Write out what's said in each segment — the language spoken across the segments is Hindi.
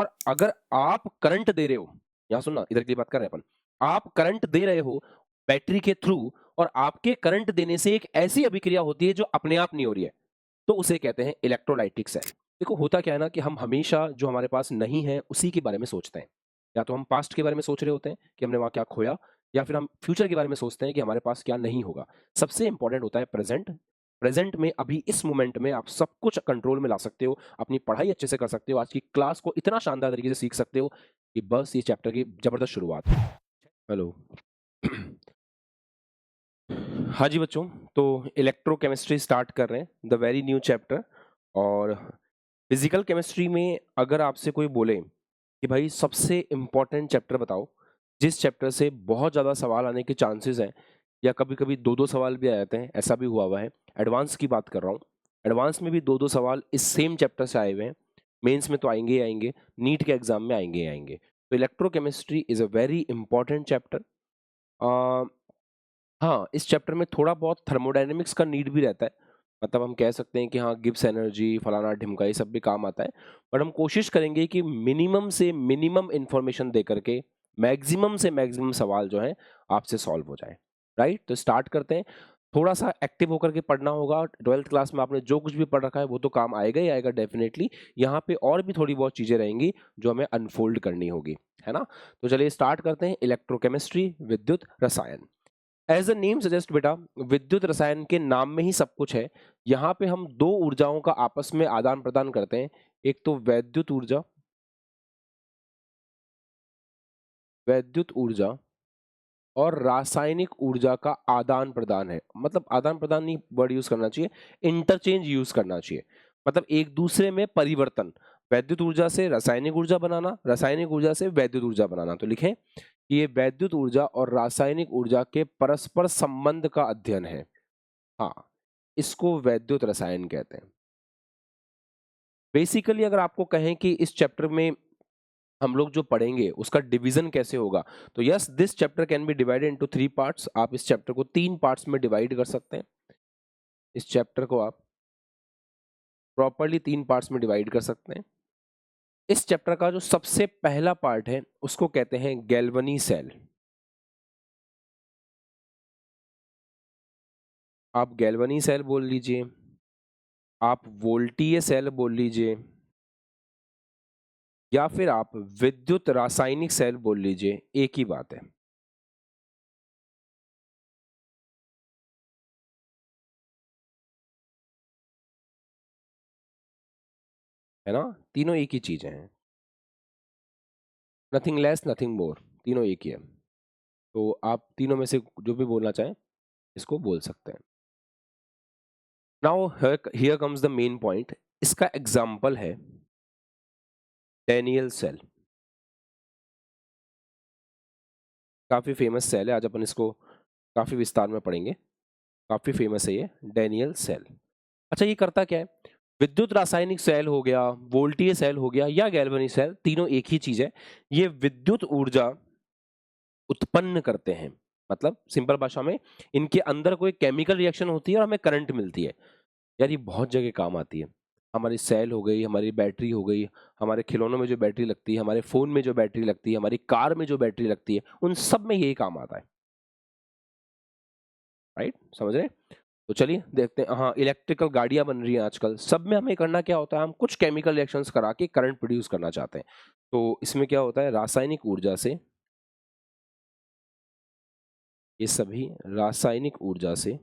और अगर आप करंट दे रहे हो, यहाँ सुनना, इधर की बात कर रहे हैं अपन, आप करंट दे रहे हो बैटरी के थ्रू और आपके करंट देने से एक ऐसी अभिक्रिया होती है जो अपने आप नहीं हो रही है, तो उसे कहते हैं इलेक्ट्रोलाइटिक सेल। देखो होता क्या है ना कि हम हमेशा जो हमारे पास नहीं है उसी के बारे में सोचते हैं। या तो हम पास्ट के बारे में सोच रहे होते हैं कि हमने वहाँ क्या खोया, या फिर हम फ्यूचर के बारे में सोचते हैं कि हमारे पास क्या नहीं होगा। सबसे इंपॉर्टेंट होता है प्रेजेंट। प्रेजेंट में अभी इस मोमेंट में आप सब कुछ कंट्रोल में ला सकते हो, अपनी पढ़ाई अच्छे से कर सकते हो, आज की क्लास को इतना शानदार तरीके से सीख सकते हो कि बस ये चैप्टर की जबरदस्त शुरुआत है। हेलो। हाँ जी बच्चों, तो इलेक्ट्रोकेमिस्ट्री स्टार्ट कर रहे हैं, द वेरी न्यू चैप्टर। और फिजिकल केमिस्ट्री में अगर आपसे कोई बोले कि भाई सबसे इम्पोर्टेंट चैप्टर बताओ, जिस चैप्टर से बहुत ज़्यादा सवाल आने के चांसेस हैं, या कभी कभी दो दो सवाल भी आ जाते हैं, ऐसा भी हुआ है। एडवांस की बात कर रहा हूँ, एडवांस में भी दो दो सवाल इस सेम चैप्टर से आए हुए हैं। मेंस में तो आएंगे ही आएंगे, नीट के एग्जाम में आएंगे ही आएंगे। तो electrochemistry is a very important chapter. हाँ, इस चैप्टर में थोड़ा बहुत थर्मोडायनेमिक्स का नीड भी रहता है। मतलब हम कह सकते हैं कि हाँ, गिब्स एनर्जी, फलाना ढिमका, ये सब भी काम आता है। बट हम कोशिश करेंगे कि मिनिमम से मिनिमम इन्फॉर्मेशन दे करके मैक्सिमम से मैक्सिमम सवाल जो है आपसे सॉल्व हो जाए। राइट? तो स्टार्ट करते हैं। थोड़ा सा एक्टिव होकर के पढ़ना होगा। 12th क्लास में आपने जो कुछ भी पढ़ रखा है वो तो काम आएगा ही आएगा डेफिनेटली। यहाँ पे और भी थोड़ी बहुत चीजें रहेंगी जो हमें अनफोल्ड करनी होगी, है ना? तो चलिए स्टार्ट करते हैं। इलेक्ट्रोकेमिस्ट्री, विद्युत रसायन। एज अ नेम सजेस्ट बेटा, विद्युत रसायन के नाम में ही सब कुछ है। यहाँ पे हम दो ऊर्जाओं का आपस में आदान प्रदान करते हैं। एक तो वैद्युत ऊर्जा और रासायनिक ऊर्जा का आदान प्रदान है। मतलब आदान प्रदान नहीं वर्ड यूज करना चाहिए, इंटरचेंज यूज करना चाहिए। मतलब एक दूसरे में परिवर्तन, वैद्युत ऊर्जा से रासायनिक ऊर्जा बनाना, रासायनिक ऊर्जा से वैद्युत ऊर्जा बनाना। तो लिखें कि ये वैद्युत ऊर्जा और रासायनिक ऊर्जा के परस्पर संबंध का अध्ययन है। हाँ, इसको वैद्युत रसायन कहते हैं। बेसिकली अगर आपको कहें कि इस चैप्टर में हम लोग जो पढ़ेंगे उसका डिवीजन कैसे होगा, तो yes, this chapter can be divided into 3 parts. आप इस चैप्टर को 3 पार्ट्स में डिवाइड कर सकते हैं। इस चैप्टर को आप प्रॉपरली 3 पार्ट्स में डिवाइड कर सकते हैं। इस चैप्टर का जो सबसे पहला पार्ट है उसको कहते हैं गैल्वनी सेल। आप गैल्वनी सेल बोल लीजिए, आप वोल्टीय सेल बोल लीजिए, या फिर आप विद्युत रासायनिक सेल बोल लीजिए, एक ही बात है। है ना? तीनों एक ही चीज हैं, नथिंग लेस नथिंग मोर, तीनों एक ही है। तो आप तीनों में से जो भी बोलना चाहें इसको बोल सकते हैं। Now here comes the main point. इसका एग्जाम्पल है डैनियल सेल। काफी फेमस सेल है, आज अपन इसको काफी विस्तार में पढ़ेंगे। काफी फेमस है ये डैनियल सेल। अच्छा, ये करता क्या है? विद्युत रासायनिक सेल हो गया, वोल्टीय सेल हो गया, या गैल्वेनिक सेल, तीनों एक ही चीज है। ये विद्युत ऊर्जा उत्पन्न करते हैं। मतलब सिंपल भाषा में, इनके अंदर कोई केमिकल रिएक्शन होती है और हमें करंट मिलती है। यार ये बहुत जगह काम आती है। हमारी सेल हो गई, हमारी बैटरी हो गई, हमारे खिलौनों में जो बैटरी लगती है, हमारे फोन में जो बैटरी लगती है, हमारी कार में जो बैटरी लगती है, उन सब में यही काम आता है। राइट? समझ रहे? तो चलिए देखते हैं। हाँ, इलेक्ट्रिकल गाड़ियां बन रही हैं आजकल, सब में हमें करना क्या होता है, हम कुछ केमिकल रिएक्शंस करा के करंट प्रोड्यूस करना चाहते हैं। तो इसमें क्या होता है, रासायनिक ऊर्जा से, ये सभी रासायनिक ऊर्जा से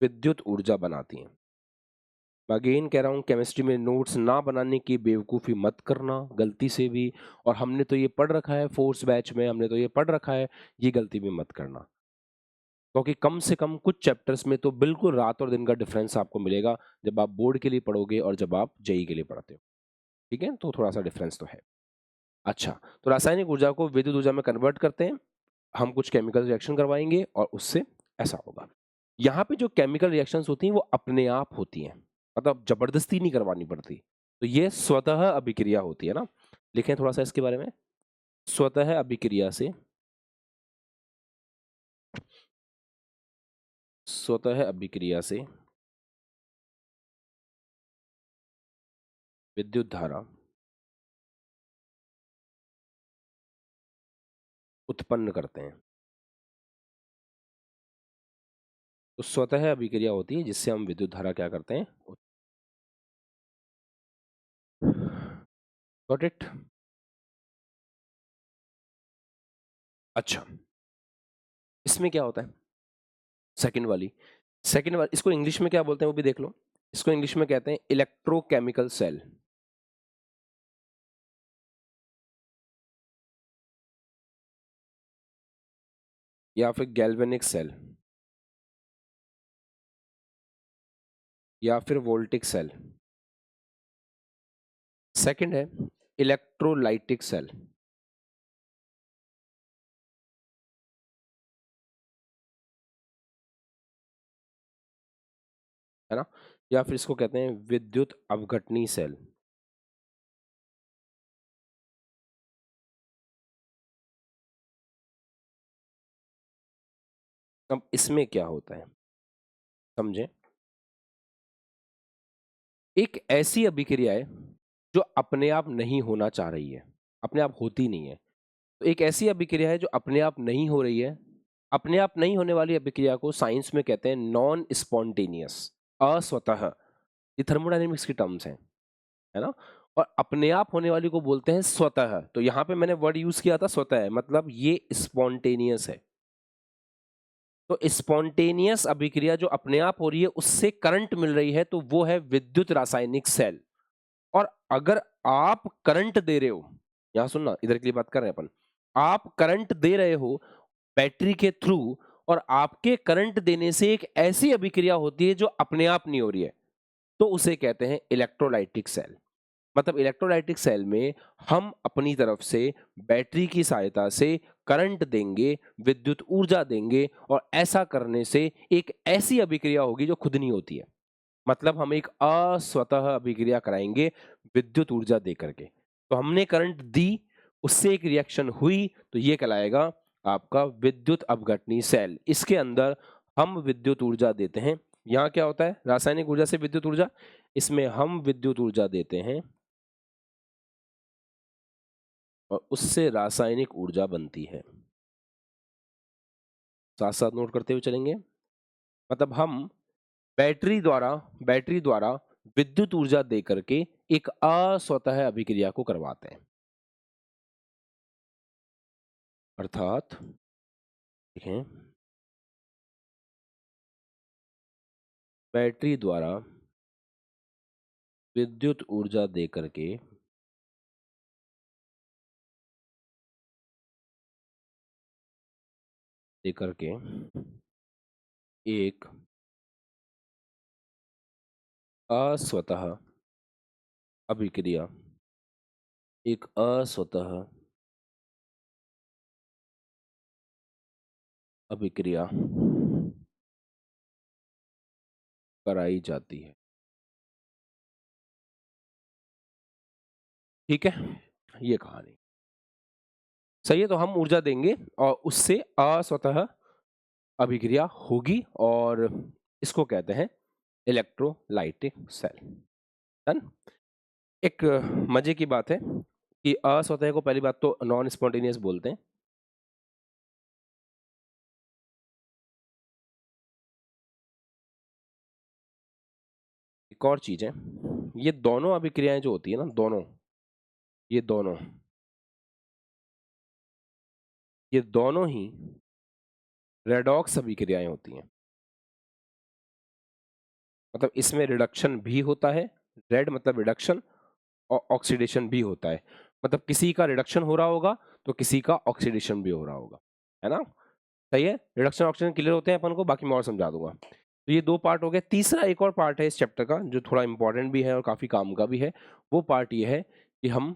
विद्युत ऊर्जा बनाती हैं। अगेन कह रहा हूँ, केमिस्ट्री में नोट्स ना बनाने की बेवकूफ़ी मत करना गलती से भी। और हमने तो ये पढ़ रखा है फोर्स बैच में, हमने तो ये पढ़ रखा है, ये गलती भी मत करना। क्योंकि कम से कम कुछ चैप्टर्स में तो बिल्कुल रात और दिन का डिफरेंस आपको मिलेगा, जब आप बोर्ड के लिए पढ़ोगे और जब आप जेई के लिए पढ़ते हो। ठीक है? तो थोड़ा सा डिफरेंस तो है। अच्छा, तो रासायनिक ऊर्जा को विद्युत ऊर्जा में कन्वर्ट करते हैं। हम कुछ केमिकल रिएक्शन करवाएंगे और उससे ऐसा होगा। यहाँ पे जो केमिकल रिएक्शंस होती हैं वो अपने आप होती हैं, मतलब जबरदस्ती नहीं करवानी पड़ती। तो ये स्वतः अभिक्रिया होती है ना। लिखें थोड़ा सा इसके बारे में। स्वतः अभिक्रिया से, स्वतः अभिक्रिया से विद्युत धारा उत्पन्न करते हैं। तो स्वतः अभिक्रिया होती है जिससे हम विद्युत धारा क्या करते हैं, गॉट इट। अच्छा, इसमें क्या होता है, सेकंड वाली इसको इंग्लिश में क्या बोलते हैं वो भी देख लो। इसको इंग्लिश में कहते हैं इलेक्ट्रोकेमिकल सेल, या फिर गैल्वेनिक सेल, या फिर वोल्टिक सेल। सेकंड है इलेक्ट्रोलाइटिक सेल, है ना, या फिर इसको कहते हैं विद्युत अपघटनी सेल। अब इसमें क्या होता है समझे, एक ऐसी अभिक्रिया है जो अपने आप नहीं होना चाह रही है, अपने आप होती नहीं है। तो एक ऐसी अभिक्रिया है जो अपने आप नहीं हो रही है, अपने आप नहीं होने वाली अभिक्रिया को साइंस में कहते हैं नॉन स्पॉन्टेनियस, अस्वतः। ये थर्मोडायनेमिक्स की टर्म्स हैं, है ना। और अपने आप होने वाली को बोलते हैं स्वतः। तो यहां पे मैंने वर्ड यूज किया था स्वतः, मतलब ये स्पॉन्टेनियस है। तो स्पॉन्टेनियस अभिक्रिया जो अपने आप हो रही है उससे करंट मिल रही है, तो वो है विद्युत रासायनिक सेल। और अगर आप करंट दे रहे हो, यहां सुनना, इधर के लिए बात कर रहे हैं अपन, आप करंट दे रहे हो बैटरी के थ्रू, और आपके करंट देने से एक ऐसी अभिक्रिया होती है जो अपने आप नहीं हो रही है, तो उसे कहते हैं इलेक्ट्रोलाइटिक सेल। मतलब इलेक्ट्रोलाइटिक सेल में हम अपनी तरफ से बैटरी की सहायता से करंट देंगे, विद्युत ऊर्जा देंगे, और ऐसा करने से एक ऐसी अभिक्रिया होगी जो खुद नहीं होती है। मतलब हम एक अस्वतः अभिक्रिया कराएंगे विद्युत ऊर्जा दे करके। तो हमने करंट दी, उससे एक रिएक्शन हुई, तो ये कहलाएगा आपका विद्युत अपघटनी सेल। इसके अंदर हम विद्युत ऊर्जा देते हैं। यहाँ क्या होता है, रासायनिक ऊर्जा से विद्युत ऊर्जा, इसमें हम विद्युत ऊर्जा देते हैं और उससे रासायनिक ऊर्जा बनती है। साथ साथ नोट करते हुए चलेंगे। मतलब हम बैटरी द्वारा विद्युत ऊर्जा दे करके एक अस्वतः अभिक्रिया को करवाते हैं। अर्थात देखें, बैटरी द्वारा विद्युत ऊर्जा दे करके एक अस्वतः अभिक्रिया एक अस्वतः अभिक्रिया कराई जाती है। ठीक है, ये कहानी सही है। तो हम ऊर्जा देंगे और उससे अस्वतः अभिक्रिया होगी, और इसको कहते हैं इलेक्ट्रोलाइटिक सेल। डन। एक मजे की बात है कि असतह को पहली बात तो नॉन स्पॉन्टेनियस बोलते हैं। एक और चीज है, ये दोनों अभिक्रियाएं जो होती है ना, ये दोनों ये दोनों ही रेडॉक्स अभिक्रियाएं होती हैं। मतलब इसमें रिडक्शन भी होता है, रेड मतलब रिडक्शन, और ऑक्सीडेशन भी होता है। मतलब किसी का रिडक्शन हो रहा होगा तो किसी का ऑक्सीडेशन भी हो रहा होगा, है ना। सही है, रिडक्शन ऑक्सीडेशन क्लियर होते हैं अपन को, बाकी मैं और समझा दूंगा। तो ये दो पार्ट हो गए। तीसरा एक और पार्ट है इस चैप्टर का जो थोड़ा इंपॉर्टेंट भी है और काफी काम का भी है। वो पार्ट ये है कि हम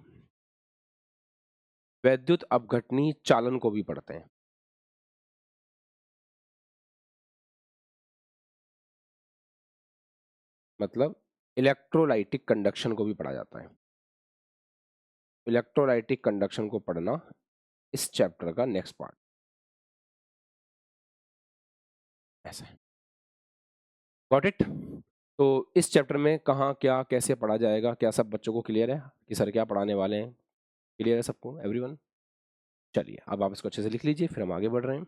वैद्युत अपघटनी चालन को भी पढ़ते हैं। मतलब इलेक्ट्रोलाइटिक कंडक्शन को भी पढ़ा जाता है। इलेक्ट्रोलाइटिक कंडक्शन को पढ़ना इस चैप्टर का नेक्स्ट पार्ट ऐसा है। Got it. तो इस चैप्टर में कहाँ क्या कैसे पढ़ा जाएगा, क्या सब बच्चों को क्लियर है कि सर क्या पढ़ाने वाले हैं? क्लियर है सबको, एवरीवन? चलिए अब आप इसको अच्छे से लिख लीजिए, फिर हम आगे बढ़ रहे हैं।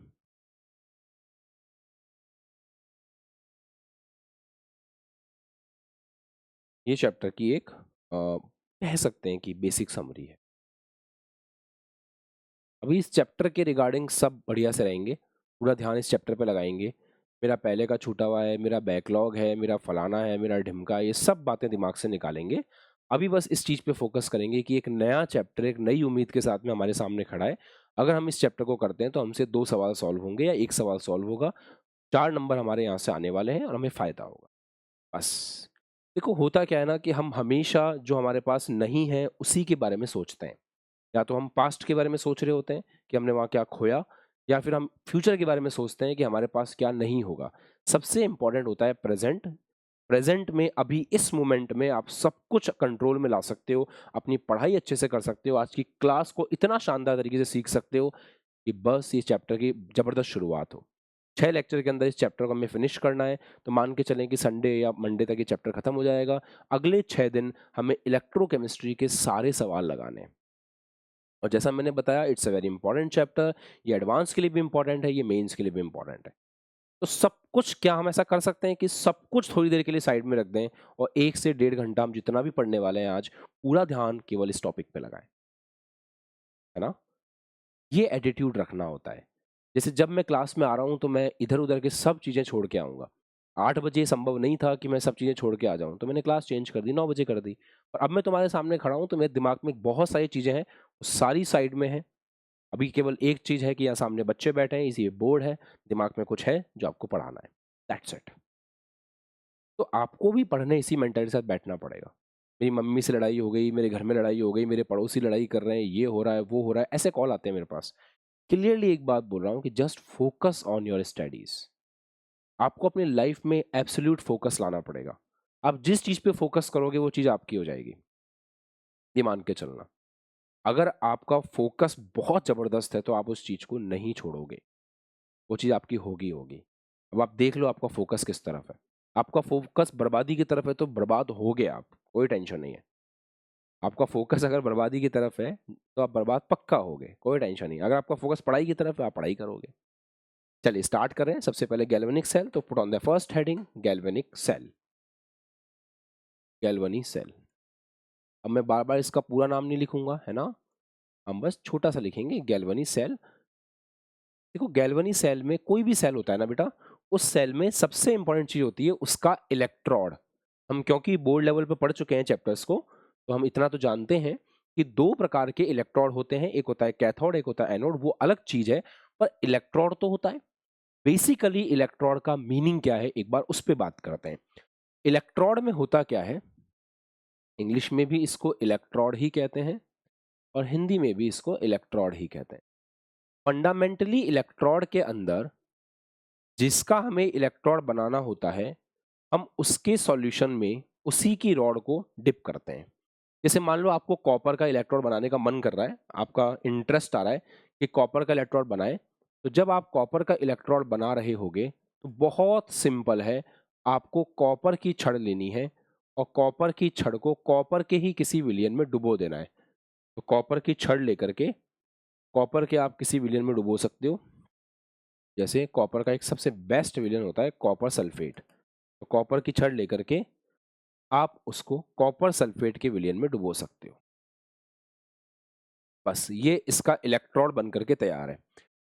ये चैप्टर की एक कह सकते हैं कि बेसिक समरी है। अभी इस चैप्टर के रिगार्डिंग सब बढ़िया से रहेंगे, पूरा ध्यान इस चैप्टर पे लगाएंगे। मेरा पहले का छूटा हुआ है, मेरा बैकलॉग है, मेरा फलाना है, मेरा ढिमका, ये सब बातें दिमाग से निकालेंगे। अभी बस इस चीज़ पे फोकस करेंगे कि एक नया चैप्टर एक नई उम्मीद के साथ में हमारे सामने खड़ा है। अगर हम इस चैप्टर को करते हैं तो हमसे 2 सवाल सॉल्व होंगे या 1 सवाल सॉल्व होगा। 4 नंबर हमारे यहाँ से आने वाले हैं और हमें फ़ायदा होगा। बस। देखो होता क्या है ना कि हम हमेशा जो हमारे पास नहीं है उसी के बारे में सोचते हैं। या तो हम पास्ट के बारे में सोच रहे होते हैं कि हमने वहाँ क्या खोया, या फिर हम फ्यूचर के बारे में सोचते हैं कि हमारे पास क्या नहीं होगा। सबसे इम्पोर्टेंट होता है प्रेजेंट। प्रेजेंट में अभी इस मोमेंट में आप सब कुछ कंट्रोल में ला सकते हो, अपनी पढ़ाई अच्छे से कर सकते हो, आज की क्लास को इतना शानदार तरीके से सीख सकते हो कि बस इस चैप्टर की जबरदस्त शुरुआत हो। 6 लेक्चर के अंदर इस चैप्टर को हमें फिनिश करना है, तो मान के चलें कि संडे या मंडे तक ये चैप्टर खत्म हो जाएगा। अगले 6 दिन हमें इलेक्ट्रोकेमिस्ट्री के सारे सवाल लगाने हैं। और जैसा मैंने बताया it's a very important chapter. ये एडवांस के लिए भी इंपॉर्टेंट है, ये मेंस के लिए भी इंपॉर्टेंट है। तो सब कुछ क्या हम ऐसा कर सकते हैं कि सब कुछ थोड़ी देर के लिए साइड में रख दें और 1 से डेढ़ घंटा हम जितना भी पढ़ने वाले हैं आज, पूरा ध्यान केवल इस टॉपिक पे लगाएं, है ना? ये एटीट्यूड रखना होता है। जैसे जब मैं क्लास में आ रहा हूँ तो मैं इधर-उधर के सब चीज़ें छोड़ के आऊँगा। 8 बजे संभव नहीं था कि मैं सब चीज़ें छोड़ के आ जाऊँ, तो मैंने क्लास चेंज कर दी, 9 बजे कर दी। और अब मैं तुम्हारे सामने खड़ा हूँ तो मेरे दिमाग में बहुत सारी चीज़ें हैं, वो सारी साइड में हैं। अभी केवल एक चीज़ है कि यहाँ सामने बच्चे बैठे हैं, इसी बोर्ड है, दिमाग में कुछ है जो आपको पढ़ाना है। That's it. तो आपको भी पढ़ने इसी मेंटालिटी के साथ बैठना पड़ेगा। मेरी मम्मी से लड़ाई हो गई, मेरे घर में लड़ाई हो गई, मेरे पड़ोसी लड़ाई कर रहे हैं, ये हो रहा है, वो हो रहा है, ऐसे कॉल आते हैं मेरे पास। क्लियरली एक बात बोल रहा हूँ कि just focus on your studies. आपको अपनी लाइफ में एब्सोल्यूट फोकस लाना पड़ेगा। आप जिस चीज़ पे फोकस करोगे वो चीज़ आपकी हो जाएगी। ये मान के चलना। अगर आपका फोकस बहुत ज़बरदस्त है तो आप उस चीज़ को नहीं छोड़ोगे। वो चीज़ आपकी होगी होगी। अब आप देख लो आपका फ़ोकस किस तरफ है। आपका फ़ोकस बर्बादी की तरफ है तो बर्बाद होगे आप, कोई टेंशन नहीं है। आपका फ़ोकस अगर बर्बादी की तरफ है, तो आप बर्बाद पक्का होगे, कोई टेंशन नहीं। अगर आपका फ़ोकस पढ़ाई की तरफ है, आप पढ़ाई करोगे। चलिए स्टार्ट करें। सबसे पहले गैल्वेनिक सेल, तो put on the first heading galvanic cell. Galvani cell. अब मैं बार-बार इसका पूरा नाम नहीं लिखूँगा, है ना? हम बस छोटा-सा लिखेंगे गैल्वनी सेल। देखो गैल्वनी सेल में कोई भी सेल होता है ना बेटा, उस सेल में सबसे इंपॉर्टेंट चीज होती है उसका इलेक्ट्रोड। हम क्योंकि बोर्ड लेवल पे पढ़ चुके हैं चैप्टर्स को, तो हम इतना तो जानते हैं कि 2 प्रकार के इलेक्ट्रोड होते हैं, एक होता है कैथोड, एक होता है एनोड। वो अलग चीज है, पर इलेक्ट्रोड तो होता है। बेसिकली इलेक्ट्रोड का मीनिंग क्या है, एक बार उस पर बात करते हैं। इलेक्ट्रोड में होता क्या है, इंग्लिश में भी इसको इलेक्ट्रोड ही कहते हैं और हिंदी में भी इसको इलेक्ट्रोड ही कहते हैं। फंडामेंटली इलेक्ट्रोड के अंदर जिसका हमें इलेक्ट्रोड बनाना होता है, हम उसके सॉल्यूशन में उसी की रॉड को डिप करते हैं। जैसे मान लो आपको कॉपर का इलेक्ट्रोड बनाने का मन कर रहा है, आपका इंटरेस्ट आ रहा है कि कॉपर का इलेक्ट्रोड बनाएं, तो जब आप कॉपर का इलेक्ट्रोड बना रहे होगे तो बहुत सिंपल है, आपको कॉपर की छड़ लेनी है और कॉपर की छड़ को कॉपर के ही किसी विलयन में डुबो देना है। तो कॉपर की छड़ लेकर के कॉपर के आप किसी विलयन में डुबो सकते हो। जैसे कॉपर का एक सबसे बेस्ट विलयन होता है कॉपर सल्फेट। तो कॉपर की छड़ लेकर के आप उसको कॉपर सल्फेट के विलयन में डुबो सकते हो। बस ये इसका इलेक्ट्रोड बन करके तैयार है।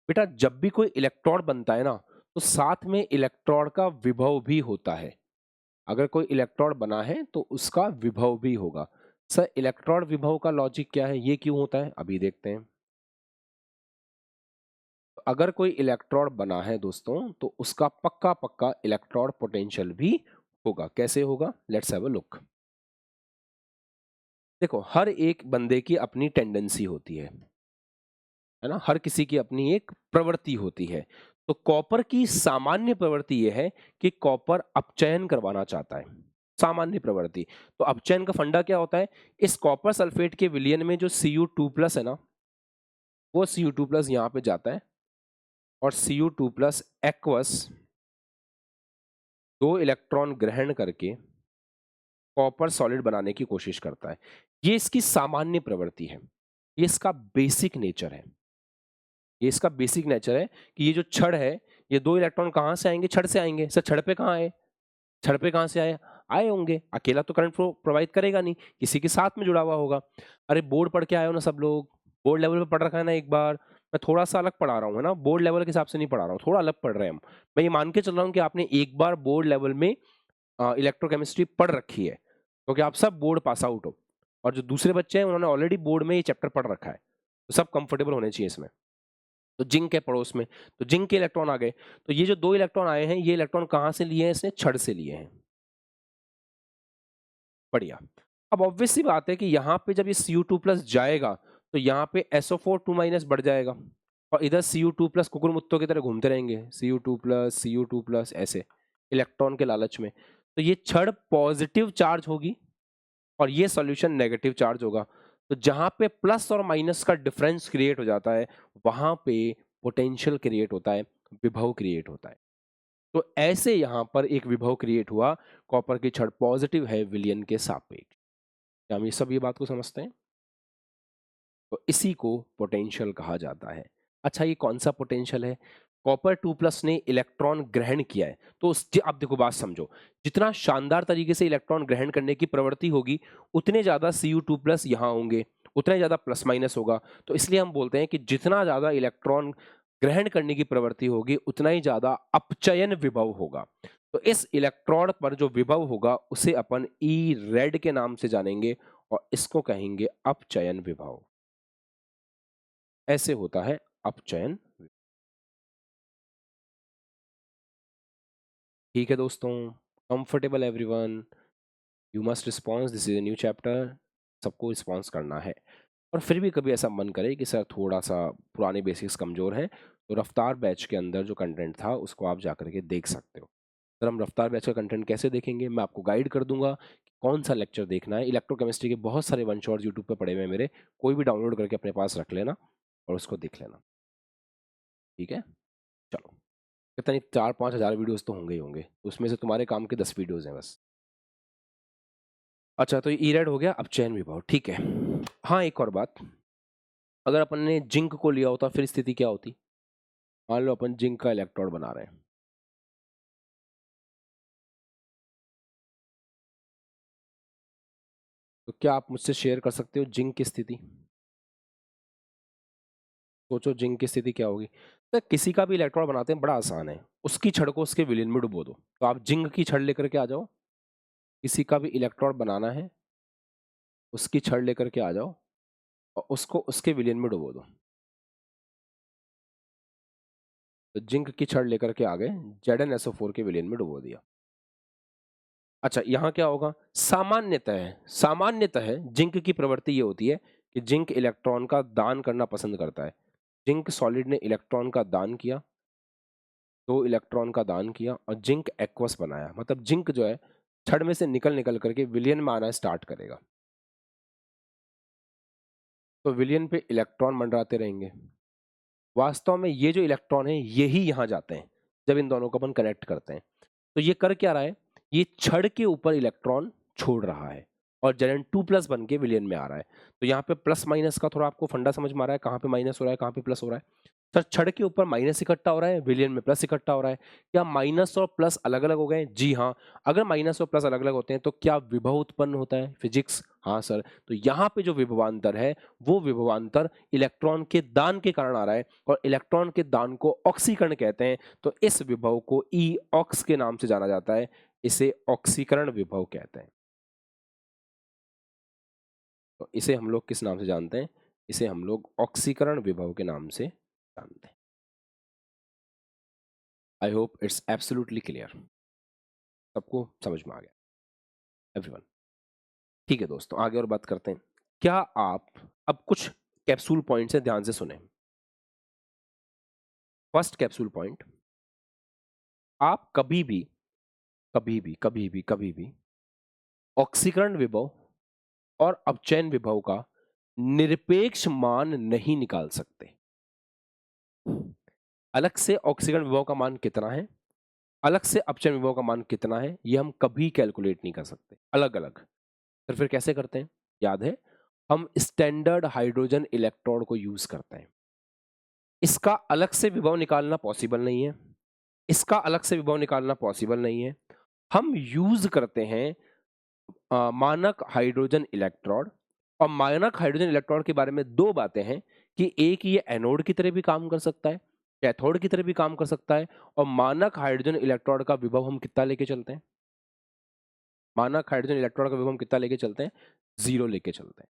बेटा जब भी कोई इलेक्ट्रोड बनता है ना, तो साथ में इलेक्ट्रोड का विभव भी होता है। अगर कोई इलेक्ट्रोड बना है तो उसका विभव भी होगा। सर इलेक्ट्रोड विभव का लॉजिक क्या है, ये क्यों होता है, अभी देखते हैं। तो अगर कोई इलेक्ट्रोड बना है दोस्तों, तो उसका पक्का पक्का इलेक्ट्रोड पोटेंशियल भी होगा। कैसे होगा, लेट्स हैव अ लुक। देखो हर एक बंदे की अपनी टेंडेंसी होती है ना, हर किसी की अपनी एक प्रवृत्ति होती है। तो कॉपर की सामान्य प्रवृत्ति यह है कि कॉपर अपचयन करवाना चाहता है, सामान्य प्रवृत्ति। तो अपचयन का फंडा क्या होता है, इस कॉपर सल्फेट के विलयन में जो Cu2+ है ना, वो Cu2+ यहां पे जाता है और Cu2+ एक्वस 2 इलेक्ट्रॉन ग्रहण करके कॉपर सॉलिड बनाने की कोशिश करता है। ये इसकी सामान्य प्रवृत्ति है, ये इसका बेसिक नेचर है। ये इसका बेसिक नेचर है कि ये जो छड़ है, ये 2 इलेक्ट्रॉन कहाँ से आएंगे? छड़ से आएंगे। सर छड़ पे कहाँ आए? छड़ पे कहाँ से आए? आए होंगे। अकेला तो करंट फ्लो प्रोवाइड करेगा नहीं, किसी के साथ में जुड़ा हुआ होगा। अरे बोर्ड पढ़ के आए हो ना सब लोग, बोर्ड लेवल पे पढ़ रखा है ना एक बार। मैं थोड़ा सा अलग पढ़ा रहा हूँ, है ना, बोर्ड लेवल के हिसाब से नहीं पढ़ा रहा हूँ, थोड़ा अलग पढ़ रहे हैं हम। मैं ये मान के चल रहा हूँ कि आपने एक बार बोर्ड लेवल में इलेक्ट्रोकेमिस्ट्री पढ़ रखी है, क्योंकि आप सब बोर्ड पास आउट हो, और जो दूसरे बच्चे हैं उन्होंने ऑलरेडी बोर्ड में ये चैप्टर पढ़ रखा है, तो सब कंफर्टेबल होने चाहिए इसमें। तो जिंक है पड़ोस में, तो जिंक के इलेक्ट्रॉन आ गए। तो ये जो 2 इलेक्ट्रॉन आए हैं, ये इलेक्ट्रॉन कहाँ से लिए हैं? इसने छड़ से लिए हैं। बढ़िया। अब ऑब्वियस सी बात है कि यहाँ पे जब ये Cu2+ जाएगा, तो यहाँ पे SO4 2- बढ़ जाएगा, और इधर Cu2+ कुकुरमुत्तों की तरह घूमते रहेंगे, Cu2+, ऐसे इलेक्ट्रॉन के लालच में। तो ये छड़ पॉजिटिव चार्ज होगी और ये सॉल्यूशन नेगेटिव चार्ज होगा। तो जहां पे प्लस और माइनस का डिफरेंस क्रिएट हो जाता है, वहां पे पोटेंशियल क्रिएट होता है, विभव क्रिएट होता है। तो ऐसे यहां पर एक विभव क्रिएट हुआ, कॉपर की छड़ पॉजिटिव है विलयन के सापेक्ष। क्या हम ये बात को समझते हैं? तो इसी को पोटेंशियल कहा जाता है। अच्छा, ये कौन सा पोटेंशियल है? कॉपर 2+ ने इलेक्ट्रॉन ग्रहण किया है, तो आप देखो बात समझो, जितना शानदार तरीके से इलेक्ट्रॉन ग्रहण करने की प्रवृत्ति होगी, उतने ज्यादा Cu2+ यहां होंगे, उतना ज्यादा प्लस माइनस होगा। तो इसलिए हम बोलते हैं कि जितना ज्यादा इलेक्ट्रॉन ग्रहण करने की प्रवृत्ति होगी, उतना ही ज्यादा अपचयन विभव होगा। तो इस इलेक्ट्रॉन पर जो विभव होगा, उसे अपन ई रेड के नाम से जानेंगे, और इसको कहेंगे अपचयन विभव। ऐसे होता है अपचयन। ठीक है दोस्तों, comfortable everyone, you must response, this is a new chapter, सबको रिस्पॉन्स करना है। और फिर भी कभी ऐसा मन करे कि सर थोड़ा सा पुराने बेसिक्स कमजोर हैं, तो रफ्तार बैच के अंदर जो कंटेंट था उसको आप जाकर के देख सकते हो। सर हम रफ्तार बैच का कंटेंट कैसे देखेंगे? मैं आपको गाइड कर दूंगा कि कौन सा लेक्चर देखना है। इलेक्ट्रोकेमिस्ट्री के बहुत सारे वन शॉट्स यूट्यूब पे पड़े हुए हैं मेरे, कोई भी डाउनलोड करके अपने पास रख लेना और उसको देख लेना। ठीक है, चलो। कितनी 4-5 हज़ार वीडियोस तो होंगे ही होंगे, उसमें से तुम्हारे काम के 10 वीडियोस हैं बस। अच्छा, तो ये ईरेड हो गया, अब चैन विभव, ठीक है। हाँ, एक और बात, अगर अपन ने जिंक को लिया होता फिर स्थिति क्या होती? मान लो अपन जिंक का इलेक्ट्रोड बना रहे हैं, तो क्या आप मुझसे शेयर कर सकते हो जिंक की स्थिति? सोचो जिंक की स्थिति क्या होगी। तो किसी का भी इलेक्ट्रोड बनाते हैं, बड़ा आसान है, उसकी छड़ को उसके विलयन में डुबो दो। तो आप जिंक की छड़ लेकर के आ जाओ, किसी का भी इलेक्ट्रोड बनाना है, उसकी छड़ लेकर के आ जाओ और उसको उसके विलयन में डुबो दो। तो जिंक की छड़ लेकर के आ गए, ZnSO4 के विलयन में डुबो दिया। अच्छा, यहां क्या होगा? सामान्यतः जिंक की प्रवृत्ति ये होती है कि जिंक इलेक्ट्रॉन का दान करना पसंद करता है। जिंक सॉलिड ने इलेक्ट्रॉन का दान किया, 2 इलेक्ट्रॉन का दान किया, और जिंक एक्वस बनाया, मतलब जिंक जो है छड़ में से निकल निकल करके विलयन में आना स्टार्ट करेगा। तो विलयन पे इलेक्ट्रॉन मंडराते रहेंगे। वास्तव में ये जो इलेक्ट्रॉन है, यही यहां जाते हैं जब इन दोनों को अपन कनेक्ट करते हैं। तो ये कर क्या रहा है? ये छड़ के ऊपर इलेक्ट्रॉन छोड़ रहा है और Zn2+ बन के विलयन में आ रहा है। तो यहाँ पे प्लस माइनस का थोड़ा आपको फंडा समझ में आ रहा है, कहाँ पे माइनस हो रहा है, कहाँ पे प्लस हो रहा है। सर छड़ के ऊपर माइनस इकट्ठा हो रहा है, विलयन में प्लस इकट्ठा हो रहा है। क्या माइनस और प्लस अलग अलग हो गए? जी हाँ। अगर माइनस और प्लस अलग अलग होते हैं तो क्या विभव उत्पन्न होता है? फिजिक्स, हाँ सर। तो यहाँ पे जो विभवांतर है, वो विभवांतर इलेक्ट्रॉन के दान के कारण आ रहा है, और इलेक्ट्रॉन के दान को ऑक्सीकरण कहते हैं। तो इस विभव को ई ऑक्स के नाम से जाना जाता है, इसे ऑक्सीकरण विभव कहते हैं। तो इसे हम लोग किस नाम से जानते हैं? इसे हम लोग ऑक्सीकरण विभव के नाम से जानते हैं। I hope it's absolutely clear, सबको समझ में आ गया एवरीवन? ठीक है दोस्तों, आगे और बात करते हैं। क्या आप अब कुछ कैप्सूल पॉइंट से ध्यान से सुने। फर्स्ट कैप्सूल पॉइंट, आप कभी भी ऑक्सीकरण विभव और अपचयन विभव का निरपेक्ष मान नहीं निकाल सकते। अलग से ऑक्सीकरण विभव का मान कितना है अलग से अपचयन विभव का मान कितना है ये हम कभी कैलकुलेट नहीं कर सकते अलग अलग। तो फिर कैसे करते हैं? याद है, हम स्टैंडर्ड हाइड्रोजन इलेक्ट्रोड को यूज करते हैं। इसका अलग से विभव निकालना पॉसिबल नहीं है, इसका अलग से विभव निकालना पॉसिबल नहीं है। हम यूज करते हैं मानक हाइड्रोजन इलेक्ट्रोड। और मानक हाइड्रोजन इलेक्ट्रोड के बारे में दो बातें हैं कि एक ये एनोड की तरह भी काम कर सकता है, कैथोड की तरह भी काम कर सकता है। और मानक हाइड्रोजन इलेक्ट्रोड का विभव हम कितना लेके चलते हैं? मानक हाइड्रोजन इलेक्ट्रोड का विभव हम कितना लेके चलते हैं? 0 लेके चलते हैं।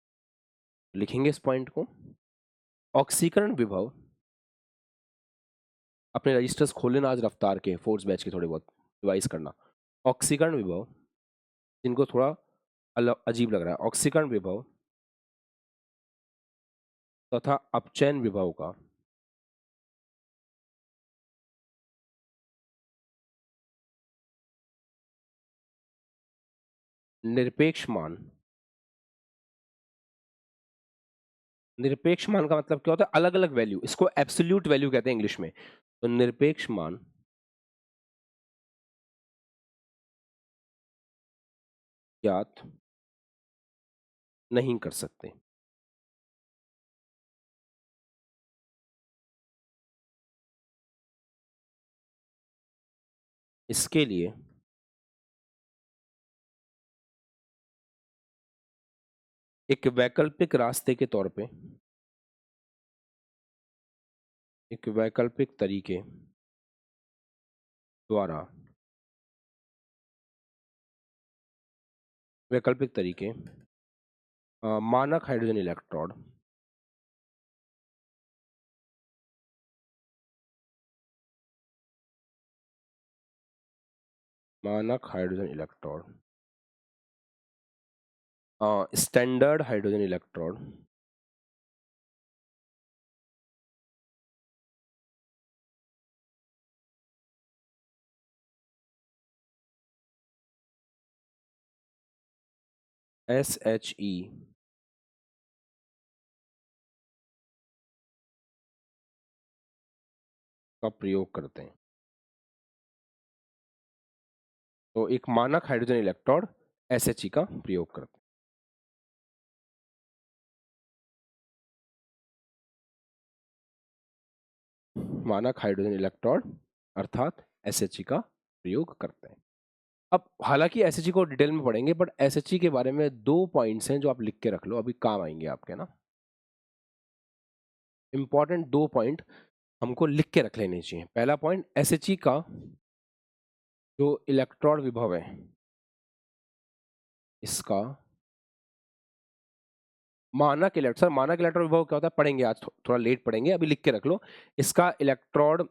लिखेंगे इस पॉइंट को। ऑक्सीकरण विभव, अपने रजिस्टर्स खोल लेना आज रफ्तार के, फोर्स बैच के थोड़े बहुत रिवाइज करना। ऑक्सीकरण विभव, जिनको थोड़ा अजीब लग रहा है, ऑक्सीकरण विभव तथा अपचयन विभव का निरपेक्ष मान। निरपेक्ष मान का मतलब क्या होता है? अलग अलग वैल्यू, इसको एब्सोल्यूट वैल्यू कहते हैं इंग्लिश में। तो निरपेक्ष मान ज्ञात नहीं कर सकते। इसके लिए एक वैकल्पिक रास्ते के तौर पे, एक वैकल्पिक तरीके द्वारा, वैकल्पिक तरीके मानक हाइड्रोजन इलेक्ट्रोड, मानक hydrogen electrode, standard hydrogen electrode, SHE का प्रयोग करते हैं। तो एक मानक हाइड्रोजन इलेक्ट्रोड SHE का प्रयोग करते हैं, मानक हाइड्रोजन इलेक्ट्रोड अर्थात SHE का प्रयोग करते हैं। अब हालांकि SHE को डिटेल में पढ़ेंगे, बट SHE के बारे में दो पॉइंट्स हैं जो आप लिख के रख लो, अभी काम आएंगे आपके ना। इंपॉर्टेंट दो पॉइंट हमको लिख के रख लेने चाहिए। पहला पॉइंट, SHE का जो इलेक्ट्रॉन विभव है, इसका मानक इलेक्ट्रॉन, सर मानक इलेक्ट्रॉन विभव क्या होता है पढ़ेंगे आज, थोड़ा लेट पढ़ेंगे, अभी लिख के रख लो। इसका इलेक्ट्रॉन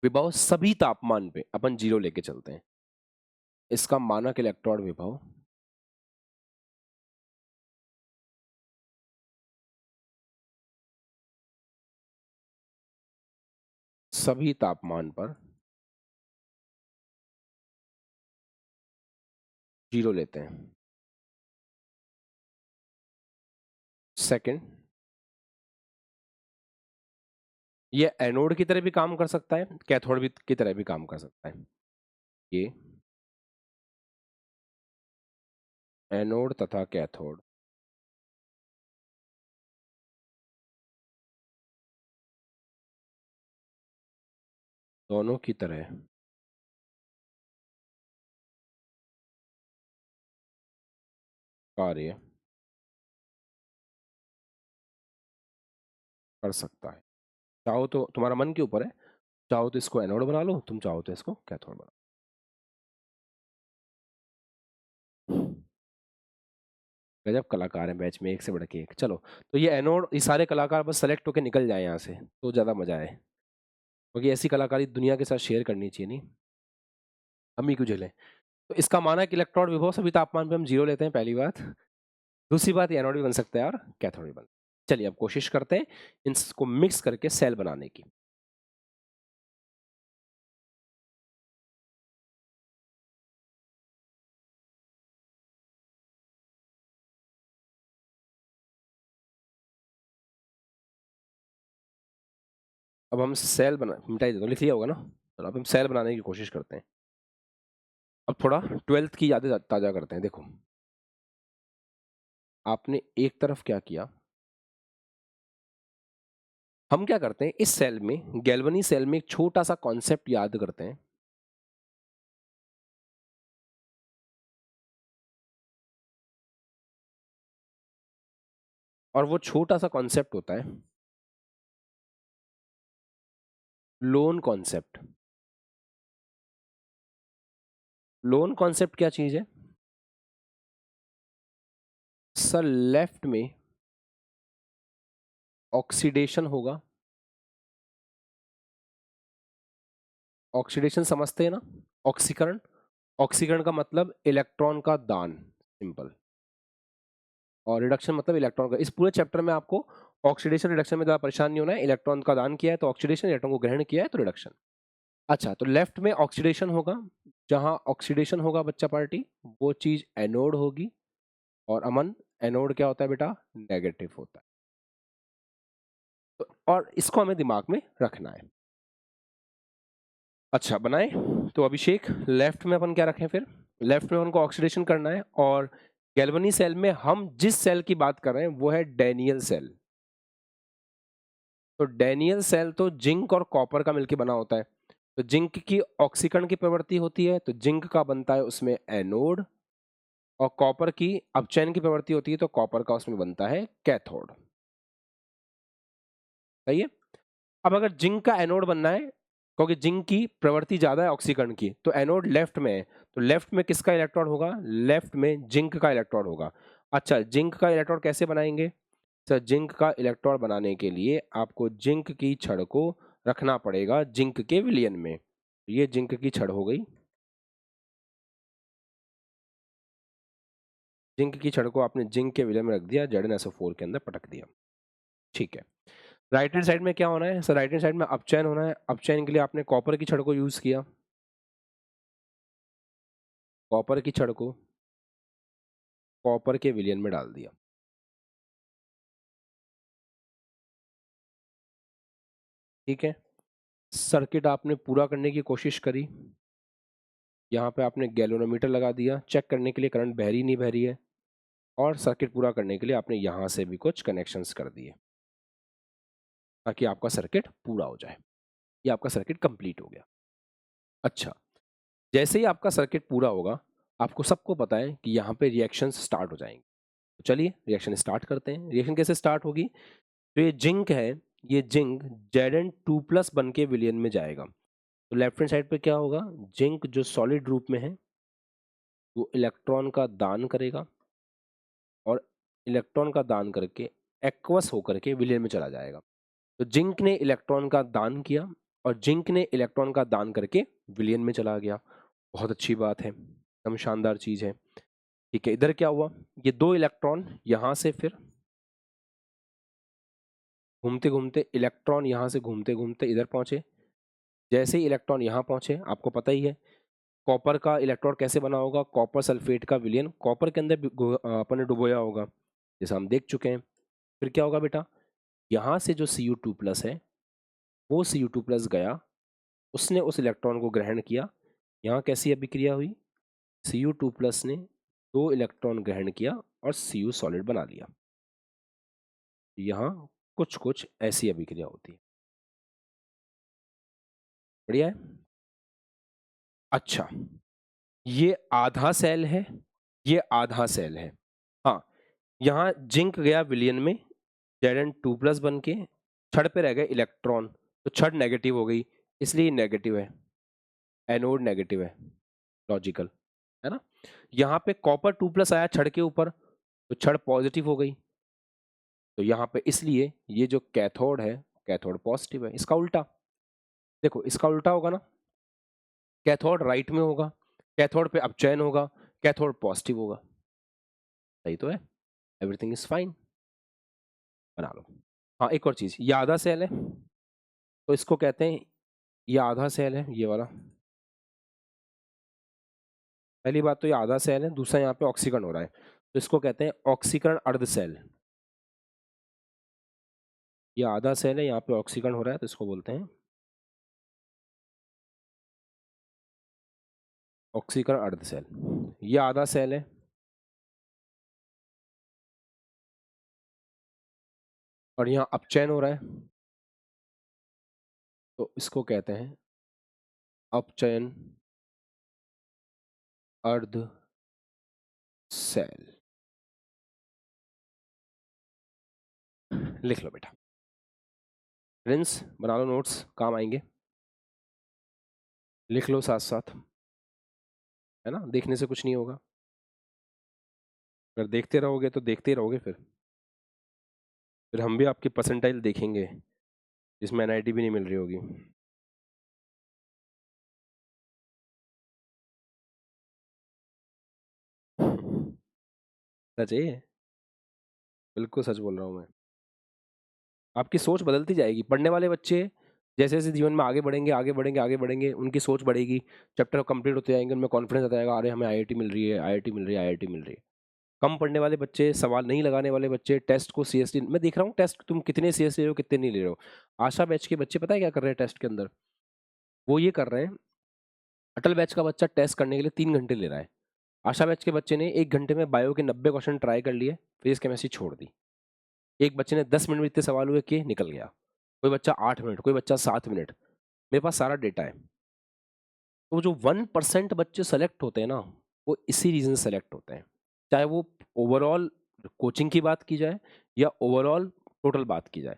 विभव सभी तापमान पे अपन 0 लेके चलते हैं। इसका मानक इलेक्ट्रॉन विभव सभी तापमान पर 0 लेते हैं। सेकंड, ये एनोड की तरह भी काम कर सकता है, कैथोड भी की तरह भी काम कर सकता है। ये एनोड तथा कैथोड दोनों की तरह कार्य कर सकता है। चाहो तो तुम्हारा मन के ऊपर है, चाहो तो इसको एनोड बना लो, तुम चाहो तो इसको कैथोड बना लो। गजब कलाकार हैं बैच में, एक से बढ़ के एक। चलो, तो ये एनोड, ये सारे कलाकार बस सेलेक्ट होकर निकल जाए यहाँ से तो ज्यादा मजा आए, क्योंकि ऐसी कलाकारी दुनिया के साथ शेयर करनी चाहिए, नहीं हम ही क्यों झेलें। तो इसका माना है कि इलेक्ट्रॉन विभव सभी तापमान पे हम 0 लेते हैं, पहली बात। दूसरी बात, ये एनोड भी बन सकता है और कैथोड भी बन सकता है। चलिए अब कोशिश करते हैं इनको मिक्स करके सेल बनाने की। अब हम सेल बना, मिटाई देता हूँ, लिख लिया होगा ना। तो अब हम सेल बनाने की कोशिश करते हैं। अब थोड़ा 12th की यादें ताजा करते हैं। देखो, आपने एक तरफ क्या किया, हम क्या करते हैं इस सेल में, गैल्वनी सेल में एक छोटा सा कॉन्सेप्ट याद करते हैं। और वो छोटा सा कॉन्सेप्ट होता है लोन कॉन्सेप्ट। लोन कॉन्सेप्ट क्या चीज है सर? लेफ्ट में ऑक्सीडेशन होगा। ऑक्सीडेशन समझते हैं ना? ऑक्सीकरण। ऑक्सीकरण का मतलब इलेक्ट्रॉन का दान, सिंपल। और रिडक्शन मतलब इलेक्ट्रॉन का। इस पूरे चैप्टर में आपको ऑक्सीडेशन रिडक्शन में ज्यादा परेशान नहीं होना है। इलेक्ट्रॉन का दान किया है तो ऑक्सीडेशन, इलेक्ट्रॉन को ग्रहण किया है तो रिडक्शन। अच्छा, तो लेफ्ट में ऑक्सीडेशन होगा। जहां ऑक्सीडेशन होगा बच्चा पार्टी, वो चीज एनोड होगी। और अमन, एनोड क्या होता है बेटा? नेगेटिव होता है। तो और इसको हमें दिमाग में रखना है। अच्छा, बनाए। तो अभिषेक, लेफ्ट में अपन क्या रखें फिर? लेफ्ट में उनको ऑक्सीडेशन करना है। और गैल्वनी सेल में हम जिस सेल की बात कर रहे हैं वो है डैनियल सेल। तो डैनियल सेल तो जिंक और कॉपर का मिलकर बना होता है। तो जिंक की ऑक्सीकरण की प्रवृत्ति होती है तो जिंक का बनता है उसमें एनोड। और कॉपर की अपचयन की प्रवृत्ति होती है तो कॉपर का उसमें बनता है कैथोड। सही है। अब अगर जिंक का एनोड बनना है, क्योंकि जिंक की प्रवृत्ति ज्यादा है ऑक्सीकरण की, तो एनोड लेफ्ट में है। तो लेफ्ट में किसका इलेक्ट्रॉन होगा? लेफ्ट में जिंक का इलेक्ट्रॉन होगा। अच्छा, जिंक का इलेक्ट्रॉन कैसे बनाएंगे सर? जिंक का इलेक्ट्रॉन बनाने के लिए आपको जिंक की छड़ को रखना पड़ेगा जिंक के विलयन में। ये जिंक की छड़ हो गई। जिंक की छड़ को आपने जिंक के विलयन में रख दिया, Zn4 के अंदर पटक दिया। ठीक है। राइट हैंड साइड में क्या होना है सर? राइट हैंड साइड में अपचयन होना है। अपचयन के लिए आपने कॉपर की छड़ को यूज किया। कॉपर की छड़ को कॉपर के विलयन में डाल दिया। ठीक है। सर्किट आपने पूरा करने की कोशिश करी। यहाँ पे आपने गैल्वेनोमीटर लगा दिया चेक करने के लिए करंट बह रही नहीं बह रही है। और सर्किट पूरा करने के लिए आपने यहाँ से भी कुछ कनेक्शंस कर दिए ताकि आपका सर्किट पूरा हो जाए। ये आपका सर्किट कंप्लीट हो गया। अच्छा, जैसे ही आपका सर्किट पूरा होगा, आपको सबको पता है कि यहाँ पे रिएक्शंस स्टार्ट हो जाएंगे। तो चलिए रिएक्शन स्टार्ट करते हैं। रिएक्शन कैसे स्टार्ट होगी? तो ये जिंक है, ये जिंक Zn2+ बन के विलयन में जाएगा। तो लेफ्ट हैंड साइड पे क्या होगा? जिंक जो सॉलिड रूप में है वो इलेक्ट्रॉन का दान करेगा। और इलेक्ट्रॉन का दान करके एक्वस होकर के विलयन में चला जाएगा। तो जिंक ने इलेक्ट्रॉन का दान किया और जिंक ने इलेक्ट्रॉन का दान करके विलयन में चला गया। बहुत अच्छी बात है, एकदम शानदार चीज है। ठीक है, इधर क्या हुआ? ये दो इलेक्ट्रॉन यहां से फिर घूमते घूमते, इलेक्ट्रॉन यहां से घूमते घूमते इधर पहुंचे। जैसे ही इलेक्ट्रॉन यहां पहुंचे, आपको पता ही है कॉपर का इलेक्ट्रॉन कैसे बना होगा? कॉपर सल्फेट का विलयन कॉपर के अंदर अपन ने डुबोया होगा, जैसा हम देख चुके हैं। फिर क्या होगा बेटा? यहाँ से जो Cu2+ है, वो Cu2+ गया, उसने उस इलेक्ट्रॉन को ग्रहण किया। यहाँ कैसी अभिक्रिया हुई? Cu2+ ने दो इलेक्ट्रॉन ग्रहण किया और Cu सॉलिड बना लिया। यहाँ कुछ कुछ ऐसी अभिक्रिया होती है। बढ़िया है। अच्छा, ये आधा सेल है, ये आधा सेल है। हाँ, यहाँ जिंक गया विलयन में Zn2+ बन के, छड़ पे रह गए इलेक्ट्रॉन, तो छड़ नेगेटिव हो गई, इसलिए नेगेटिव है। एनोड नेगेटिव है, लॉजिकल है ना? यहाँ पे कॉपर 2+ आया छड़ के ऊपर, तो छड़ पॉजिटिव हो गई। तो यहाँ पे इसलिए ये जो कैथोड है, कैथोड पॉजिटिव है। इसका उल्टा देखो, इसका उल्टा होगा ना? कैथोड राइट में होगा, कैथोड पे अपचयन होगा, कैथोड पॉजिटिव होगा। सही तो है? Everything is fine. बना लो। हाँ, एक और चीज, ये आधा सेल है तो इसको कहते हैं, ये आधा सेल है ये वाला। पहली बात तो ये आधा सेल है, दूसरा यहाँ पे ऑक्सीकरण हो रहा है तो इसको कहते हैं ऑक्सीकरण अर्ध सेल। ये आधा सेल है, यहाँ पे ऑक्सीकरण हो रहा है तो इसको बोलते हैं ऑक्सीकरण अर्ध सेल, ये आधा सेल है, और यहाँ अपचयन हो रहा है, तो इसको कहते हैं अपचयन अर्ध सेल। लिख लो बेटा, प्रिंस बना लो, नोट्स काम आएंगे, लिख लो साथ साथ, है ना, देखने से कुछ नहीं होगा, अगर देखते रहोगे तो देखते ही रहोगे, फिर हम भी आपकी परसेंटाइल देखेंगे जिसमें एनआईटी भी नहीं मिल रही होगी। सच है, बिल्कुल सच बोल रहा हूँ मैं। आपकी सोच बदलती जाएगी, पढ़ने वाले बच्चे जैसे जैसे जीवन में आगे बढ़ेंगे आगे बढ़ेंगे आगे बढ़ेंगे, उनकी सोच बढ़ेगी, चैप्टर कंप्लीट होते जाएंगे, उनमें कॉन्फिडेंस आता जाएगा, अरे हमें आईआईटी मिल रही है, आईआईटी मिल रही है, आईआईटी मिल रही है। कम पढ़ने वाले बच्चे, सवाल नहीं लगाने वाले बच्चे, टेस्ट को सीरियसली, मैं देख रहा हूँ टेस्ट तुम कितने सीरियसली ले रहे हो कितने नहीं ले रहे हो। आशा बैच के बच्चे पता है क्या कर रहे हैं टेस्ट के अंदर, वो ये कर रहे हैं, अटल बैच का बच्चा टेस्ट करने के लिए 3 घंटे ले रहा है, आशा बैच के बच्चे ने 1 घंटे में बायो के 90 क्वेश्चन ट्राई कर लिए, फिजिक्स केमिस्ट्री छोड़ दी। एक बच्चे ने 10 मिनट में इतने सवाल हुए कि निकल गया, कोई बच्चा 8 मिनट, कोई बच्चा 7 मिनट, मेरे पास सारा डेटा है। तो जो 1% बच्चे सेलेक्ट होते हैं ना, वो इसी रीजन से सेलेक्ट होते हैं, चाहे वो ओवरऑल कोचिंग की बात की जाए या ओवरऑल टोटल बात की जाए,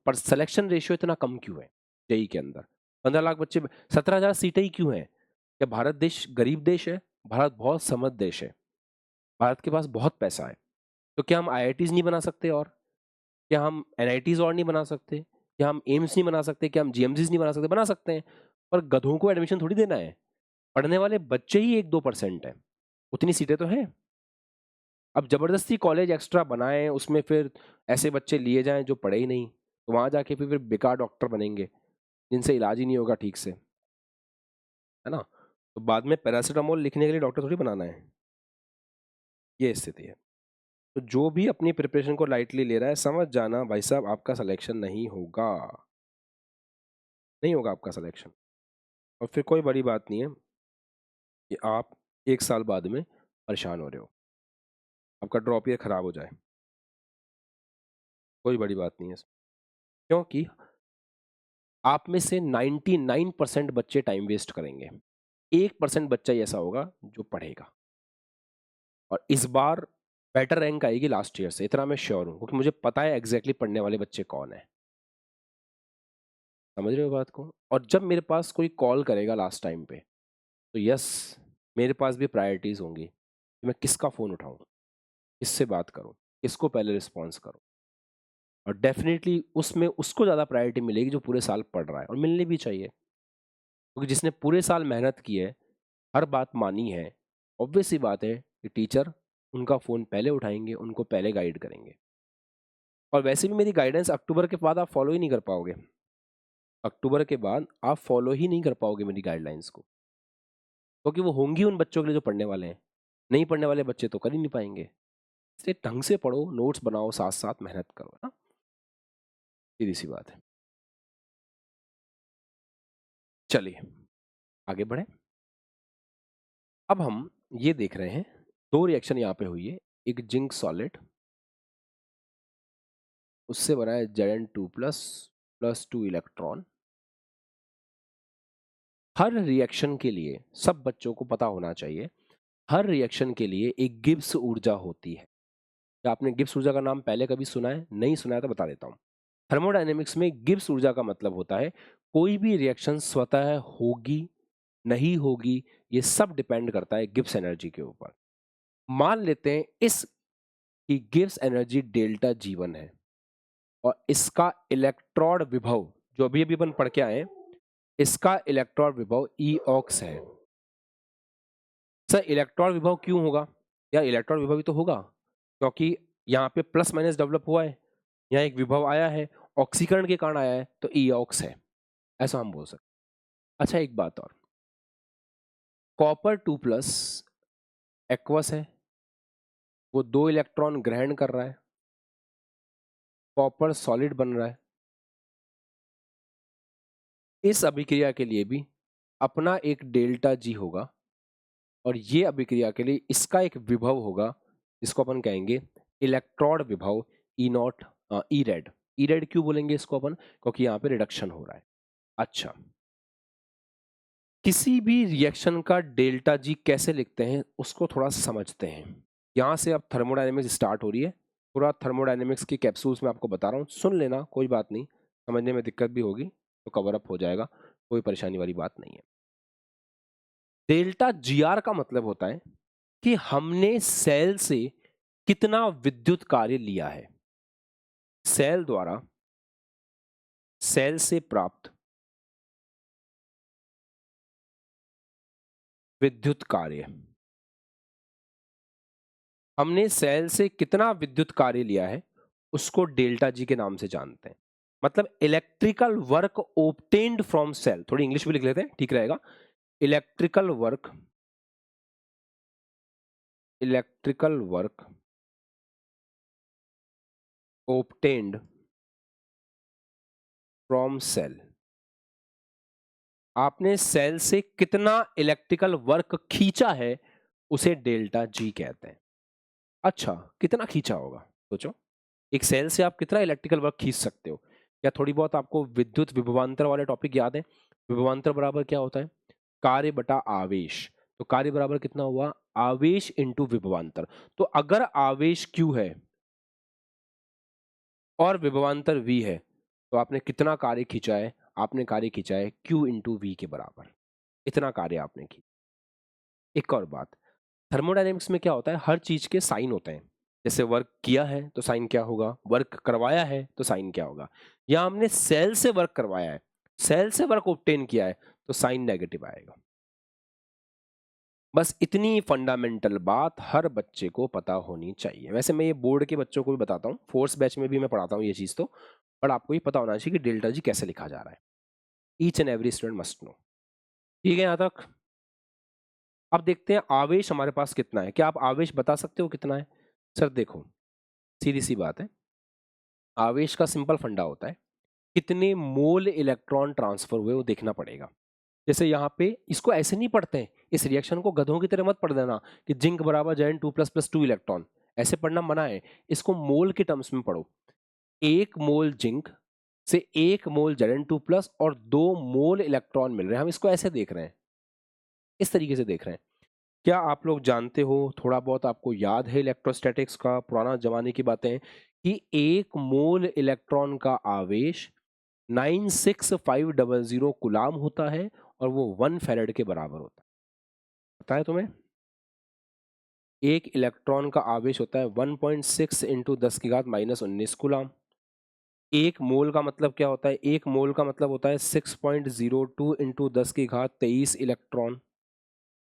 पर सिलेक्शन रेशियो इतना कम क्यों है जेई के अंदर? 15 लाख बच्चे, 17,000 सीटें ही क्यों हैं? क्या भारत देश गरीब देश है? भारत बहुत समृद्ध देश है, भारत के पास बहुत पैसा है, तो क्या हम आईआईटीज नहीं बना सकते? और क्या हम एनआईटीज और नहीं बना सकते? क्या हम एम्स नहीं बना सकते? क्या हम जीएमजीज नहीं बना सकते? बना सकते हैं, पर गधों को एडमिशन थोड़ी देना है, पढ़ने वाले बच्चे ही 1-2% है, उतनी सीटें तो हैं। अब जबरदस्ती कॉलेज एक्स्ट्रा बनाएं, उसमें फिर ऐसे बच्चे लिए जाएं जो पढ़े ही नहीं, तो वहां जाके फिर बेकार डॉक्टर बनेंगे जिनसे इलाज ही नहीं होगा ठीक से, है ना? तो बाद में पैरासीटामोल लिखने के लिए डॉक्टर थोड़ी बनाना है, ये स्थिति है। तो जो भी अपनी प्रिपरेशन को लाइटली ले रहा है, समझ जाना भाई साहब आपका सिलेक्शन नहीं होगा, नहीं होगा आपका सिलेक्शन। और फिर कोई बड़ी बात नहीं है कि आप 1 साल बाद में परेशान हो रहे हो, आपका ड्रॉप ईयर खराब हो जाए, कोई बड़ी बात नहीं है, क्योंकि आप में से 99% बच्चे टाइम वेस्ट करेंगे, 1% बच्चा ही ऐसा होगा जो पढ़ेगा, और इस बार बेटर रैंक आएगी लास्ट ईयर से, इतना मैं श्योर हूँ, क्योंकि मुझे पता है एग्जैक्टली पढ़ने वाले बच्चे कौन है। समझ रहे हो बात को? और जब मेरे पास कोई कॉल करेगा लास्ट टाइम पे, तो यस, मेरे पास भी प्रायोरिटीज होंगी कि मैं किसका फ़ोन उठाऊं, किससे बात करूं, किसको पहले रिस्पॉन्स करूं, और डेफिनेटली उसमें उसको ज़्यादा प्रायोरिटी मिलेगी जो पूरे साल पढ़ रहा है, और मिलनी भी चाहिए, क्योंकि जिसने पूरे साल मेहनत की है, हर बात मानी है, ऑब्वियस सी बात है कि टीचर उनका फ़ोन पहले उठाएंगे, उनको पहले गाइड करेंगे। और वैसे भी मेरी गाइडेंस अक्टूबर के बाद आप फॉलो ही नहीं कर पाओगे, अक्टूबर के बाद आप फॉलो ही नहीं कर पाओगे मेरी गाइडलाइंस को, क्योंकि वो होंगी उन बच्चों के लिए जो पढ़ने वाले हैं, नहीं पढ़ने वाले बच्चे तो कर ही नहीं पाएंगे। इसलिए ढंग से पढ़ो, नोट्स बनाओ, साथ साथ मेहनत करो, ना, सीधी सी बात है। चलिए आगे बढ़े। अब हम ये देख रहे हैं, 2 रिएक्शन यहाँ पे हुई है, एक जिंक सॉलिड, उससे बना है Zn2+ +2 इलेक्ट्रॉन। हर रिएक्शन के लिए सब बच्चों को पता होना चाहिए, हर रिएक्शन के लिए एक गिब्स ऊर्जा होती है। क्या आपने गिब्स ऊर्जा का नाम पहले कभी सुना है? नहीं सुना है तो बता देता हूँ। थर्मोडायनेमिक्स में गिब्स ऊर्जा का मतलब होता है कोई भी रिएक्शन स्वतः होगी नहीं होगी, ये सब डिपेंड करता है गिब्स एनर्जी के ऊपर। मान लेते हैं इस की गिब्स एनर्जी डेल्टा G1 है, और इसका इलेक्ट्रॉन विभव जो अभी अभी अपन पढ़ के आए, इसका इलेक्ट्रॉन विभव Eox है। सर इलेक्ट्रॉन विभव क्यों होगा? यार इलेक्ट्रॉन विभव ही तो होगा, क्योंकि यहाँ पे प्लस माइनस डेवलप हुआ है, यहाँ एक विभव आया है, ऑक्सीकरण के कारण आया है, तो Eox है, ऐसा हम बोल सकते। अच्छा एक बात और, कॉपर 2+ एक्वस है, वो 2 इलेक्ट्रॉन ग्रहण कर रहा है, कॉपर सॉलिड बन रहा है। इस अभिक्रिया के लिए भी अपना एक डेल्टा G होगा, और ये अभिक्रिया के लिए इसका एक विभव होगा जिसको अपन कहेंगे इलेक्ट्रॉन विभव E naught E red. E red क्यों बोलेंगे इसको अपन, क्योंकि यहाँ पे रिडक्शन हो रहा है। अच्छा, किसी भी रिएक्शन का डेल्टा जी कैसे लिखते हैं उसको थोड़ा समझते हैं। यहाँ से अब थर्मोडायनेमिक्स स्टार्ट हो रही है। पूरा थर्मोडायनेमिक्स की कैप्सूल्स में आपको बता रहा हूँ, सुन लेना, कोई बात नहीं, समझने में दिक्कत भी होगी तो कवर अप हो जाएगा, कोई परेशानी वाली बात नहीं है। डेल्टा जी आर का मतलब होता है कि हमने सेल से कितना विद्युत कार्य लिया है। सेल द्वारा सेल से प्राप्त विद्युत कार्य, हमने सेल से कितना विद्युत कार्य लिया है उसको डेल्टा जी के नाम से जानते हैं। मतलब electrical work obtained from cell, थोड़ी इंग्लिश भी लिख लेते हैं ठीक रहेगा। Electrical work, electrical work obtained from cell, आपने सेल से कितना इलेक्ट्रिकल वर्क खींचा है उसे डेल्टा जी कहते हैं। अच्छा, कितना खींचा होगा सोचो, एक सेल से आप कितना इलेक्ट्रिकल वर्क खींच सकते हो। क्या थोड़ी बहुत आपको विद्युत विभवांतर वाले टॉपिक याद है? विभवांतर बराबर क्या होता है? कार्य बटा आवेश। तो कार्य बराबर कितना हुआ? आवेश इंटू विभवांतर। तो अगर आवेश Q है और विभवांतर V है तो आपने कितना कार्य खींचा है? आपने कार्य खींचा है Q इंटू V के बराबर, इतना कार्य आपने खींचा। एक और बात, थर्मोडायनेमिक्स में क्या होता है, हर चीज के साइन होते हैं। जैसे वर्क किया है तो साइन क्या होगा, वर्क करवाया है तो साइन क्या होगा। या हमने सेल से वर्क करवाया है, सेल से वर्क ऑब्टेन किया है तो साइन नेगेटिव आएगा। बस इतनी फंडामेंटल बात हर बच्चे को पता होनी चाहिए। वैसे मैं ये बोर्ड के बच्चों को भी बताता हूँ, फोर्स बैच में भी मैं पढ़ाता हूँ ये चीज तो, पर आपको ये पता होना चाहिए कि डेल्टा जी कैसे लिखा जा रहा है। Each and every student must know. ठीक है यहाँ तक? अब देखते हैं आवेश हमारे पास कितना है। क्या आप आवेश बता सकते हो कितना है? सर देखो, सीधी सी बात है, आवेश का सिंपल फंडा होता है कितने मोल इलेक्ट्रॉन ट्रांसफर हुए वो देखना पड़ेगा। जैसे यहाँ पे इसको ऐसे नहीं पढ़ते हैं, इस रिएक्शन को गधों की तरह मत पढ़ देना कि जिंक बराबर Zn 2 प्लस प्लस 2 इलेक्ट्रॉन, ऐसे पढ़ना मना है। इसको मोल के टर्म्स में पढ़ो। 1 मोल जिंक से 1 मोल Zn 2 प्लस और 2 मोल इलेक्ट्रॉन मिल रहे हैं, हम इसको ऐसे देख रहे हैं, इस तरीके से देख रहे हैं। क्या आप लोग जानते हो, थोड़ा बहुत आपको याद है इलेक्ट्रोस्टैटिक्स का, पुराना जमाने की बातें, कि 1 मोल इलेक्ट्रॉन का आवेश 96500 कुलाम होता है और वो 1 फैरेड के बराबर होता है। पता है तुम्हें? एक इलेक्ट्रॉन का आवेश होता है 1.6 इंटू 10⁻⁻19 कुलाम। 1 मोल का मतलब क्या होता है? 1 मोल का मतलब होता है 6.02 इंटू 10⁻23 इलेक्ट्रॉन।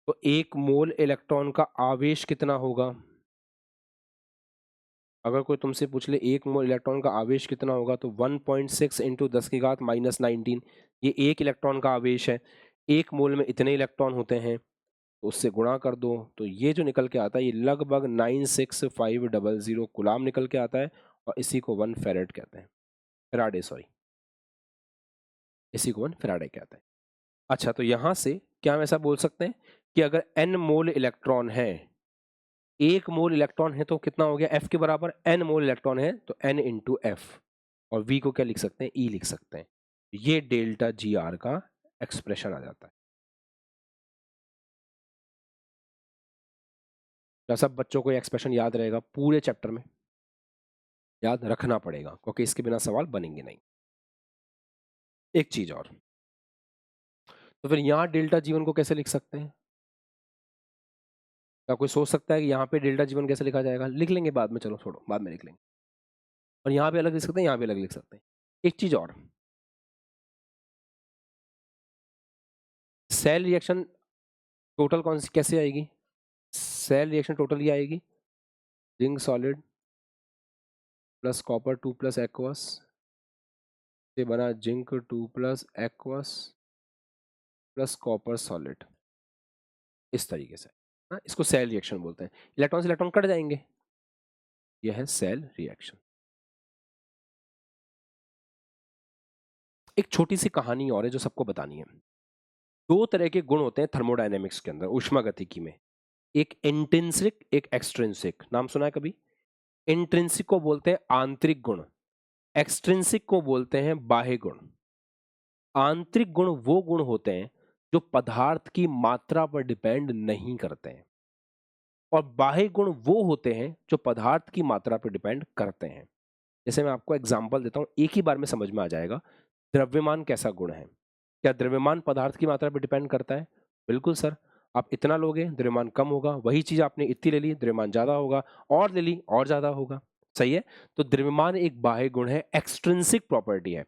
तो 1 मोल इलेक्ट्रॉन का आवेश कितना होगा? अगर कोई तुमसे पूछ ले 1 मोल इलेक्ट्रॉन का आवेश कितना होगा, तो 1.6 इंटू 10⁻⁻19, ये एक इलेक्ट्रॉन का आवेश है। 1 मोल में इतने इलेक्ट्रॉन होते हैं, तो उससे गुणा कर दो, तो ये जो निकल के आता है ये लगभग 96500 कुलाम निकल के आता है, और इसी को 1 फैरेड कहते हैं, फैराडे सॉरी, इसी को 1 फैराडे कहते हैं। अच्छा, तो यहां से क्या हम ऐसा बोल सकते हैं कि अगर n मोल इलेक्ट्रॉन है, 1 मोल इलेक्ट्रॉन है तो कितना हो गया F के बराबर, n मोल इलेक्ट्रॉन है तो n इंटू एफ, और V को क्या लिख सकते हैं? E लिख सकते हैं। ये डेल्टा जी आर का एक्सप्रेशन आ जाता है। क्या सब बच्चों को ये एक्सप्रेशन याद रहेगा? पूरे चैप्टर में याद रखना पड़ेगा, क्योंकि इसके बिना सवाल बनेंगे नहीं। एक चीज और, तो फिर यहाँ डेल्टा जीवन को कैसे लिख सकते हैं? क्या कोई सोच सकता है कि यहाँ पे डेल्टा जीवन कैसे लिखा जाएगा? लिख लेंगे बाद में, चलो छोड़ो, बाद में लिख लेंगे। और यहाँ पे अलग लिख सकते हैं, यहाँ पे अलग लिख सकते हैं। एक चीज और, सेल रिएक्शन टोटल कौन सी कैसे आएगी? सेल रिएक्शन टोटल ये आएगी, zinc solid plus copper 2 plus aqueous से बना zinc 2 plus aqueous plus copper solid, इस तरीके से। हाँ, इसको सेल रिएक्शन बोलते हैं। इलेक्ट्रॉन से इलेक्ट्रॉन कट जाएंगे, यह है सेल रिएक्शन। एक छोटी सी कहानी और है जो सबको बतानी है। दो तरह के गुण होते हैं थर्मोडायनेमिक्स के अंदर, ऊष्मागतिकी में, एक इंट्रिंसिक, एक एक्सट्रिंसिक। नाम सुना है कभी? इंट्रिंसिक को बोलते हैं आंतरिक गुण, एक्सट्रिंसिक को बोलते हैं बाह्य गुण। आंतरिक गुण वो गुण होते हैं जो पदार्थ की मात्रा पर डिपेंड नहीं करते हैं, और बाह्य गुण वो होते हैं जो पदार्थ की मात्रा पर डिपेंड करते हैं। जैसे मैं आपको एग्जांपल देता हूं, एक ही बार में समझ में आ जाएगा। द्रव्यमान कैसा गुण है? क्या द्रव्यमान पदार्थ की मात्रा पर डिपेंड करता है? बिल्कुल सर। आप इतना लोगे, द्रव्यमान कम होगा, वही चीज आपने इतनी ले ली, द्रव्यमान ज्यादा होगा, और ले ली और ज्यादा होगा। सही है। तो द्रव्यमान एक बाह्य गुण है, एक्सट्रिंसिक प्रॉपर्टी है।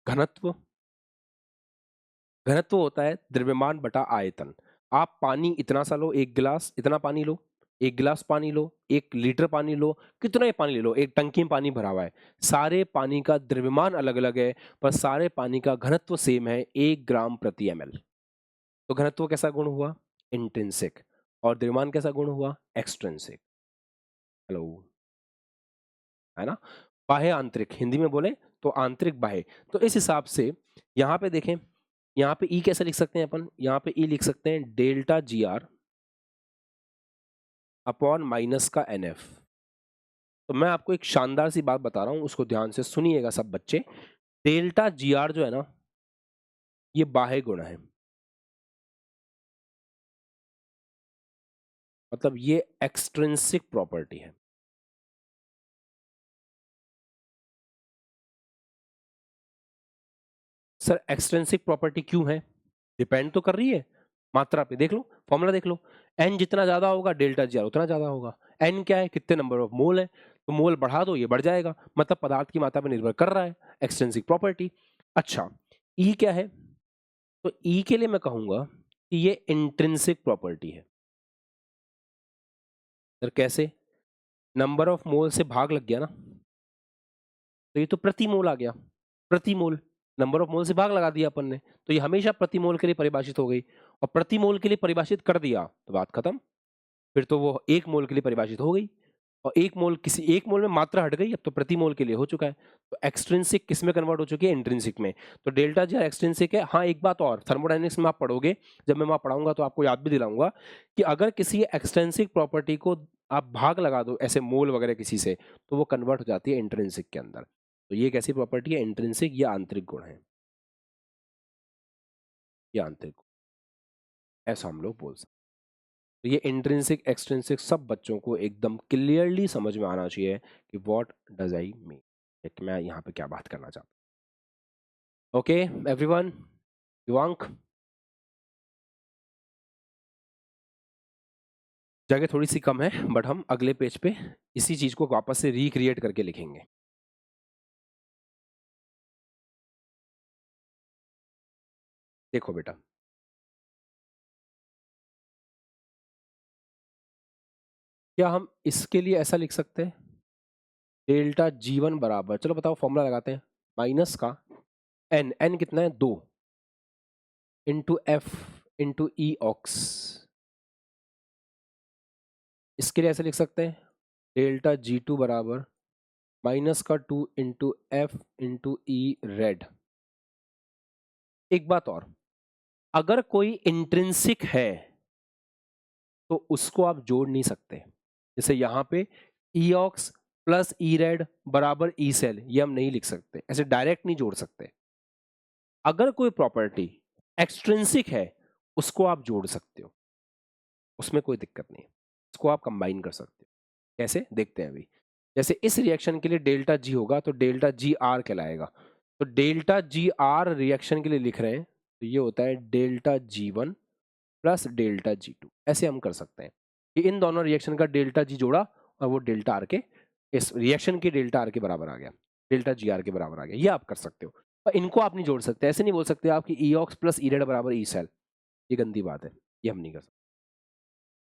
घनत्व, घनत्व होता है द्रव्यमान बटा आयतन। आप पानी इतना सा लो, एक गिलास इतना पानी लो, एक गिलास पानी लो, 1 लीटर पानी लो, कितना ही पानी ले लो, एक टंकी में पानी भरा हुआ है, सारे पानी का द्रव्यमान अलग अलग है, पर सारे पानी का घनत्व सेम है, 1 ग्राम/ml। तो घनत्व कैसा गुण हुआ? इंट्रिंसिक। और द्रव्यमान कैसा गुण हुआ? एक्सट्रिंसिक। हेलो, है ना? बाह्य आंतरिक, हिंदी में बोले तो आंतरिक बाह्य। तो इस हिसाब से यहाँ पे देखें, यहाँ पे ई कैसे लिख सकते हैं अपन? यहाँ पे ई लिख सकते हैं delta G R upon minus का NF। तो मैं आपको एक शानदार सी बात बता रहा हूं, उसको ध्यान से सुनिएगा सब बच्चे। डेल्टा जी आर जो है ना, ये बाह्य गुण है, मतलब ये एक्सट्रिंसिक प्रॉपर्टी है। सर एक्सट्रिंसिक प्रॉपर्टी क्यों है? डिपेंड तो कर रही है मात्रा पे। देख लो फॉर्मूला, देख लो, एन जितना ज्यादा होगा डेल्टा जी आर उतना ज्यादा होगा। एन क्या है? कितने नंबर ऑफ मोल है, तो मोल बढ़ा दो, ये बढ़ जाएगा, मतलब पदार्थ की मात्रा पर निर्भर कर रहा है, एक्सट्रिंसिक प्रॉपर्टी। अच्छा, ई क्या है? तो ई के लिए मैं कहूंगा कि ये इंट्रिंसिक प्रॉपर्टी है। सर कैसे? नंबर ऑफ मोल से भाग लग गया ना, तो ये तो प्रति मोल आ गया। प्रति मोल, नंबर ऑफ मोल से भाग लगा दिया अपन ने, तो ये हमेशा प्रति मोल के लिए परिभाषित हो गई। और प्रति मोल के लिए परिभाषित कर दिया तो बात खत्म, फिर तो वो 1 मोल के लिए परिभाषित हो गई। और 1 मोल, किसी 1 मोल में मात्रा हट गई, अब तो प्रति मोल के लिए हो चुका है। तो एक्सट्रिंसिक किस में कन्वर्ट हो चुकी है? इंट्रिंसिक में। तो डेल्टा जी एक्सट्रिंसिक है। हाँ, एक बात और, थर्मोडायनेमिक्स में आप पढ़ोगे, जब मैं वहां पढ़ाऊंगा तो आपको याद भी दिलाऊंगा कि अगर किसी एक्सट्रिंसिक प्रॉपर्टी को आप भाग लगा दो ऐसे मोल वगैरह किसी से, तो वो कन्वर्ट हो जाती है इंट्रिंसिक के अंदर। तो ये कैसी प्रॉपर्टी है? इंट्रिंसिक, ये आंतरिक गुण है, ये आंतरिक, ऐसा हम लोग बोल सकते हैं। तो ये इंट्रिंसिक एक्सट्रिंसिक सब बच्चों को एकदम क्लियरली समझ में आना चाहिए कि व्हाट डज आई मीन, मैं यहाँ पे क्या बात करना चाहता हूँ। ओके एवरीवन, युवांक, जगह थोड़ी सी कम है, बट हम अगले पेज पे इसी चीज को वापस से रिक्रिएट करके लिखेंगे। देखो बेटा, क्या हम इसके लिए ऐसा लिख सकते हैं? डेल्टा G1 बराबर, चलो बताओ फॉर्मूला लगाते हैं, माइनस का एन, एन कितना है? 2 into F into E aux. इसके लिए ऐसे लिख सकते हैं, डेल्टा G2 बराबर माइनस का 2 इंटू एफ इंटू ई रेड। एक बात और, अगर कोई इंट्रिंसिक है तो उसको आप जोड़ नहीं सकते। जैसे यहां पे ई ऑक्स प्लस ई रेड बराबर ई सेल, ये हम नहीं लिख सकते, ऐसे डायरेक्ट नहीं जोड़ सकते। अगर कोई प्रॉपर्टी एक्सट्रिंसिक है उसको आप जोड़ सकते हो, उसमें कोई दिक्कत नहीं, उसको आप कंबाइन कर सकते हो। कैसे देखते हैं अभी। जैसे इस रिएक्शन के लिए डेल्टा जी होगा तो डेल्टा जी आर कहलाएगा। तो डेल्टा जी आर रिएक्शन के लिए लिख रहे हैं तो ये होता है delta G1 plus delta G2। ऐसे हम कर सकते हैं कि इन दोनों रिएक्शन का डेल्टा जी जोड़ा और वो डेल्टा आर के, इस रिएक्शन के डेल्टा आर के बराबर आ गया, डेल्टा जी आर के बराबर आ गया। ये आप कर सकते हो, पर इनको आप नहीं जोड़ सकते। ऐसे नहीं बोल सकते आप कि ई ऑक्स प्लस ई रेड बराबर ई सेल, ये गंदी बात है, ये हम नहीं कर सकते।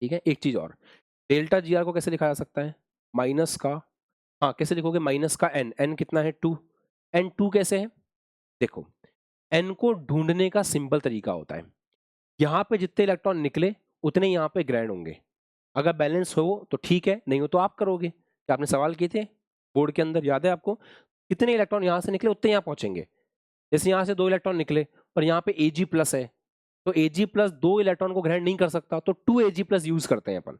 ठीक है, एक चीज और, डेल्टा जी आर को कैसे लिखा जा सकता है? माइनस का, हाँ कैसे लिखोगे? माइनस का एन, एन कितना है? 2। एन 2 कैसे है? देखो, एन को ढूंढने का सिंपल तरीका होता है, यहाँ पे जितने इलेक्ट्रॉन निकले उतने यहाँ पे ग्रैंड होंगे। अगर बैलेंस हो तो ठीक है, नहीं हो तो आप करोगे। क्या आपने सवाल किए थे बोर्ड के अंदर, याद है आपको? कितने इलेक्ट्रॉन यहाँ से निकले उतने यहाँ पहुंचेंगे। जैसे यहाँ से 2 इलेक्ट्रॉन निकले और यहाँ पे Ag प्लस है, तो Ag+ 2 इलेक्ट्रॉन को ग्रहण नहीं कर सकता, तो 2Ag+ यूज करते हैं अपन।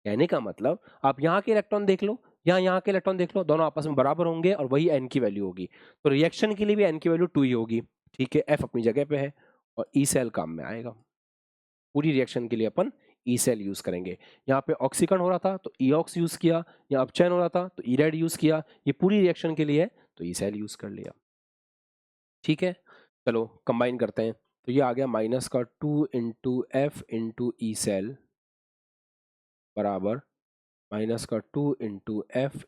कहने का मतलब आप यहाँ के इलेक्ट्रॉन देख लो, यहाँ के इलेक्ट्रॉन देख लो, दोनों आपस में बराबर होंगे और वही n की वैल्यू होगी। तो रिएक्शन के लिए भी n की वैल्यू 2 ही होगी। ठीक है, F अपनी जगह पे है और ई सेल काम में आएगा। पूरी रिएक्शन के लिए अपन ई सेल यूज करेंगे। यहाँ पे ऑक्सीकरण हो रहा था तो ईऑक्स यूज किया, यहाँ अपचयन हो रहा था तो ईरेड यूज किया। ये पूरी रिएक्शन के लिए है तो ई सेल यूज कर लिया। ठीक है, चलो कंबाइन करते हैं। तो ये आ गया -2 into F into E cell बराबर -2 into F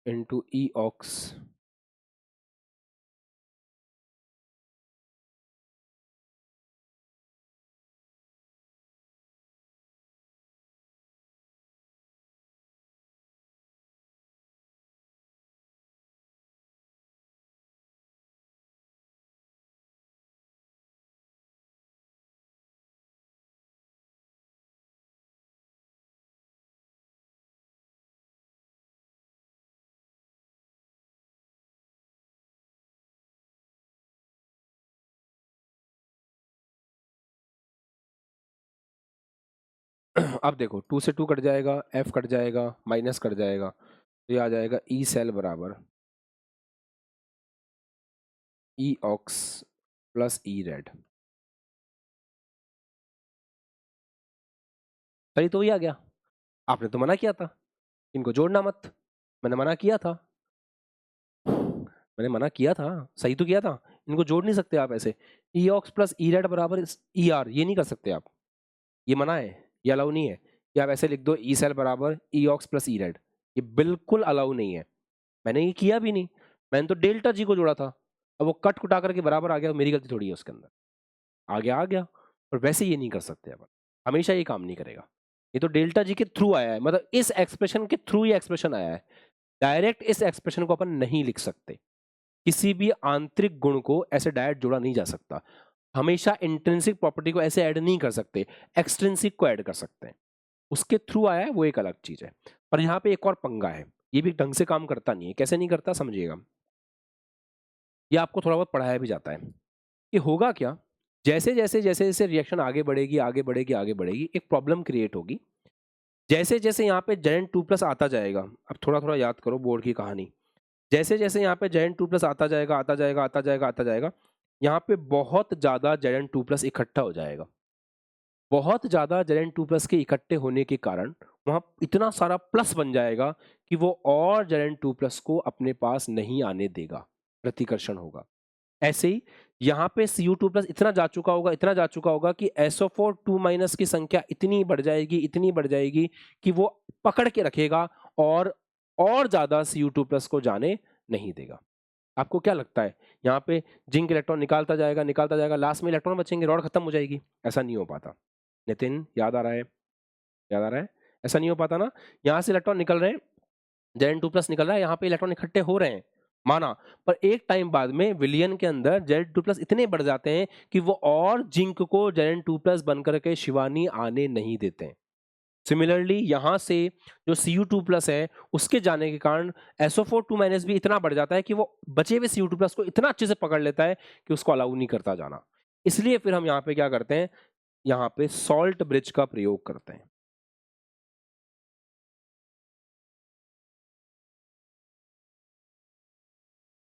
into E ox अब देखो 2 से 2 कट जाएगा, एफ कट जाएगा, माइनस कट जाएगा, तो ये आ जाएगा ई सेल बराबर E ox plus E red. सही तो वही आ गया। आपने तो मना किया था इनको जोड़ना मत, मैंने मना किया था, मैंने मना किया था, सही तो किया था। इनको जोड़ नहीं सकते आप ऐसे। ई ऑक्स प्लस ई रेड बराबर ई आर, ये नहीं कर सकते आप, ये मना है, ये अलाउ नहीं है कि आप ऐसे लिख दो ई सेल बराबर E ox plus E red, ये बिल्कुल अलाउ नहीं है। मैंने ये किया भी नहीं, मैंने तो डेल्टा जी को जोड़ा था। अब वो कट कुटा करके बराबर आ गया, मेरी गलती थोड़ी है उसके अंदर, आ गया। और वैसे ये नहीं कर सकते अपन, हमेशा ये काम नहीं करेगा। ये तो डेल्टा जी के थ्रू आया है, मतलब इस एक्सप्रेशन के थ्रू ये एक्सप्रेशन आया है। डायरेक्ट इस एक्सप्रेशन को अपन नहीं लिख सकते, किसी भी आंतरिक गुण को ऐसे डायरेक्ट जोड़ा नहीं जा सकता। हमेशा इंट्रिंसिक प्रॉपर्टी को ऐसे ऐड नहीं कर सकते, एक्सट्रिंसिक को ऐड कर सकते हैं। उसके थ्रू आया है वो एक अलग चीज है। पर यहाँ पे एक और पंगा है, ये भी ढंग से काम करता नहीं है। कैसे नहीं करता समझिएगा, ये आपको थोड़ा बहुत पढ़ाया भी जाता है कि होगा क्या, जैसे जैसे जैसे जैसे रिएक्शन आगे बढ़ेगी आगे बढ़ेगी आगे बढ़ेगी, एक प्रॉब्लम क्रिएट होगी। जैसे जैसे यहाँ पे Zn2+ आता जाएगा, अब थोड़ा थोड़ा याद करो बोर्ड की कहानी। जैसे जैसे यहाँ पे Zn2+ आता जाएगा आता जाएगा आता जाएगा आता जाएगा, यहाँ पे बहुत ज्यादा Zn2+ इकट्ठा हो जाएगा। बहुत ज्यादा Zn2+ के इकट्ठे होने के कारण वहां इतना सारा प्लस बन जाएगा कि वो और Zn2+ को अपने पास नहीं आने देगा, प्रतिकर्षण होगा। ऐसे ही यहाँ पे Cu2+ इतना जा चुका होगा, इतना जा चुका होगा कि SO4 2- की संख्या इतनी बढ़ जाएगी, इतनी बढ़ जाएगी कि वो पकड़ के रखेगा और ज्यादा Cu2+ को जाने नहीं देगा। आपको क्या लगता है, यहाँ पे जिंक इलेक्ट्रॉन निकालता जाएगा, लास्ट में इलेक्ट्रॉन बचेंगे, रॉड खत्म हो जाएगी? ऐसा नहीं हो पाता। नितिन याद आ रहा है, याद आ रहा है? ऐसा नहीं हो पाता ना। यहाँ से इलेक्ट्रॉन निकल रहे हैं, Zn2+ निकल रहा है, यहाँ पे इलेक्ट्रॉन इकट्ठे हो रहे हैं, माना। पर एक टाइम बाद में विलियन के अंदर Zn2+ इतने बढ़ जाते हैं कि वो और जिंक को Zn2+ बन करके शिवानी आने नहीं देते हैं। सिमिलरली यहाँ से जो Cu2+ है उसके जाने के कारण SO4 2- भी इतना बढ़ जाता है कि वो बचे हुए Cu2+ को इतना अच्छे से पकड़ लेता है कि उसको अलाउ नहीं करता जाना। इसलिए फिर हम यहाँ पे क्या करते हैं, यहाँ पे सॉल्ट ब्रिज का प्रयोग करते हैं।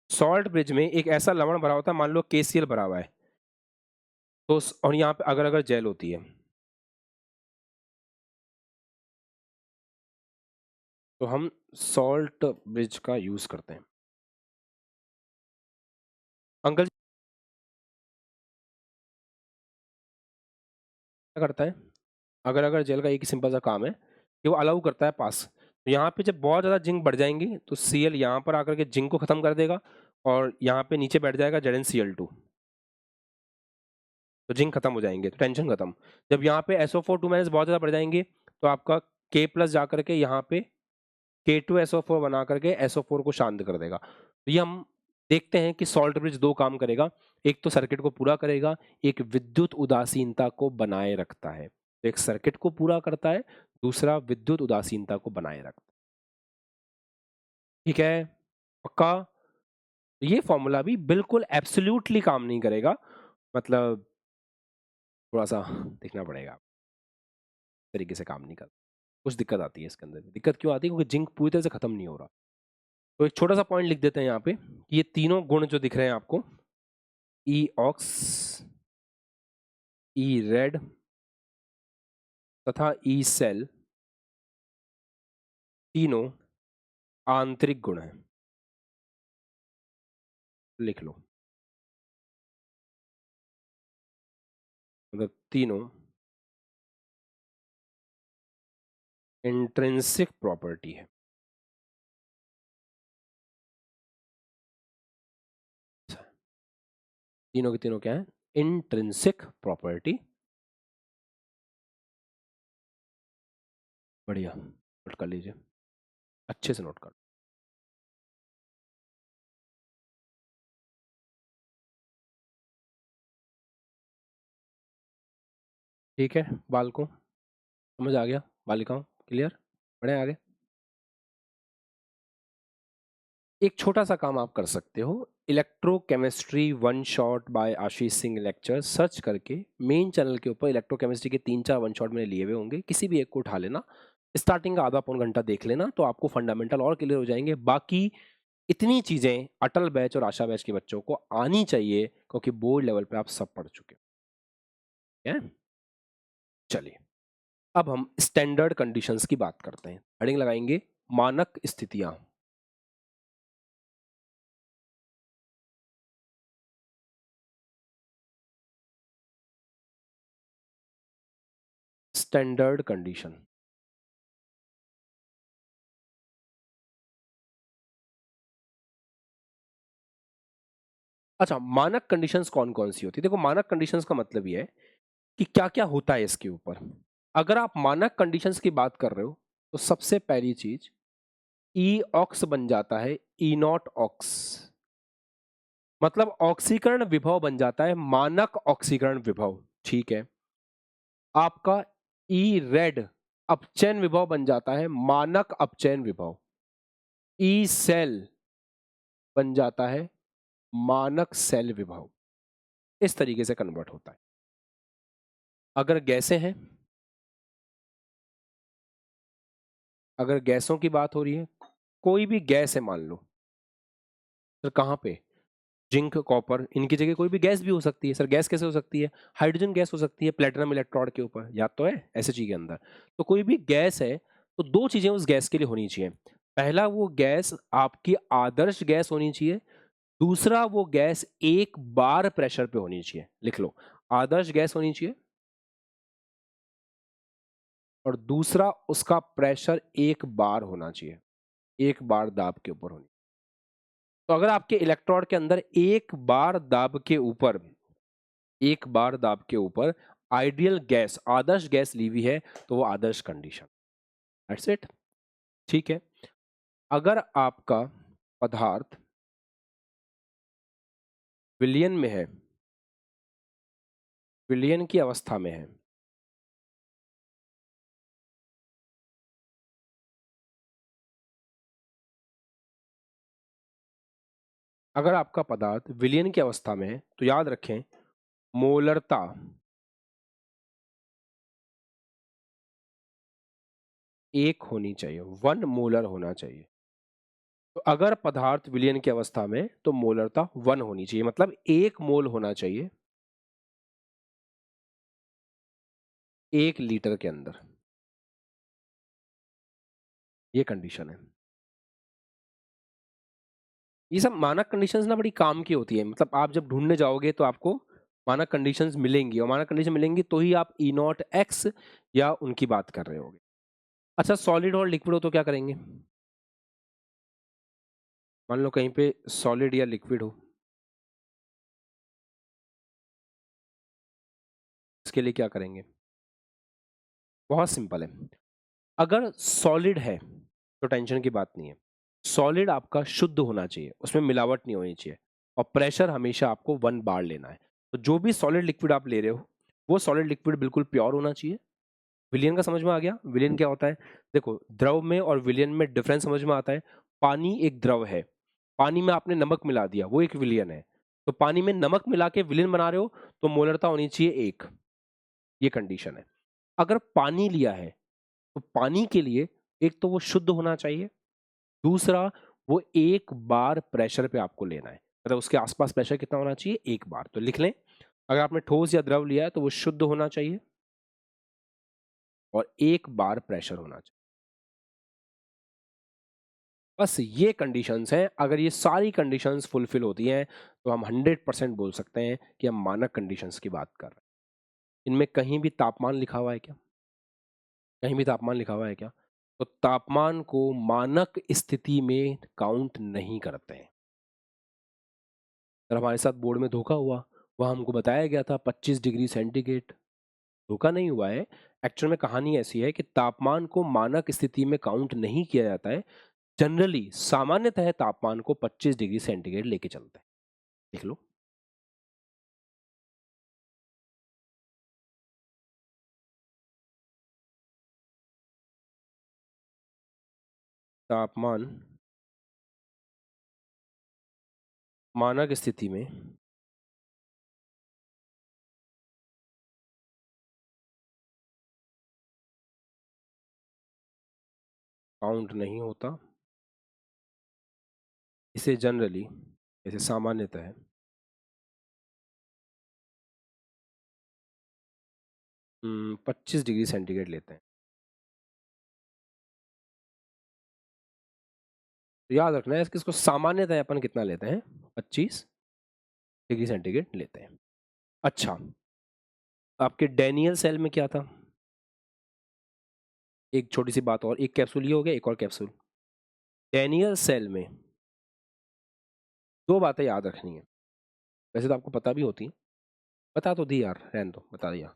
सॉल्ट ब्रिज में एक ऐसा लवण भरा होता है, मान लो KCl भरा हुआ है, तो और यहाँ पे अगर अगर जेल होती है तो हम सॉल्ट ब्रिज का यूज करते हैं। अंकल जी क्या करता है, अगर अगर जेल का एक ही सिंपल सा काम है कि वो अलाउ करता है पास। तो यहाँ पे जब बहुत ज्यादा जिंक बढ़ जाएंगी तो Cl यहाँ पर आकर के जिंक को खत्म कर देगा और यहाँ पे नीचे बैठ जाएगा ZnCl2, तो जिंक खत्म हो जाएंगे, तो टेंशन खत्म। जब यहाँ पे SO4 2- बहुत ज्यादा बढ़ जाएंगे तो आपका K+ जाकर के यहाँ पे K2SO4 बना करके SO4 को शांत कर देगा। तो ये हम देखते हैं कि सॉल्ट ब्रिज दो काम करेगा, एक तो सर्किट को पूरा करेगा, एक विद्युत उदासीनता को बनाए रखता है। तो एक सर्किट को पूरा करता है, दूसरा विद्युत उदासीनता को बनाए रखता है। ठीक है, पक्का? ये फॉर्मूला भी बिल्कुल एब्सोल्युटली काम नहीं करेगा, मतलब थोड़ा सा देखना पड़ेगा, तरीके से काम नहीं करता, कुछ दिक्कत आती है इसके अंदर। दिक्कत क्यों आती है? क्योंकि जिंक पूरी तरह से खत्म नहीं हो रहा। तो एक छोटा सा पॉइंट लिख देते हैं यहाँ पे, ये तीनों गुण जो दिख रहे हैं आपको, ई ऑक्स, ई रेड तथा ई सेल, तीनों आंतरिक गुण हैं। लिख लो, मतलब तीनों इंट्रिंसिक प्रॉपर्टी है। तीनों के तीनों क्या है? Intrinsic property. बढ़िया, नोट कर लीजिए, अच्छे से नोट कर। ठीक है बालकों, समझ आ गया? बालिकाओं क्लियर? बढ़े आगे। एक छोटा सा काम आप कर सकते हो, electrochemistry one shot bye Ashish Singh lecture search करके मेन चैनल के ऊपर इलेक्ट्रोकेमिस्ट्री के 3-4 वन शॉट मैंने लिए हुए होंगे, किसी भी एक को उठा लेना, स्टार्टिंग का आधा पौन घंटा देख लेना, तो आपको फंडामेंटल और क्लियर हो जाएंगे। बाकी इतनी चीजें अटल बैच और आशा बैच के बच्चों को आनी चाहिए, क्योंकि बोर्ड लेवल पे आप सब पढ़ चुके हैं। चलिए अब हम स्टैंडर्ड कंडीशंस की बात करते हैं। हेडिंग लगाएंगे मानक स्थितियां। Standard condition. अच्छा, मानक कंडीशंस कौन कौन सी होती है? देखो, मानक कंडीशंस का मतलब ये है कि क्या क्या होता है इसके ऊपर। अगर आप मानक कंडीशंस की बात कर रहे हो, तो सबसे पहली चीज ई ऑक्स बन जाता है, ई नॉट ऑक्स, मतलब ऑक्सीकरण विभव बन जाता है मानक ऑक्सीकरण विभव। ठीक है, आपका ई रेड अपचयन विभव बन जाता है मानक अपचयन विभव। ई सेल बन जाता है मानक सेल विभव। इस तरीके से कन्वर्ट होता है। अगर गैसें हैं, अगर गैसों की बात हो रही है, कोई भी गैस है मान लो, सर कहाँ पे? जिंक, कॉपर, इनकी जगह कोई भी गैस भी हो सकती है। सर गैस कैसे हो सकती है? हाइड्रोजन गैस हो सकती है प्लेटिनम इलेक्ट्रोड के ऊपर, याद तो है एसएचजी के अंदर। तो कोई भी गैस है, तो दो चीजें उस गैस के लिए होनी चाहिए। पहला, वो गैस आपकी आदर्श गैस होनी चाहिए। दूसरा, वो गैस एक बार प्रेशर पे होनी चाहिए। लिख लो, आदर्श गैस होनी चाहिए, और दूसरा उसका प्रेशर एक बार होना चाहिए, एक बार दाब के ऊपर होनी। तो अगर आपके इलेक्ट्रोड के अंदर एक बार दाब के ऊपर, एक बार दाब के ऊपर आइडियल गैस, आदर्श गैस ली हुई है, तो वो आदर्श कंडीशन। That's it. ठीक है, अगर आपका पदार्थ विलयन में है, विलयन की अवस्था में है, अगर आपका पदार्थ विलयन की अवस्था में है, तो याद रखें मोलरता एक होनी चाहिए, 1 मोलर होना चाहिए। तो अगर पदार्थ विलयन की अवस्था में, तो मोलरता 1 होनी चाहिए, मतलब 1 मोल होना चाहिए 1 लीटर के अंदर। ये कंडीशन है। ये सब मानक कंडीशंस ना बड़ी काम की होती है, मतलब आप जब ढूंढने जाओगे तो आपको मानक कंडीशंस मिलेंगी, और मानक कंडीशन मिलेंगी तो ही आप ई नॉट एक्स या उनकी बात कर रहे होगे। अच्छा, सॉलिड और लिक्विड हो तो क्या करेंगे? मान लो कहीं पे सॉलिड या लिक्विड हो, इसके लिए क्या करेंगे? बहुत सिंपल है। अगर सॉलिड है तो टेंशन की बात नहीं है। सॉलिड आपका शुद्ध होना चाहिए, उसमें मिलावट नहीं होनी चाहिए, और प्रेशर हमेशा आपको 1 बार लेना है। तो जो भी सॉलिड लिक्विड आप ले रहे हो, वो सॉलिड लिक्विड बिल्कुल प्योर होना चाहिए। विलियन का समझ में आ गया? विलियन क्या होता है? देखो, द्रव में और विलियन में डिफरेंस समझ में आता है। पानी एक द्रव है, पानी में आपने नमक मिला दिया, वो एक विलियन है। तो पानी में नमक मिला के विलेन बना रहे हो तो मोलरता होनी चाहिए 1, ये कंडीशन है। अगर पानी लिया है तो पानी के लिए एक तो वो शुद्ध होना चाहिए, दूसरा वो 1 बार प्रेशर पे आपको लेना है, मतलब उसके आसपास प्रेशर कितना होना चाहिए, 1 बार। तो लिख लें, अगर आपने ठोस या द्रव लिया है तो वो शुद्ध होना चाहिए और 1 बार प्रेशर होना चाहिए। बस ये कंडीशंस हैं। अगर ये सारी कंडीशंस फुलफिल होती हैं तो हम 100% बोल सकते हैं कि हम मानक कंडीशंस की बात कर रहे हैं। इनमें कहीं भी तापमान लिखा हुआ है क्या? कहीं भी तापमान लिखा हुआ है क्या? तो तापमान को मानक स्थिति में काउंट नहीं करते हैं। हमारे साथ बोर्ड में धोखा हुआ, वहां हमको बताया गया था 25 डिग्री सेंटीग्रेड। धोखा नहीं हुआ है। एक्चुअल में कहानी ऐसी है कि तापमान को मानक स्थिति में काउंट नहीं किया जाता है। जनरली सामान्यतः तापमान को 25 डिग्री सेंटीग्रेड लेके चलते हैं। देख लो। तापमान मानक स्थिति में काउंट नहीं होता। इसे जनरली, इसे सामान्यतः 25 डिग्री सेंटीग्रेड लेते हैं। तो याद रखना है इसको, सामान्यतः अपन कितना लेते हैं, 25 डिग्री सेंटीग्रेड लेते हैं। अच्छा, आपके डैनियल सेल में क्या था? एक छोटी सी बात और, एक कैप्सूल ये हो गया, एक और कैप्सूल। डैनियल सेल में 2 बातें याद रखनी है। वैसे तो आपको पता भी होती है, बता तो दी यार, रहने दो, बता दिया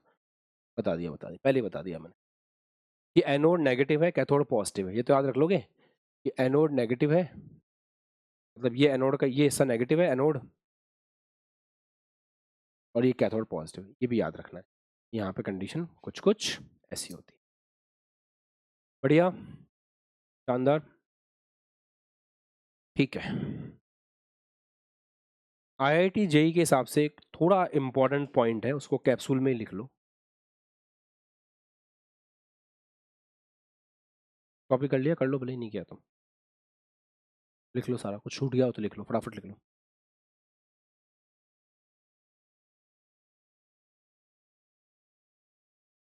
पहले ही बता दिया मैंने कि एनोड नेगेटिव है, कैथोड पॉजिटिव है। ये तो याद रख लोगे कि एनोड नेगेटिव है, मतलब ये एनोड का ये हिस्सा नेगेटिव है एनोड, और ये कैथोड पॉजिटिव है, ये भी याद रखना है। यहाँ पे कंडीशन कुछ कुछ ऐसी होती है। बढ़िया, शानदार, ठीक है। आईआईटी जेई के हिसाब से एक थोड़ा इंपॉर्टेंट पॉइंट है, उसको कैप्सूल में ही लिख लो। कॉपी कर लिया, कर लो, भले ही नहीं किया तो लिख लो सारा कुछ, छूट गया हो तो लिख लो, फटाफट लिख लो।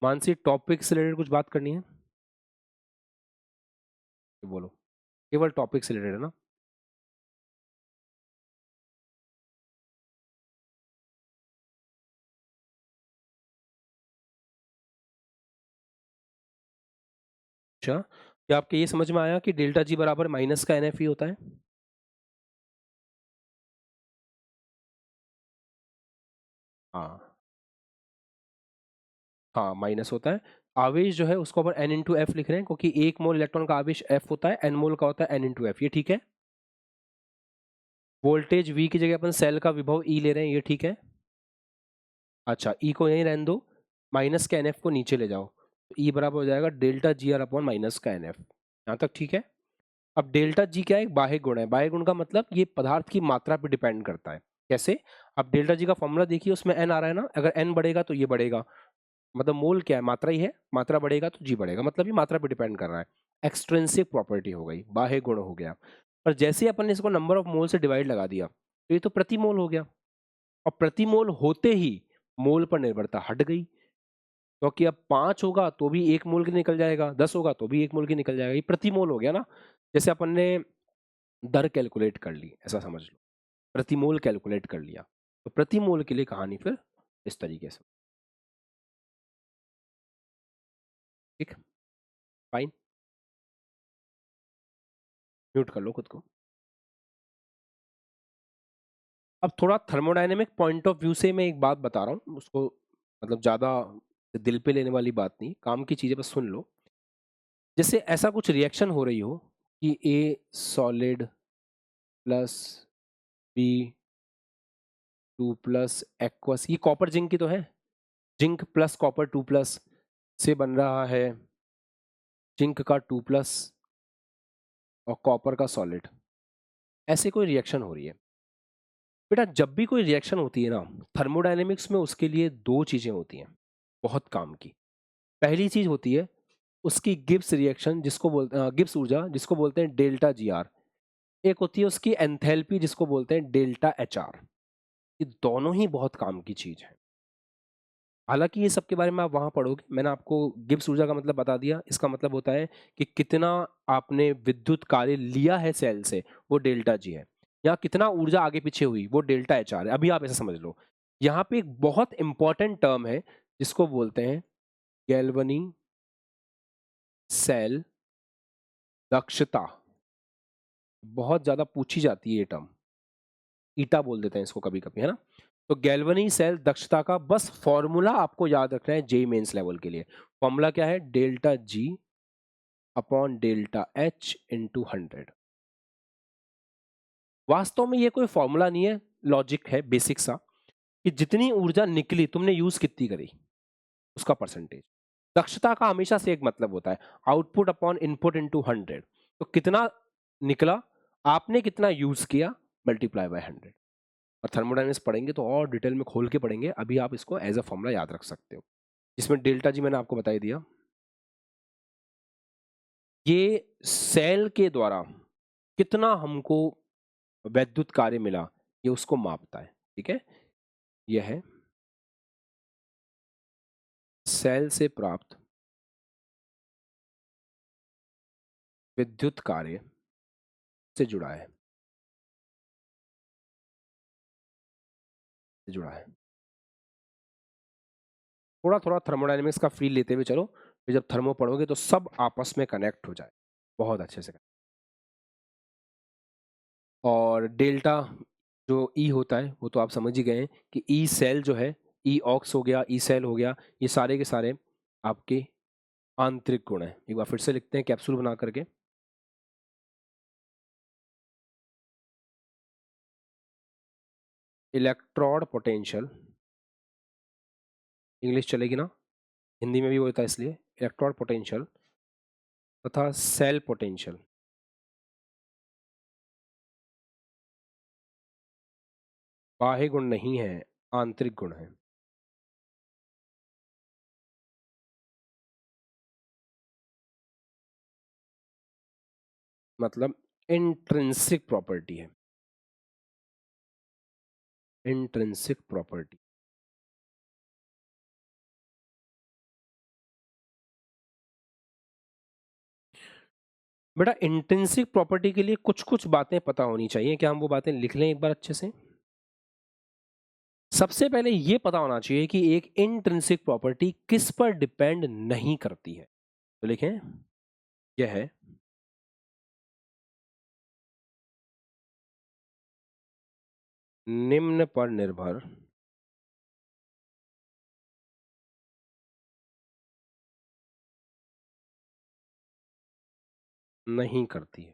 मानसी, टॉपिक से रिलेटेड कुछ बात करनी है? बोलो, केवल टॉपिक से रिलेटेड है ना? अच्छा, क्या आपके ये समझ में आया कि डेल्टा जी बराबर माइनस का एन एफ ई होता है? हाँ, हाँ माइनस होता है। आवेश जो है उसको अपन एन इंटू एफ लिख रहे हैं, क्योंकि 1 मोल इलेक्ट्रॉन का आवेश एफ होता है, एन मोल का होता है एन इंटू एफ, ये ठीक है। वोल्टेज वी की जगह अपन सेल का विभव ई ले रहे हैं, ये ठीक है। अच्छा, ई को यहीं रहने दो, माइनस के एन एफ को नीचे ले जाओ, तो ई बराबर हो जाएगा delta G R upon minus का एन एफ। यहाँ तक ठीक है। अब डेल्टा जी क्या है, एक बाह्य गुण है। बाह्य गुण का मतलब ये पदार्थ की मात्रा पर डिपेंड करता है। कैसे? अब डेल्टा जी का फॉर्मूला देखिए, उसमें एन आ रहा है ना, अगर एन बढ़ेगा तो ये बढ़ेगा, मतलब मोल क्या है, मात्रा ही है, मात्रा बढ़ेगा तो जी बढ़ेगा, मतलब ये मात्रा पे डिपेंड कर रहा है। एक्सट्रिंसिक प्रॉपर्टी हो गई, बाह्य गुण हो गया। पर जैसे अपन ने इसको नंबर ऑफ मोल से डिवाइड लगा दिया तो ये तो प्रति मोल हो गया, और प्रति मोल होते ही मोल पर निर्भरता हट गई, क्योंकि अब 5 होगा तो भी 1 मोल की निकल जाएगा, 10 होगा तो भी 1 मोल की निकल जाएगा, ये प्रति मोल हो गया ना। जैसे अपन ने दर कैलकुलेट कर ली, ऐसा समझ लो, प्रति मोल कैलकुलेट कर लिया, तो प्रति मोल के लिए कहानी फिर इस तरीके से। ठीक, फाइन, म्यूट कर लो खुद को। अब थोड़ा थर्मोडायनेमिक पॉइंट ऑफ व्यू से मैं एक बात बता रहा हूँ, उसको मतलब ज़्यादा दिल पे लेने वाली बात नहीं, काम की चीज़ें, बस सुन लो। जैसे ऐसा कुछ रिएक्शन हो रही हो कि A solid plus B 2 plus aqueous, ये कॉपर जिंक की तो है, जिंक प्लस कॉपर 2 प्लस से बन रहा है जिंक का 2 प्लस और कॉपर का सॉलिड, ऐसे कोई रिएक्शन हो रही है। बेटा जब भी कोई रिएक्शन होती है ना, थर्मोडायनेमिक्स में उसके लिए दो चीजें होती हैं बहुत काम की। पहली चीज होती है उसकी गिब्स रिएक्शन, जिसको बोलते हैं गिब्स ऊर्जा, जिसको बोलते हैं डेल्टा जी आर। एक होती है उसकी एंथैल्पी, जिसको बोलते हैं डेल्टा एच आर। ये दोनों ही बहुत काम की चीज है। हालांकि ये सब के बारे में आप वहां पढ़ोगे, मैंने आपको गिब्स ऊर्जा का मतलब बता दिया। इसका मतलब होता है कि कितना आपने विद्युत कार्य लिया है सेल से, वो डेल्टा जी है। या कितना ऊर्जा आगे पीछे हुई, वो डेल्टा एच आर है। अभी आप ऐसा समझ लो, यहाँ पे एक बहुत इंपॉर्टेंट टर्म है जिसको बोलते हैं गैल्वनी सेल दक्षता। बहुत ज्यादा पूछी जाती है ये टर्म, ईटा बोल देते हैं इसको कभी कभी, है ना। तो गैल्वनी सेल दक्षता का बस फॉर्मूला आपको याद रखना है जेई मेंस लेवल के लिए। फॉर्मूला क्या है? Delta G upon delta H into 100। वास्तव में ये कोई फॉर्मूला नहीं है, लॉजिक है बेसिक सा, कि जितनी ऊर्जा निकली तुमने यूज कितनी करी, उसका परसेंटेज। दक्षता का हमेशा से एक मतलब होता है आउटपुट अपॉन इनपुट इनटू 100। तो कितना निकला, आपने कितना यूज किया, मल्टीप्लाई बाय 100। और थर्मोडायनेमिक्स पढ़ेंगे तो और डिटेल में खोल के पढ़ेंगे, अभी आप इसको एज अ फॉर्मूला याद रख सकते हो, जिसमें डेल्टा जी मैंने आपको बता ही दिया। ये सेल के द्वारा कितना हमको वैद्युत कार्य मिला, ये उसको मापता है। ठीक है, यह है सेल से प्राप्त विद्युत कार्य से जुड़ा है, से जुड़ा है। थोड़ा थोड़ा थर्मोडायनेमिक्स का फील लेते हुए चलो, फिर जब थर्मो पढ़ोगे तो सब आपस में कनेक्ट हो जाए बहुत अच्छे से। और डेल्टा जो ई होता है वो तो आप समझ ही गए हैं कि ई सेल जो है, ई ऑक्स हो गया, ई सेल हो गया, ये सारे के सारे आपके आंतरिक गुण हैं। एक बार फिर से लिखते हैं कैप्सूल बना करके। इलेक्ट्रोड पोटेंशियल, इंग्लिश चलेगी ना, हिंदी में भी वो होता है इसलिए इलेक्ट्रोड पोटेंशियल, तथा सेल पोटेंशियल। बाह्य गुण नहीं है, आंतरिक गुण है। मतलब इंट्रिंसिक प्रॉपर्टी है, इंट्रिंसिक प्रॉपर्टी। बेटा इंट्रिंसिक प्रॉपर्टी के लिए कुछ कुछ बातें पता होनी चाहिए, क्या हम वो बातें लिख लें एक बार अच्छे से? सबसे पहले ये पता होना चाहिए कि एक इंट्रिंसिक प्रॉपर्टी किस पर डिपेंड नहीं करती है। तो लिखें, यह है निम्न पर निर्भर नहीं करती है।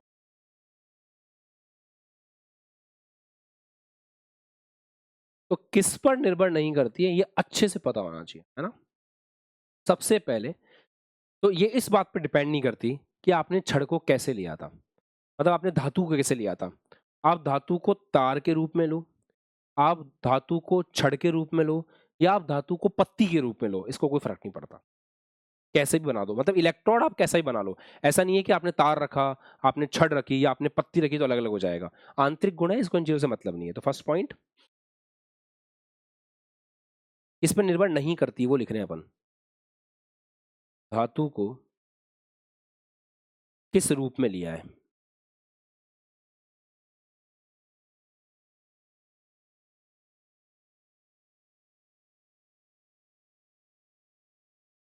तो किस पर निर्भर नहीं करती है, ये अच्छे से पता होना चाहिए, है ना। सबसे पहले तो ये इस बात पर डिपेंड नहीं करती कि आपने छड़ को कैसे लिया था, मतलब आपने धातु को कैसे लिया था। आप धातु को तार के रूप में लो, आप धातु को छड़ के रूप में लो, या आप धातु को पत्ती के रूप में लो, इसको कोई फर्क नहीं पड़ता। कैसे भी बना दो, मतलब इलेक्ट्रोड आप कैसा ही बना लो। ऐसा नहीं है कि आपने तार रखा, आपने छड़ रखी या आपने पत्ती रखी तो अलग अलग हो जाएगा। आंतरिक गुण है, इसको इन चीजों से मतलब नहीं है। तो फर्स्ट पॉइंट, इस पर निर्भर नहीं करती, वो लिख रहे हैं अपन। धातु को किस रूप में लिया है,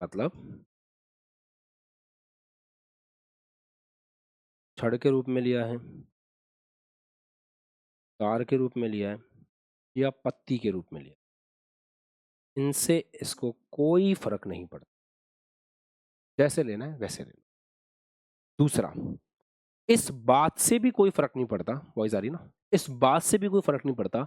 मतलब छड़ के रूप में लिया है, तार के रूप में लिया है, या पत्ती के रूप में लिया, इनसे इसको कोई फर्क नहीं पड़ता। जैसे लेना है वैसे लेना। दूसरा, इस बात से भी कोई फर्क नहीं पड़ता, वॉइस आ रही ना, इस बात से भी कोई फर्क नहीं पड़ता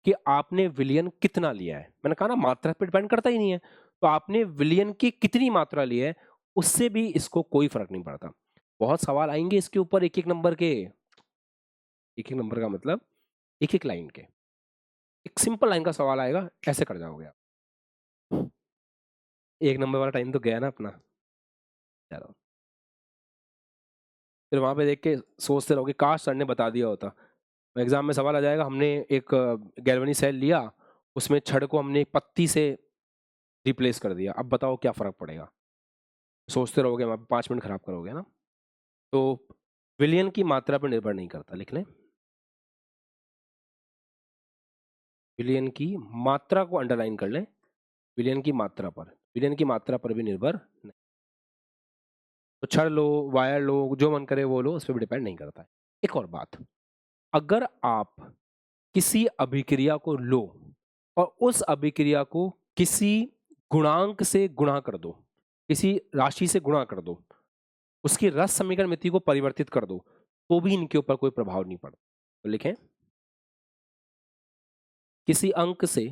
कि आपने विलयन कितना लिया है। मैंने कहा ना, मात्रा पर डिपेंड करता ही नहीं है। तो आपने विलयन की कितनी मात्रा ली है, उससे भी इसको कोई फर्क नहीं पड़ता। बहुत सवाल आएंगे इसके ऊपर, एक एक नंबर के, एक एक नंबर का मतलब एक एक लाइन के। एक सिंपल लाइन का सवाल आएगा, ऐसे कर जाओगे आप। 1 नंबर वाला टाइम तो गया ना अपना। चलो, फिर वहां पे देख के सोचते रहोगे काश सर ने बता दिया होता। एग्जाम में सवाल आ जाएगा, हमने एक गैल्वेनी सेल लिया, उसमें छड़ को हमने एक पत्ती से रिप्लेस कर दिया, अब बताओ क्या फर्क पड़ेगा। सोचते रहोगे, वहां पे 5 मिनट खराब करोगे ना। तो विलियन की मात्रा पर निर्भर नहीं करता, लिख लें। विलियन की मात्रा को अंडरलाइन कर लें, विलियन की मात्रा पर, विलियन की मात्रा पर भी निर्भर नहीं। तो छड़ लो, वायर लो, जो मन करे वो लो, उस पर भी डिपेंड नहीं करता है। एक और बात, अगर आप किसी अभिक्रिया को लो और उस अभिक्रिया को किसी गुणांक से गुणा कर दो, किसी राशि से गुणा कर दो, उसकी रस समीकरण मिति को परिवर्तित कर दो, तो भी इनके ऊपर कोई प्रभाव नहीं पड़ता। तो लिखें, किसी अंक से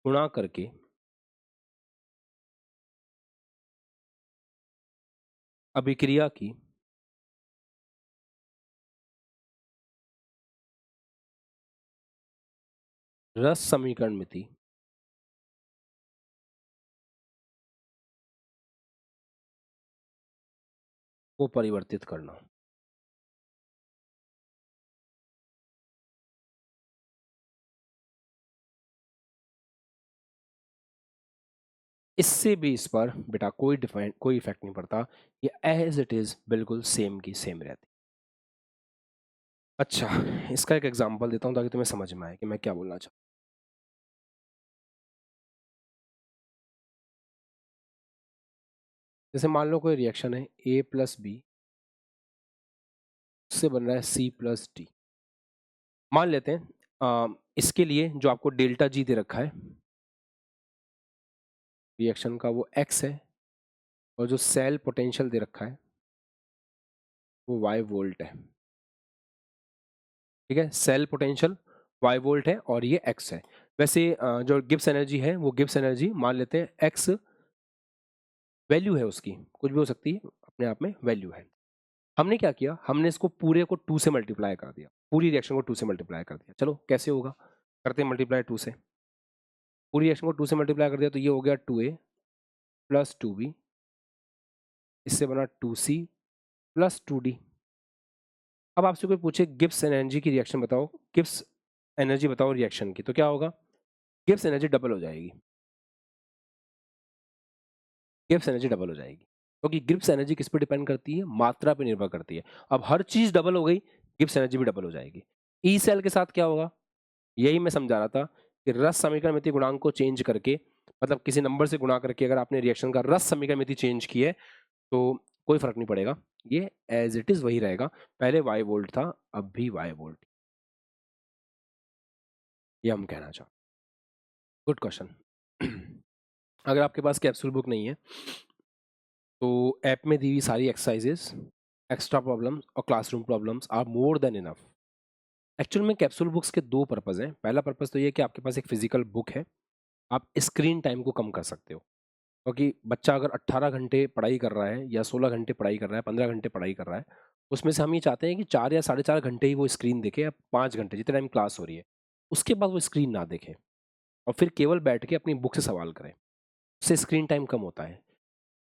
गुणा करके अभिक्रिया की रस समीकरण मिति को परिवर्तित करना। इससे भी इस पर बेटा कोई इफेक्ट नहीं पड़ता, ये एज इट इज बिल्कुल सेम की सेम रहती। अच्छा, इसका एक एग्जांपल देता हूं ताकि तुम्हें समझ में आए कि मैं क्या बोलना चाहता हूं। जैसे मान लो कोई रिएक्शन है, ए प्लस बी से बन रहा है सी प्लस डी। मान लेते हैं इसके लिए जो आपको डेल्टा जी दे रखा है रिएक्शन का, वो एक्स है, और जो सेल पोटेंशियल दे रखा है वो वाई वोल्ट है। ठीक है, सेल पोटेंशियल वाई वोल्ट है और ये एक्स है। वैसे जो गिब्स एनर्जी है वो गिब्स एनर्जी मान लेते हैं एक्स वैल्यू है उसकी, कुछ भी हो सकती है, अपने आप में वैल्यू है। हमने क्या किया, हमने इसको पूरे को 2 से मल्टीप्लाई कर दिया, पूरी रिएक्शन को 2 से मल्टीप्लाई कर दिया। चलो कैसे होगा, करते हैं मल्टीप्लाई 2 से। पूरी रिएक्शन को 2 से मल्टीप्लाई कर दिया तो ये हो गया 2a प्लस 2b, इससे बना 2c प्लस 2d। अब आपसे कोई पूछे गिब्स एनर्जी की रिएक्शन बताओ, गिब्स एनर्जी बताओ रिएक्शन की, तो क्या होगा, गिब्स एनर्जी डबल हो जाएगी, गिब्स एनर्जी डबल हो जाएगी, क्योंकि गिब्स एनर्जी किस पर डिपेंड करती है, मात्रा पर निर्भर करती है। अब हर चीज डबल हो गई, गिब्स एनर्जी भी डबल हो जाएगी। ई सेल के साथ क्या होगा, यही मैं समझा रहा था कि रस समीकरण मिति गुणांक को चेंज करके, मतलब किसी नंबर से गुणा करके अगर आपने रिएक्शन का रस समीकरण मिति चेंज की है तो कोई फर्क नहीं पड़ेगा, ये एज इट इज वही रहेगा। पहले वाई वोल्ट था, अब भी वाई वोल्ट, ये हम कहना चाहते। Good question. अगर आपके पास कैप्सूल बुक नहीं है तो ऐप में दी हुई सारी एक्सरसाइजेस, एक्स्ट्रा प्रॉब्लम्स और classroom problems are more than enough. Actual में कैप्सूल बुक्स के दो पर्पज़ हैं। पहला पर्पज़ तो ये कि आपके पास एक फिजिकल बुक है, आप स्क्रीन टाइम को कम कर सकते हो, क्योंकि बच्चा अगर 18 घंटे पढ़ाई कर रहा है या 16 घंटे पढ़ाई कर रहा है, 15 घंटे पढ़ाई कर रहा है, उसमें से हम ये चाहते हैं कि 4 या 4.5 घंटे ही वो स्क्रीन देखे, या 5 घंटे जितने टाइम क्लास हो रही है, उसके बाद वो स्क्रीन ना देखे और फिर केवल बैठ के अपनी बुक से सवाल करें। उससे स्क्रीन टाइम कम होता है।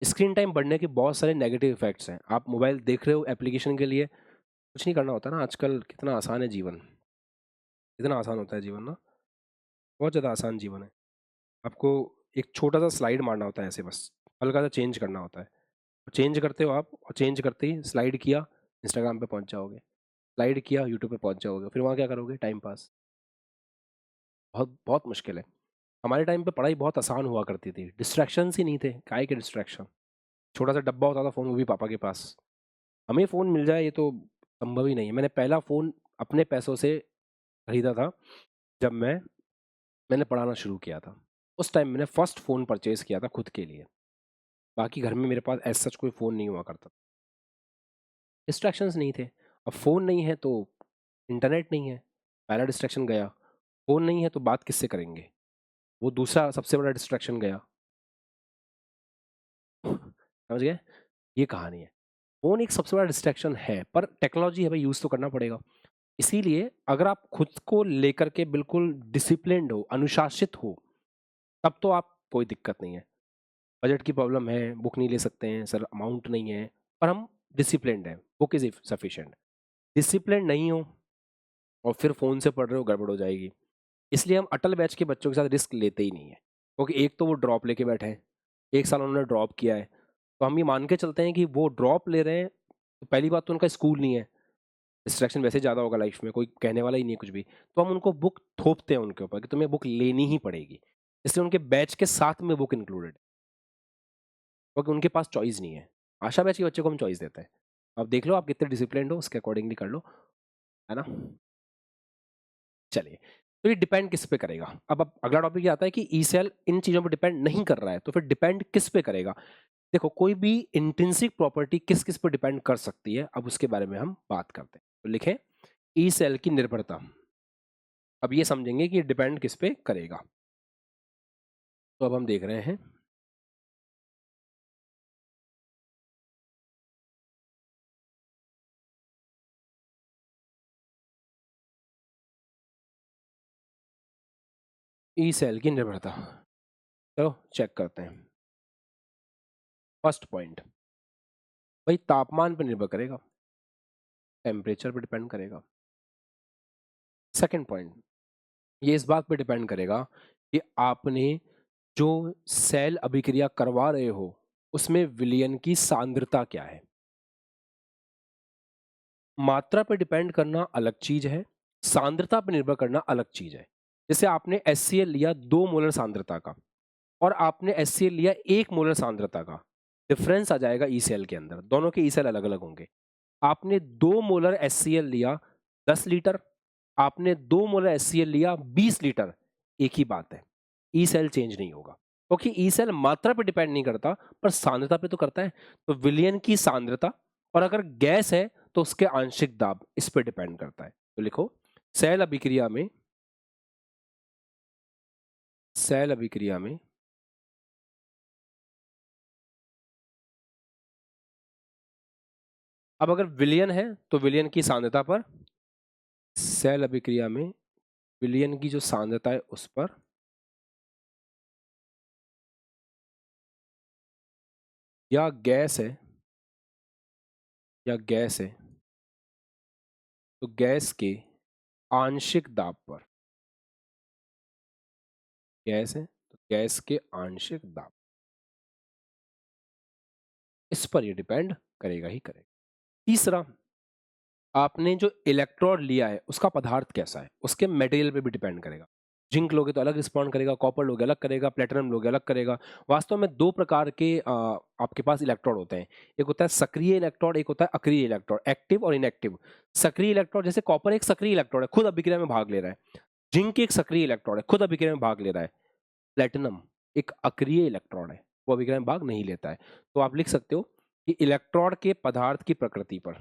स्क्रीन टाइम बढ़ने के बहुत सारे नेगेटिव इफेक्ट्स हैं। आप मोबाइल देख रहे हो एप्लीकेशन के लिए, कुछ नहीं करना होता ना, आजकल कितना आसान है जीवन, कितना आसान होता है जीवन ना, बहुत ज़्यादा आसान जीवन है। आपको एक छोटा सा स्लाइड मारना होता है ऐसे, बस हल्का सा चेंज करना होता है, चेंज करते हो आप, और चेंज करते ही स्लाइड किया इंस्टाग्राम पे पहुंच जाओगे, स्लाइड किया यूट्यूब पे पहुंच जाओगे, फिर वहाँ क्या करोगे, टाइम पास। बहुत बहुत मुश्किल है। हमारे टाइम पे पढ़ाई बहुत आसान हुआ करती थी, डिस्ट्रैक्शंस ही नहीं थे, काय के डिस्ट्रैक्शन। छोटा सा डब्बा होता था फ़ोन, वो भी पापा के पास। हमें फ़ोन मिल जाए ये तो संभव ही नहीं है। मैंने पहला फ़ोन अपने पैसों से खरीदा था जब मैंने पढ़ाना शुरू किया था। उस टाइम मैंने फर्स्ट फ़ोन परचेज़ किया था खुद के लिए। बाकी घर में मेरे पास एज़ सच कोई फ़ोन नहीं हुआ करता। डिस्ट्रैक्शंस नहीं थे। अब फ़ोन नहीं है तो इंटरनेट नहीं है, पहला डिस्ट्रैक्शन गया। फ़ोन नहीं है तो बात किससे करेंगे, वो दूसरा सबसे बड़ा डिस्ट्रैक्शन गया। समझ गए? ये कहानी है। फ़ोन एक सबसे बड़ा डिस्ट्रैक्शन है, पर टेक्नोलॉजी है भाई, यूज़ तो करना पड़ेगा। इसीलिए अगर आप खुद को लेकर के बिल्कुल डिसिप्लिन्ड हो, अनुशासित हो, तब तो आप कोई दिक्कत नहीं है। बजट की प्रॉब्लम है, बुक नहीं ले सकते हैं, सर अमाउंट नहीं है, पर हम डिसिप्लिन्ड हैं, बुक इज़ सफिशिएंट। डिसिप्लिन्ड नहीं हो और फिर फ़ोन से पढ़ रहे हो, गड़बड़ हो जाएगी। इसलिए हम अटल बैच के बच्चों के साथ रिस्क लेते ही नहीं है, क्योंकि एक तो वो ड्रॉप लेके बैठे हैं, 1 साल उन्होंने ड्रॉप किया है, तो हम ये मान के चलते हैं कि वो ड्रॉप ले रहे हैं, तो पहली बात तो उनका स्कूल नहीं है, डिस्ट्रैक्शन वैसे ज़्यादा होगा लाइफ में, कोई कहने वाला ही नहीं है कुछ भी, तो हम उनको बुक थोपते हैं उनके ऊपर कि तुम्हें बुक लेनी ही पड़ेगी। इसलिए उनके बैच के साथ में बुक इंक्लूडेड है, क्योंकि उनके पास चॉइस नहीं है। आशा बैच के बच्चे को हम चॉइस देते हैं। अब देख लो आप कितने डिसिप्लिन्ड हो, उसके अकॉर्डिंगली कर लो, है ना? चलिए, तो ये डिपेंड किस पे करेगा? अब अगला टॉपिक ये आता है कि ई-सेल इन चीज़ों पे डिपेंड नहीं कर रहा है, तो फिर डिपेंड किस पे करेगा? देखो, कोई भी इंट्रिंसिक प्रॉपर्टी किस-किस पे डिपेंड कर सकती है, अब उसके बारे में हम बात करते हैं। तो लिखें, ई-सेल की निर्भरता। अब ये समझेंगे कि डिपेंड किस पे करेगा। तो अब हम देख रहे हैं, ई-सेल की निर्भरता। चलो चेक करते हैं। फर्स्ट पॉइंट, भाई तापमान पे निर्भर करेगा, टेम्परेचर पे डिपेंड करेगा। सेकंड पॉइंट, ये इस बात पे डिपेंड करेगा कि आपने जो सेल अभिक्रिया करवा रहे हो, उसमें विलयन की सांद्रता क्या है। मात्रा पे डिपेंड करना अलग चीज है, सांद्रता पे निर्भर करना अलग चीज है। जैसे आपने HCl लिया 2 मोलर सांद्रता का और आपने HCl लिया 1 मोलर सांद्रता का, डिफरेंस आ जाएगा ई सेल के अंदर, दोनों के ई सेल अलग अलग होंगे। आपने 2 मोलर HCl लिया 10 लीटर, आपने 2 मोलर HCl लिया 20 लीटर, एक ही बात है, ई सेल चेंज नहीं होगा, क्योंकि ई सेल मात्रा पे डिपेंड नहीं करता, पर सांद्रता पे तो करता है। तो विलयन की सांद्रता, और अगर गैस है तो उसके आंशिक दाब, इस पे डिपेंड करता है। तो लिखो, सेल अभिक्रिया में, सेल अभिक्रिया में अब अगर विलयन है तो विलयन की सांद्रता पर, सेल अभिक्रिया में विलयन की जो सांद्रता है उस पर, या गैस है, या गैस है तो गैस के आंशिक दाब पर, गैस है तो गैस के आंशिक दाब, इस पर ये डिपेंड करेगा ही करेगा। तीसरा, आपने जो इलेक्ट्रोड लिया है उसका पदार्थ कैसा है, उसके मटेरियल पे भी डिपेंड करेगा। जिंक लोगे तो अलग रिस्पॉन्ड करेगा, कॉपर लोगे अलग करेगा, प्लेटिनम लोगे अलग करेगा। वास्तव में दो प्रकार के आपके पास इलेक्ट्रोड होते हैं, एक होता है सक्रिय इलेक्ट्रोड, एक होता है अक्रिय इलेक्ट्रोड, एक्टिव और इनएक्टिव। सक्रिय इलेक्ट्रोड, जैसे कॉपर एक सक्रिय इलेक्ट्रोड है, खुद अभिक्रिया में भाग ले रहा है। जिंक एक सक्रिय इलेक्ट्रोड है, खुद अभिक्रिया में भाग ले रहा है। प्लेटिनम एक अक्रिय इलेक्ट्रॉन है, वो अभिक्रिया में भाग नहीं लेता है। तो आप लिख सकते हो कि इलेक्ट्रॉन के पदार्थ की प्रकृति पर,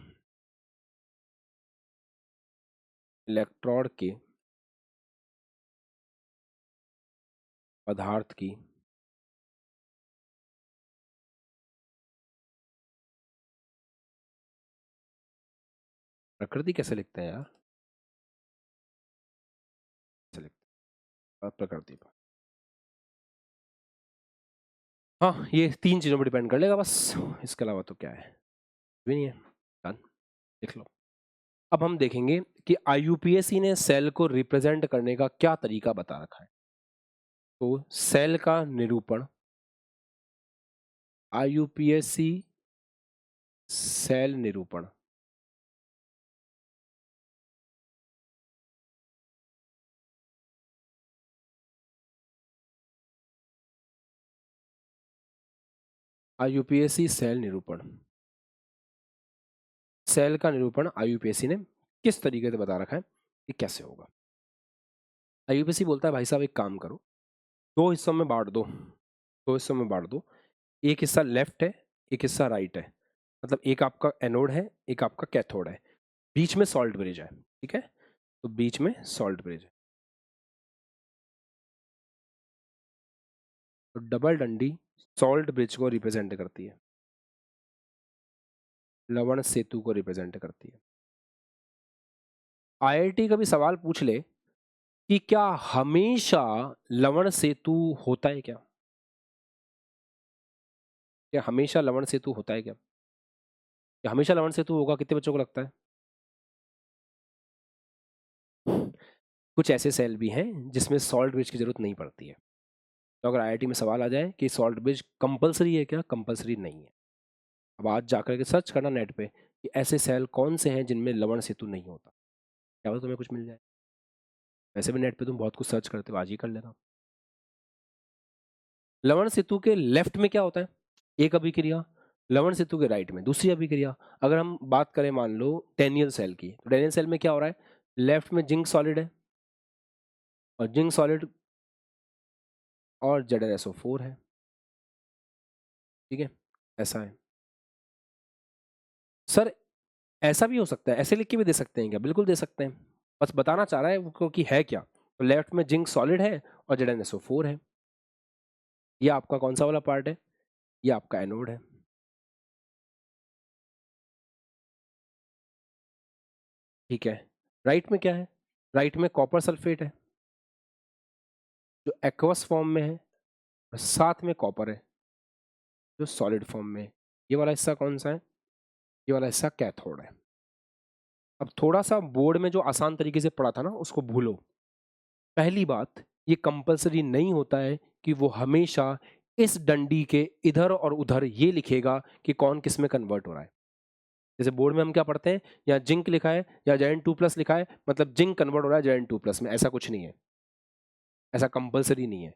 इलेक्ट्रॉन के पदार्थ की प्रकृति कैसे लिखते हैं यार, कैसे लिखते हैं प्रकृति पर। हाँ, ये तीन चीजों पर डिपेंड कर लेगा बस, इसके अलावा तो क्या है, भी नहीं है। डन, लिख लो। अब हम देखेंगे कि IUPAC ने सेल को रिप्रेजेंट करने का क्या तरीका बता रखा है। तो सेल का निरूपण, IUPAC सेल निरूपण, IUPAC सेल निरूपण, सेल का निरूपण IUPAC ने किस तरीके से बता रखा है कि कैसे होगा। IUPAC बोलता है भाई साहब एक काम करो, दो हिस्सों में बांट दो, दो हिस्सों में बांट दो, एक हिस्सा लेफ्ट है, एक हिस्सा राइट है, मतलब एक आपका एनोड है, एक आपका कैथोड है, बीच में सॉल्ट ब्रिज है, ठीक है, तो बीच में सॉल्ट ब्रिज है। तो डबल डंडी सॉल्ट ब्रिज को रिप्रेजेंट करती है। लवण सेतु को रिप्रेजेंट करती है। आईआईटी कभी सवाल पूछ ले कि क्या हमेशा लवण सेतु होता है क्या? क्या हमेशा लवण सेतु होता है क्या? क्या हमेशा लवण सेतु होगा? कितने बच्चों को लगता है? कुछ ऐसे सेल भी हैं जिसमें सॉल्ट ब्रिज की जरूरत नहीं पड़ती है। तो अगर आईआईटी में सवाल आ जाए कि सॉल्ट ब्रिज कंपलसरी है क्या? कंपलसरी नहीं है। अब आज जाकर के सर्च करना नेट पे कि ऐसे सेल कौन से हैं जिनमें लवण सेतु नहीं होता, क्या पता तुम्हें कुछ मिल जाए। वैसे भी नेट पे तुम बहुत कुछ सर्च करते हो, आज ही कर लेना। लवण सेतु के लेफ्ट में क्या होता है? एक अभिक्रिया। लवण सेतु के राइट में दूसरी अभिक्रिया। अगर हम बात करें मान लो डेनियल सेल की, तो डेनियल सेल में क्या हो रहा है? लेफ्ट में जिंक सॉलिड है और जिंक सॉलिड और ZnSO4 है। ठीक है, ऐसा है सर। ऐसा भी हो सकता है, ऐसे लिख के भी दे सकते हैं क्या? बिल्कुल दे सकते हैं। बस बताना चाह रहा है वो कि है क्या। तो लेफ्ट में जिंक सॉलिड है और ZnSO4 है। ये आपका कौन सा वाला पार्ट है? ये आपका एनोड है। ठीक है, राइट में क्या है? राइट में कॉपर सल्फेट है जो एक्वस फॉर्म में है और साथ में कॉपर है जो सॉलिड फॉर्म में है। ये वाला हिस्सा कौन सा है? ये वाला हिस्सा कैथोड है। अब थोड़ा सा बोर्ड में जो आसान तरीके से पढ़ा था ना उसको भूलो। पहली बात, ये कंपलसरी नहीं होता है कि वो हमेशा इस डंडी के इधर और उधर ये लिखेगा कि कौन किस में कन्वर्ट हो रहा है। जैसे बोर्ड में हम क्या पढ़ते हैं, या जिंक लिखा है या Zn2+ लिखा है, मतलब जिंक कन्वर्ट हो रहा है Zn2+ में। ऐसा कुछ नहीं है, ऐसा कंपलसरी नहीं है।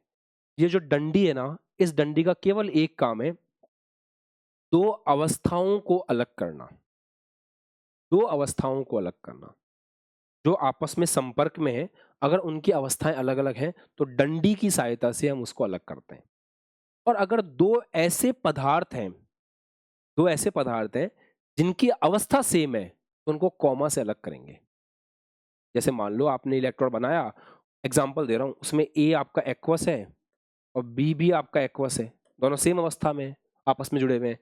ये जो डंडी है ना, इस डंडी का केवल एक काम है, दो अवस्थाओं को अलग करना। दो अवस्थाओं को अलग करना जो आपस में संपर्क में है। अगर उनकी अवस्थाएं अलग अलग हैं तो डंडी की सहायता से हम उसको अलग करते हैं। और अगर दो ऐसे पदार्थ हैं जिनकी अवस्था सेम है तो उनको कॉमा से अलग करेंगे। जैसे मान लो आपने इलेक्ट्रोड बनाया, एग्जाम्पल दे रहा हूं, उसमें ए आपका एक्वस है और बी भी आपका एक्वस है, दोनों सेम अवस्था में आपस में जुड़े हुए हैं,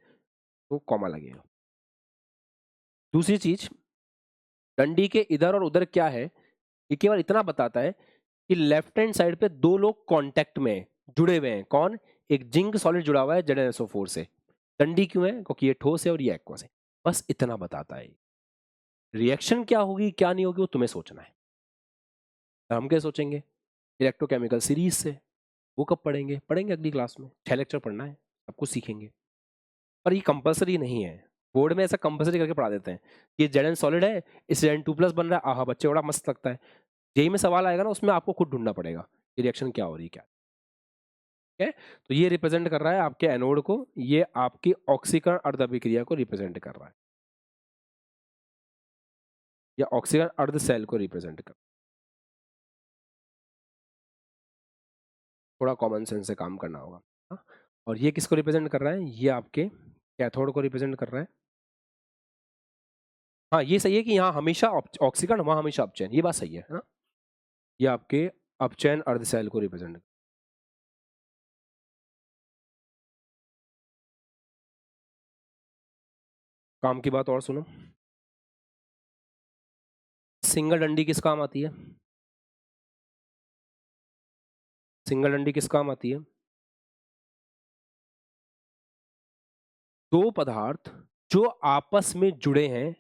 तो कॉमा लगेगा। दूसरी चीज, डंडी के इधर और उधर क्या है, ये केवल इतना बताता है कि लेफ्ट हैंड साइड पे दो लोग कांटेक्ट में जुड़े हुए हैं। कौन? एक जिंक सॉलिड जुड़ा हुआ है ZnSO4 से। डंडी क्यों है? क्योंकि ये ठोस है और ये एक्वस है। बस इतना बताता है। रिएक्शन क्या होगी क्या नहीं होगी वो तुम्हें सोचना है। हम क्या सोचेंगे? इलेक्ट्रोकेमिकल सीरीज से। वो कब पढ़ेंगे? पढ़ेंगे अगली क्लास में, 6 लेक्चर पढ़ना है, सब कुछ सीखेंगे। पर ये कंपलसरी नहीं है। बोर्ड में ऐसा कंपलसरी करके पढ़ा देते हैं, ये Zn सॉलिड है, इस Zn2+ बन रहा है, आहा बच्चे बड़ा मस्त लगता है। जेई में सवाल आएगा ना, उसमें आपको खुद ढूंढना पड़ेगा कि रिएक्शन क्या हो रही है क्या है। तो ये रिप्रेजेंट कर रहा है आपके एनोड को, ये आपकी ऑक्सीकरण अर्ध अभिक्रिया को रिप्रेजेंट कर रहा है, या ऑक्सीकरण अर्ध सेल को रिप्रेजेंट कर। थोड़ा कॉमन सेंस से काम करना होगा। हाँ? और ये किसको रिप्रेजेंट कर रहा है? ये आपके कैथोड को रिप्रेजेंट कर रहा है। हाँ, ये सही है कि यहाँ हमेशा ऑक्सीकरण, वहां हमेशा अपचयन, ये बात सही है ना। ये आपके अपचयन अर्ध सेल को रिप्रेजेंट। काम की बात और सुनो, सिंगल डंडी किस काम आती है? सिंगल डंडी किस काम आती है? दो पदार्थ जो आपस में जुड़े हैं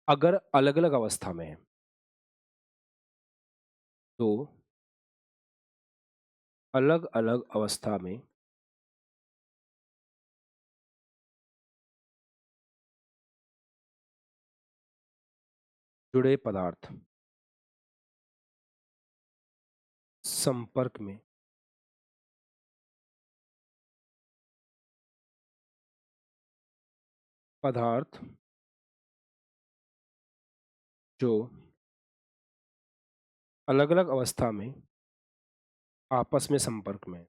अगर अलग अलग अवस्था में है, तो अलग अलग अवस्था में जुड़े पदार्थ संपर्क में पदार्थ जो अलग अलग अवस्था में आपस में संपर्क में है,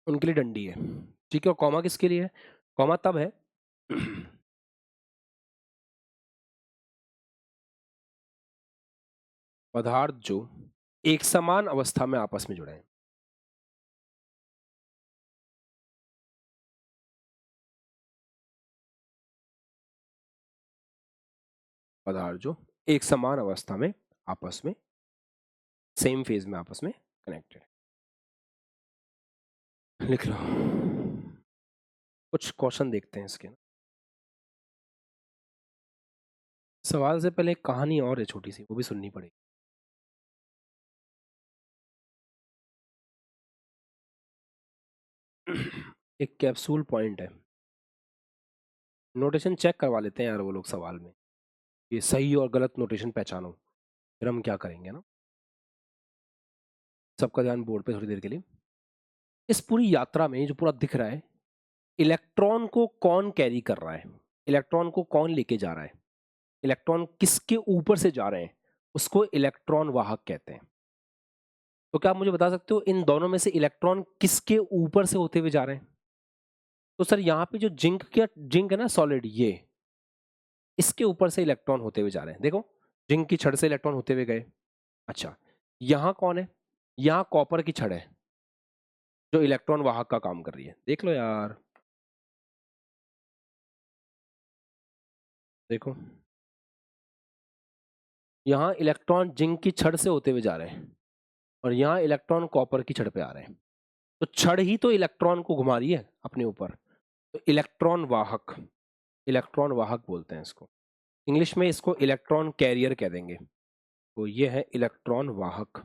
उनके लिए डंडी है। ठीक है, और कॉमा किसके लिए है? कॉमा तब है पदार्थ जो एक समान अवस्था में आपस में जुड़े हैं। पदार्थ जो एक समान अवस्था में आपस में सेम फेज में आपस में कनेक्टेड। लिख लो। कुछ क्वेश्चन देखते हैं इसके। सवाल से पहले एक कहानी और है छोटी सी, वो भी सुननी पड़ेगी। एक कैप्सूल पॉइंट है। नोटेशन चेक करवा लेते हैं यार वो लोग सवाल में, ये सही और गलत नोटेशन पहचानो, फिर हम क्या करेंगे ना। सबका ध्यान बोर्ड पे थोड़ी देर के लिए। इस पूरी यात्रा में जो पूरा दिख रहा है, इलेक्ट्रॉन को कौन कैरी कर रहा है, इलेक्ट्रॉन को कौन लेके जा रहा है, इलेक्ट्रॉन किसके ऊपर से जा रहे हैं, उसको इलेक्ट्रॉन वाहक कहते हैं। तो क्या आप मुझे बता सकते हो इन दोनों में से इलेक्ट्रॉन किसके ऊपर से होते हुए जा रहे हैं? तो सर यहाँ पे जो जिंक है ना सॉलिड, ये इसके ऊपर से इलेक्ट्रॉन होते हुए जा रहे हैं। देखो जिंक की छड़ से इलेक्ट्रॉन होते हुए गए। अच्छा, यहाँ कौन है? यहाँ कॉपर की छड़ है जो इलेक्ट्रॉन वाहक का काम कर रही है। देख लो यार, देखो यहाँ इलेक्ट्रॉन जिंक की छड़ से होते हुए जा रहे हैं और यहाँ इलेक्ट्रॉन कॉपर की छड़ पे आ रहे हैं। तो छड़ ही तो इलेक्ट्रॉन को घुमा रही है अपने ऊपर। तो इलेक्ट्रॉन वाहक बोलते हैं इसको। इंग्लिश में इसको इलेक्ट्रॉन कैरियर कह देंगे। तो ये है इलेक्ट्रॉन वाहक।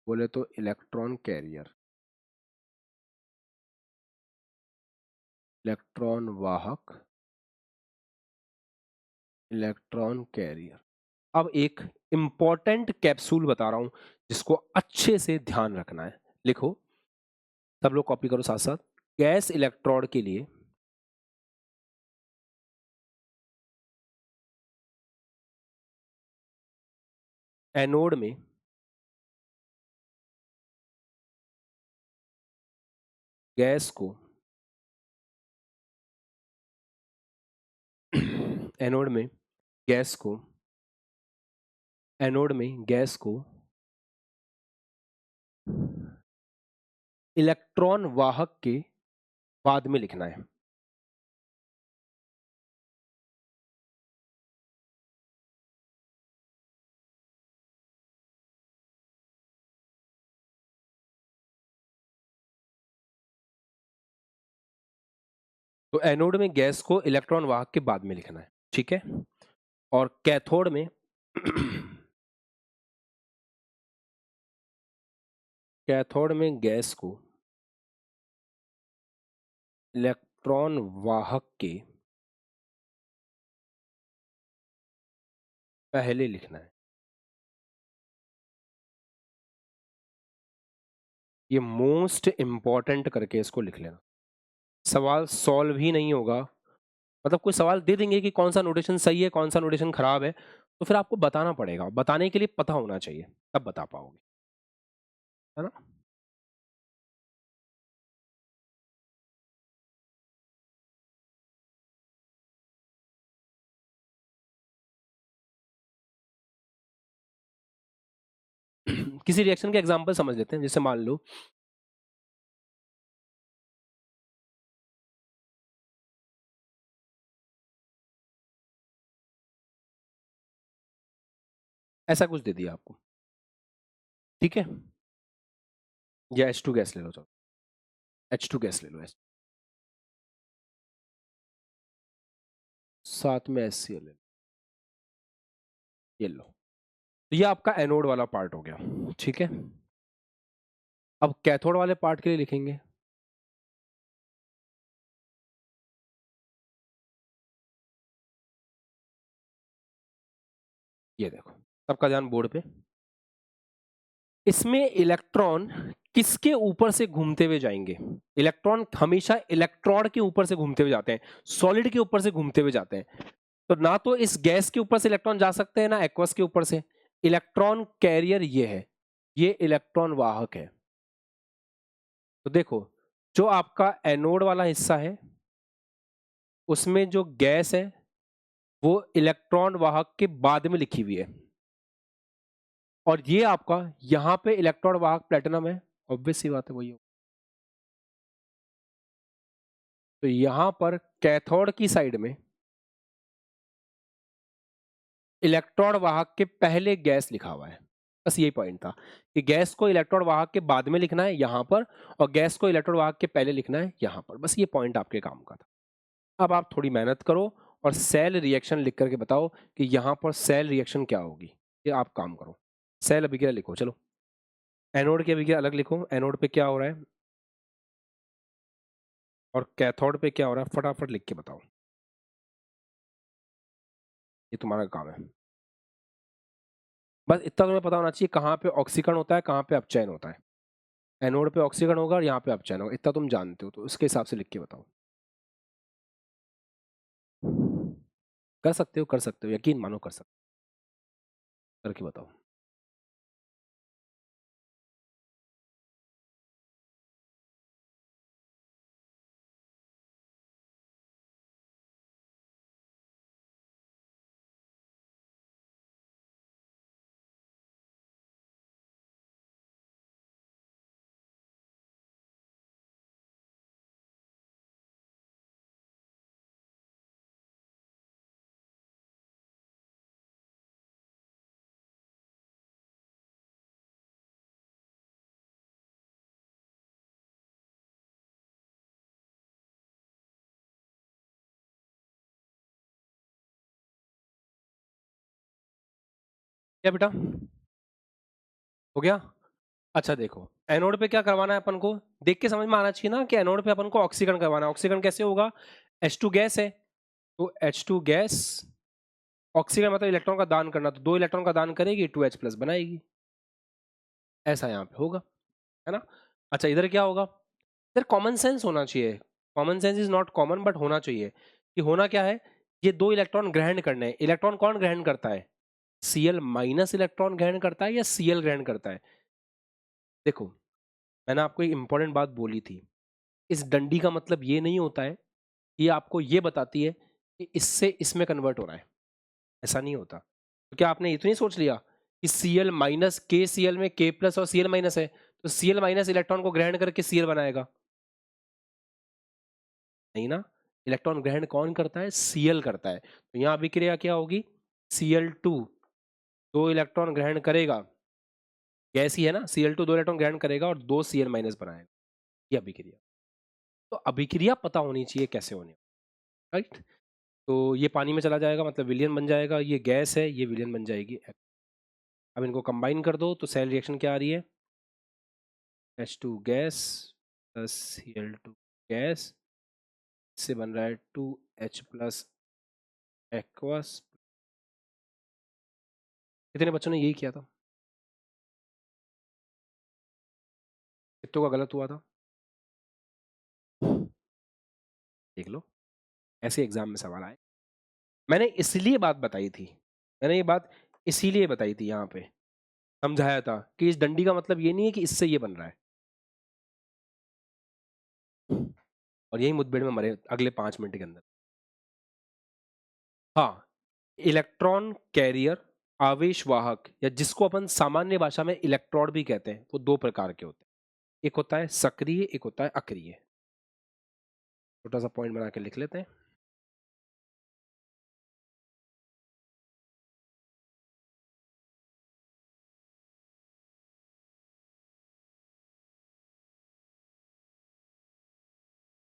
बोले तो इलेक्ट्रॉन कैरियर, इलेक्ट्रॉन वाहक, इलेक्ट्रॉन कैरियर। अब एक इंपॉर्टेंट कैप्सूल बता रहा हूं जिसको अच्छे से ध्यान रखना है। लिखो, सब लोग कॉपी करो साथ साथ। गैस इलेक्ट्रोड के लिए एनोड में गैस को एनोड में गैस को एनोड में गैस को इलेक्ट्रॉन वाहक के बाद में लिखना है। तो एनोड में गैस को इलेक्ट्रॉन वाहक के बाद में लिखना है, ठीक है। और कैथोड में कैथोड में गैस को इलेक्ट्रॉन वाहक के पहले लिखना है। ये मोस्ट इंपॉर्टेंट करके इसको लिख लेना। सवाल सॉल्व ही नहीं होगा, मतलब कोई सवाल दे देंगे कि कौन सा नोटेशन सही है कौन सा नोटेशन खराब है, तो फिर आपको बताना पड़ेगा। बताने के लिए पता होना चाहिए, तब बता पाओगे, है ना। किसी रिएक्शन के एग्जांपल समझ लेते हैं। जैसे मान लो ऐसा कुछ दे दिया आपको, ठीक है, या H2 गैस ले लो, चलो H2 गैस ले लो, साथ में HCl ले लो, ये लो। तो ये आपका एनोड वाला पार्ट हो गया, ठीक है। अब कैथोड वाले पार्ट के लिए लिखेंगे। ये देखो, सबका ध्यान बोर्ड पे। इसमें इलेक्ट्रॉन किसके ऊपर से घूमते हुए जाएंगे? इलेक्ट्रॉन हमेशा इलेक्ट्रोड के ऊपर से घूमते हुए जाते हैं, सॉलिड के ऊपर से घूमते हुए जाते हैं। तो ना तो इस गैस के ऊपर से इलेक्ट्रॉन जा सकते हैं ना एक्वस के ऊपर से। इलेक्ट्रॉन कैरियर ये है, ये इलेक्ट्रॉन वाहक है। तो देखो, जो आपका एनोड वाला हिस्सा है उसमें जो गैस है वो इलेक्ट्रॉन वाहक के बाद में लिखी हुई है, और ये आपका यहां पे इलेक्ट्रॉन वाहक प्लेटिनम है, ऑब्वियस सी बात है वही हो। तो यहां पर कैथोड की साइड में इलेक्ट्रॉन वाहक के पहले गैस लिखा हुआ है। बस यही पॉइंट था कि गैस को इलेक्ट्रॉन वाहक के बाद में लिखना है यहां पर, और गैस को इलेक्ट्रॉन वाहक के पहले लिखना है यहां पर। बस ये पॉइंट आपके काम का था। अब आप थोड़ी मेहनत करो और सेल रिएक्शन लिख करके बताओ कि यहां पर सेल रिएक्शन क्या होगी। ये आप काम करो, सेल अभिक्रिया लिखो। चलो, एनोड की अभिक्रिया अलग लिखो, एनोड पे क्या हो रहा है और कैथोड पे क्या हो रहा है, फटाफट लिख के बताओ। ये तुम्हारा काम है। बस इतना तुम्हें पता होना चाहिए कहाँ पे ऑक्सीकरण होता है, कहाँ पे अपचयन होता है। एनोड पे ऑक्सीकरण होगा और यहाँ पे अपचयन होगा, इतना तुम जानते हो, तो उसके हिसाब से लिख के बताओ। कर सकते हो, यकीन मानो कर सकते हो, करके बताओ। क्या बेटा, हो गया? अच्छा देखो, एनोड पे क्या करवाना है अपन को, देख के समझ में आना चाहिए ना कि एनोड पे अपन को ऑक्सीकरण करवाना है। ऑक्सीकरण कैसे होगा, H2 गैस है, तो H2 गैस, ऑक्सीकरण मतलब इलेक्ट्रॉन का दान करना, तो 2 इलेक्ट्रॉन का दान करेगी, 2H प्लस बनाएगी। ऐसा यहाँ पे होगा, है ना? अच्छा, इधर क्या होगा, इधर कॉमन सेंस होना चाहिए। Common sense is not common but होना चाहिए। कि होना क्या है, ये 2 इलेक्ट्रॉन ग्रहण करने हैं। इलेक्ट्रॉन कौन ग्रहण करता है, Cl माइनस इलेक्ट्रॉन ग्रहण करता है या Cl ग्रहण करता है? देखो, मैंने आपको एक इंपॉर्टेंट बात बोली थी, इस डंडी का मतलब ये नहीं होता है, ये आपको ये बताती है कि इससे इसमें कन्वर्ट हो रहा है, ऐसा नहीं होता। तो क्या आपने ये तो नहीं सोच लिया कि Cl माइनस के Cl में K प्लस और Cl माइनस है, तो Cl माइनस इलेक्ट्रॉन को ग्रहण करके Cl बनाएगा? नहीं ना, इलेक्ट्रॉन ग्रहण कौन करता है, Cl करता है। तो यहाँ अभिक्रिया क्या होगी, Cl2 2 इलेक्ट्रॉन ग्रहण करेगा, गैस ही है ना, Cl2 2 इलेक्ट्रॉन ग्रहण करेगा और 2 Cl माइनस बनाएगा, ये अभिक्रिया। तो अभिक्रिया पता होनी चाहिए कैसे होने, राइट? तो ये पानी में चला जाएगा, मतलब विलियन बन जाएगा, ये गैस है, ये विलियन बन जाएगी। अब इनको कंबाइन कर दो तो सेल रिएक्शन क्या आ रही है, H2 gas plus Cl2 gas, इससे बन रहा है 2H प्लस एक्वस। कितने बच्चों ने यही किया था, कितनों का गलत हुआ था, देख लो, ऐसे एग्जाम में सवाल आए। मैंने इसलिए बात बताई थी, मैंने ये बात इसीलिए बताई थी, यहाँ पे समझाया था कि इस डंडी का मतलब ये नहीं है कि इससे ये बन रहा है, और यही मुठभेड़ में मरे अगले 5 मिनट के अंदर। हाँ, इलेक्ट्रॉन कैरियर, आवेश वाहक, या जिसको अपन सामान्य भाषा में इलेक्ट्रोड भी कहते हैं, वो 2 प्रकार के होते हैं, एक होता है सक्रिय, एक होता है अक्रिय। छोटा सा पॉइंट बना के लिख लेते हैं।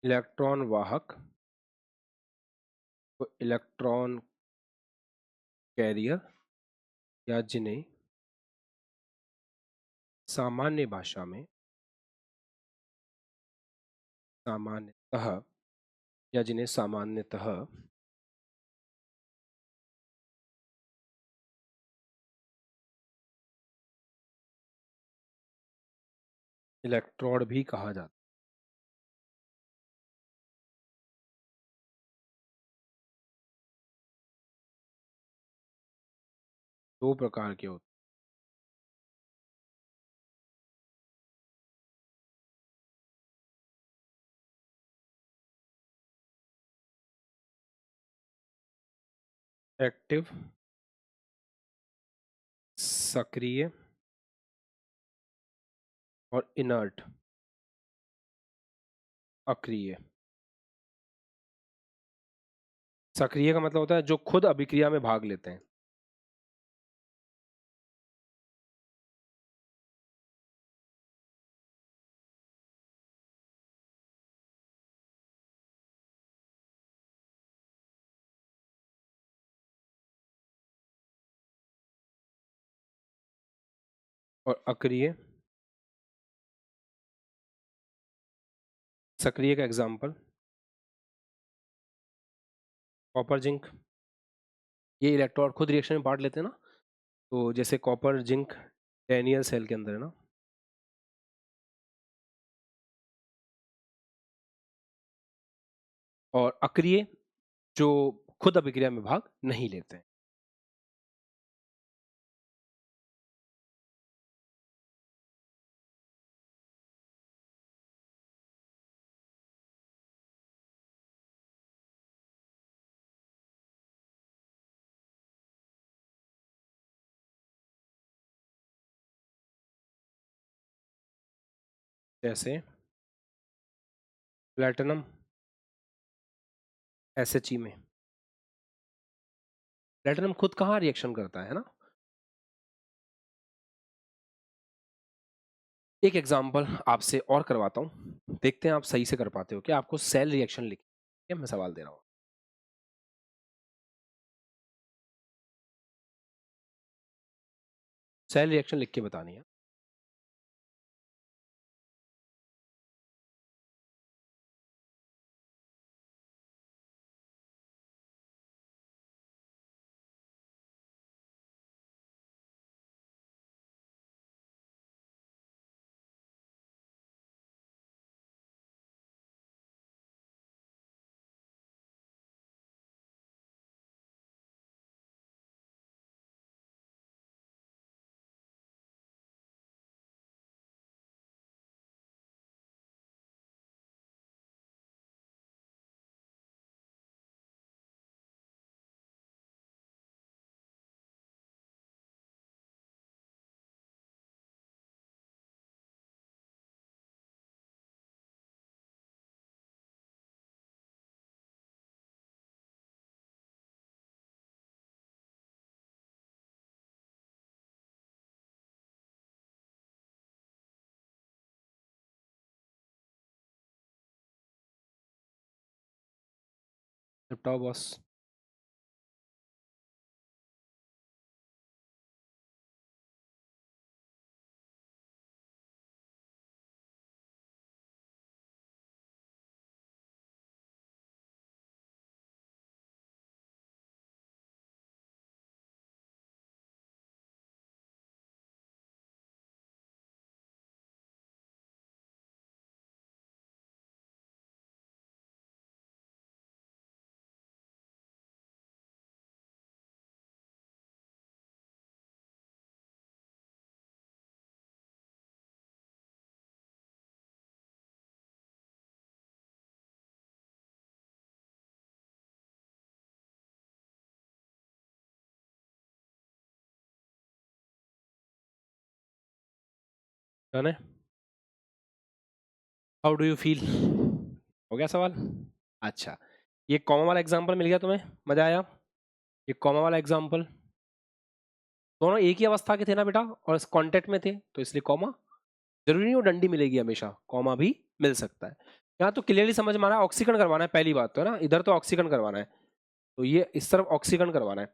इलेक्ट्रॉन वाहक तो इलेक्ट्रॉन कैरियर, या जिन्हें सामान्य भाषा में सामान्यतः, या जिन्हें सामान्यतः इलेक्ट्रोड भी कहा जाता है। 2 प्रकार के होते एक्टिव, सक्रिय और इनर्ट, अक्रिय। सक्रिय का मतलब होता है जो खुद अभिक्रिया में भाग लेते हैं। और अक्रिय, सक्रिय का एग्जाम्पल कॉपर जिंक, ये इलेक्ट्रॉन खुद रिएक्शन में बांट लेते हैं ना, तो जैसे कॉपर जिंक डैनियल सेल के अंदर है ना। और अक्रिय जो खुद अभिक्रिया में भाग नहीं लेते हैं। जैसे प्लेटिनम एसएचई में, प्लेटिनम खुद कहाँ रिएक्शन करता है ना। एक एग्जांपल आपसे और करवाता हूँ, देखते हैं आप सही से कर पाते हो क्या। आपको सेल रिएक्शन लिख के मैं सवाल दे रहा हूँ। सेल रिएक्शन लिख के बतानी है। निपटाओ बॉस। डन है। हाउ डू यू फील, हो गया सवाल। अच्छा, ये कॉमा वाला एग्जांपल मिल गया तुम्हें, मजा आया। ये कॉमा वाला एग्जांपल, दोनों एक ही अवस्था के थे ना बेटा और कांटेक्ट में थे, तो इसलिए कॉमा। जरूरी नहीं वो डंडी मिलेगी हमेशा, कॉमा भी मिल सकता है। यहाँ तो क्लियरली समझ में आ रहा है ऑक्सीकरण करवाना है, पहली बात तो है ना, इधर तो ऑक्सीकरण करवाना है, तो ये इस तरफ ऑक्सीकरण करवाना है।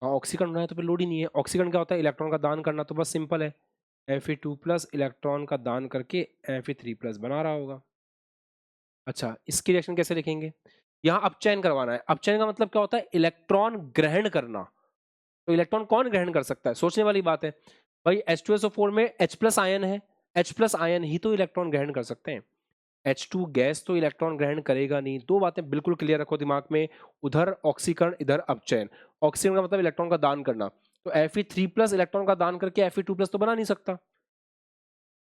हाँ ऑक्सीकरण होना है तो फिर लोड ही नहीं है। ऑक्सीकरण क्या होता है, इलेक्ट्रॉन का दान करना, तो बस सिंपल है, Fe2+ इलेक्ट्रॉन का दान करके Fe3+ बना रहा होगा। अच्छा, इसकी रिएक्शन कैसे लिखेंगे, यहाँ अपचयन करवाना है। अपचयन का मतलब क्या होता है, इलेक्ट्रॉन ग्रहण करना। तो इलेक्ट्रॉन कौन ग्रहण कर सकता है, सोचने वाली बात है भाई। H2SO4 में H+ आयन है, H+ आयन ही तो इलेक्ट्रॉन ग्रहण कर सकते हैं। H2 गैस तो इलेक्ट्रॉन ग्रहण करेगा नहीं। दो बातें बिल्कुल क्लियर रखो दिमाग में, उधर ऑक्सीकरण इधर अपचयन। ऑक्सीकरण का मतलब इलेक्ट्रॉन का दान करना, तो Fe3+ इलेक्ट्रॉन का दान करके Fe2+ तो बना नहीं सकता,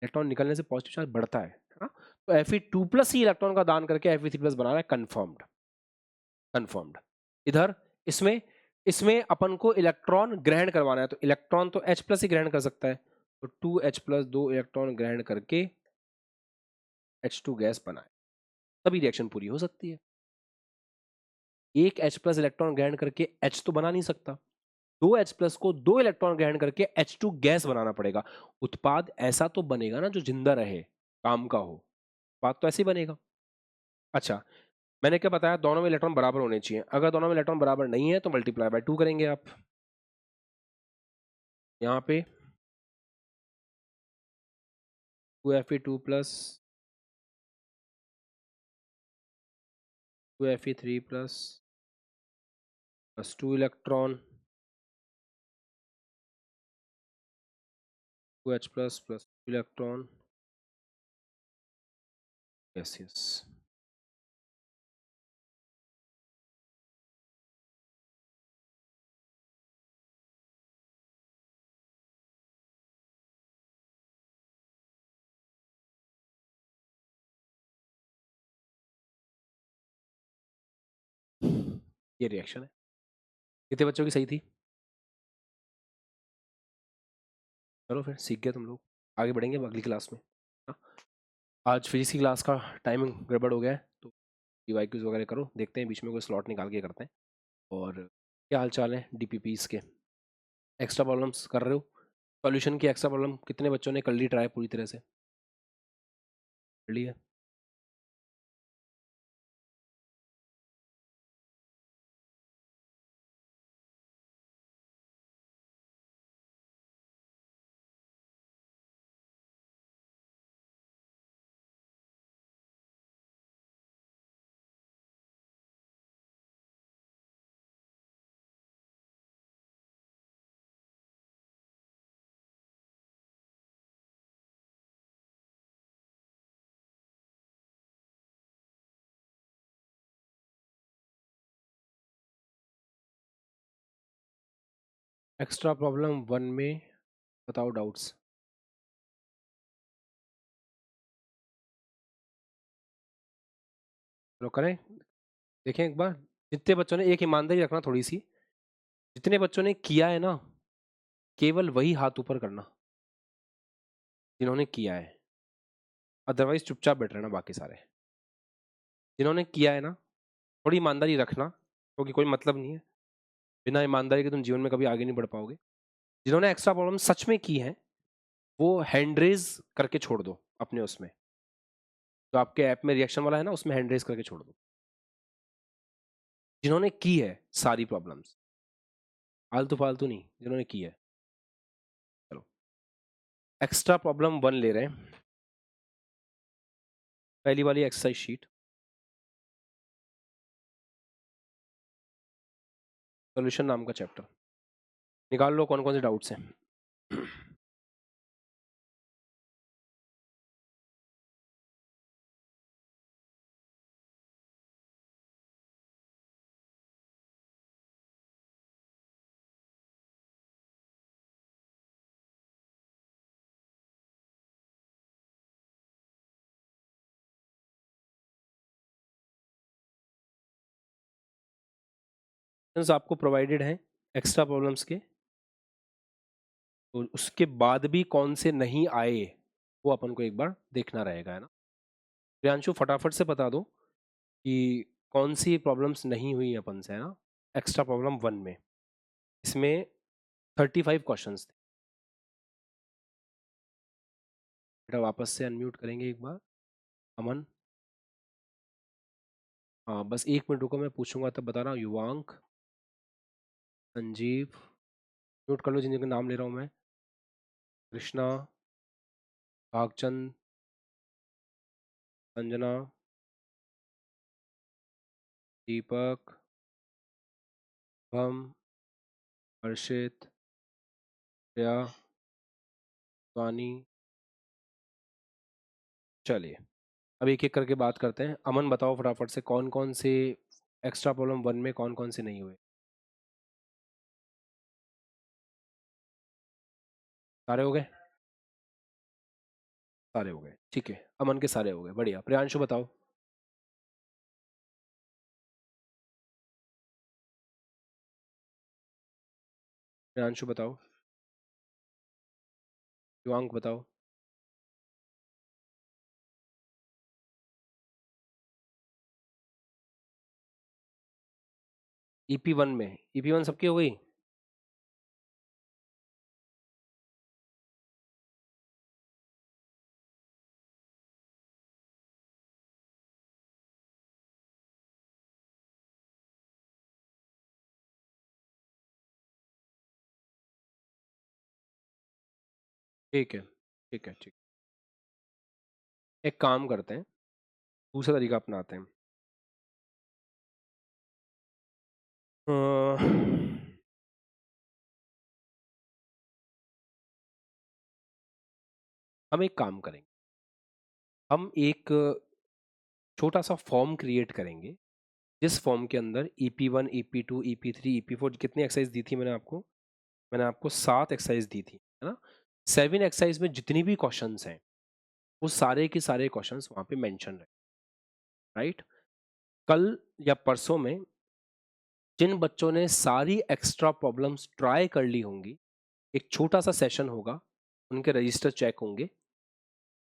इलेक्ट्रॉन निकलने से पॉजिटिव चार्ज बढ़ता है ना। तो Fe2+ ही इलेक्ट्रॉन का दान करके Fe3+ बना रहा है, कंफर्म्ड। कंफर्म्ड। इधर इसमें इसमें अपन को इलेक्ट्रॉन ग्रहण करवाना है, तो इलेक्ट्रॉन तो H प्लस ही ग्रहण कर सकता है, तो 2H प्लस 2 इलेक्ट्रॉन ग्रहण करके H2 गैस बनाए, तभी रिएक्शन पूरी हो सकती है। एक H प्लस इलेक्ट्रॉन ग्रहण करके H तो बना नहीं सकता, 2H प्लस को 2 इलेक्ट्रॉन ग्रहण करके H2 गैस बनाना पड़ेगा। उत्पाद ऐसा तो बनेगा ना जो जिंदा रहे, काम का हो, उत्पाद तो ऐसे ही बनेगा। अच्छा, मैंने क्या बताया, दोनों में इलेक्ट्रॉन बराबर होने चाहिए, अगर दोनों में इलेक्ट्रॉन बराबर नहीं है तो मल्टीप्लाई बाय 2 करेंगे आप। यहाँ पे 2Fe2 plus 2Fe3 plus 2 electron 2H plus 2 electron, yes yes. ये रिएक्शन है, कितने बच्चों की सही थी? चलो फिर सीख गए तुम लोग, आगे बढ़ेंगे अब अगली क्लास में। हाँ? आज फिजिक्स की क्लास का टाइमिंग गड़बड़ हो गया है, तो DYQs वगैरह करो, देखते हैं बीच में कोई स्लॉट निकाल के करते हैं। और क्या हाल चाल है DPPs के, एक्स्ट्रा प्रॉब्लम्स कर रहे हो? सॉल्यूशन की एक्स्ट्रा प्रॉब्लम कितने बच्चों ने कर ली ट्राई पूरी तरह से? कर ली है? एक्स्ट्रा प्रॉब्लम 1 में बताओ डाउट्स। चलो करें, देखें एक बार, जितने बच्चों ने, एक ईमानदारी रखना थोड़ी सी, जितने बच्चों ने किया है ना, केवल वही हाथ ऊपर करना जिन्होंने किया है, अदरवाइज चुपचाप बैठ रहना बाकी सारे। जिन्होंने किया है ना, थोड़ी ईमानदारी रखना, क्योंकि कोई मतलब नहीं है, बिना ईमानदारी के तुम जीवन में कभी आगे नहीं बढ़ पाओगे। जिन्होंने एक्स्ट्रा प्रॉब्लम सच में की है, वो हैंड रेज करके छोड़ दो अपने उसमें, जो आपके ऐप में रिएक्शन वाला है ना, उसमें हैंड रेज करके छोड़ दो। जिन्होंने की है सारी प्रॉब्लम्स, आलतू फालतू नहीं, जिन्होंने की है। चलो, एक्स्ट्रा प्रॉब्लम 1 ले रहे हैं, पहली वाली एक्सरसाइज शीट, सॉल्यूशन नाम का चैप्टर, निकाल लो कौन कौन से डाउट्स हैं। आपको प्रोवाइडेड हैं एक्स्ट्रा प्रॉब्लम्स के, तो उसके बाद भी कौन से नहीं आए वो अपन को एक बार देखना रहेगा, है ना। प्रियांशु फटाफट से बता दो कि कौन सी प्रॉब्लम्स नहीं हुई अपन से, है ना, एक्स्ट्रा प्रॉब्लम 1 में। इसमें 35 क्वेश्चंस थे। बेटा वापस से अनम्यूट करेंगे एक बार, अमन। हाँ बस 1 मिनट रुको, मैं पूछूंगा तब बता रहा हूँ। युवांक, संजीव, म्यूट कर लो जिन जिनका नाम ले रहा हूँ मैं, कृष्णा, भागचंद, संजना, दीपक, भम, हर्षित, श्रेया, वानी। चलिए अब एक एक करके बात करते हैं। अमन बताओ फटाफट से, कौन कौन से एक्स्ट्रा प्रॉब्लम 1 में कौन कौन से नहीं हुए? सारे हो गए? सारे हो गए, ठीक है, अमन के सारे हो गए, बढ़िया। प्रियांशु बताओ। प्रियांशु बताओ, युवांक बताओ। EP1 में, EP1 सबकी हो गई? ठीक है, ठीक है, ठीक। एक काम करते हैं, दूसरा तरीका अपनाते हैं। अ, हम एक काम करेंगे, हम एक छोटा सा फॉर्म क्रिएट करेंगे, जिस फॉर्म के अंदर EP1, EP2, EP3, EP4 कितनी एक्सरसाइज दी थी मैंने आपको? मैंने आपको 7 एक्सरसाइज दी थी, है ना? 7 एक्सरसाइज में जितनी भी क्वेश्चंस हैं, वो सारे के सारे क्वेश्चंस वहां पे मेंशन है, राइट? कल या परसों में जिन बच्चों ने सारी एक्स्ट्रा प्रॉब्लम्स ट्राई कर ली होंगी, एक छोटा सा सेशन होगा, उनके रजिस्टर चेक होंगे।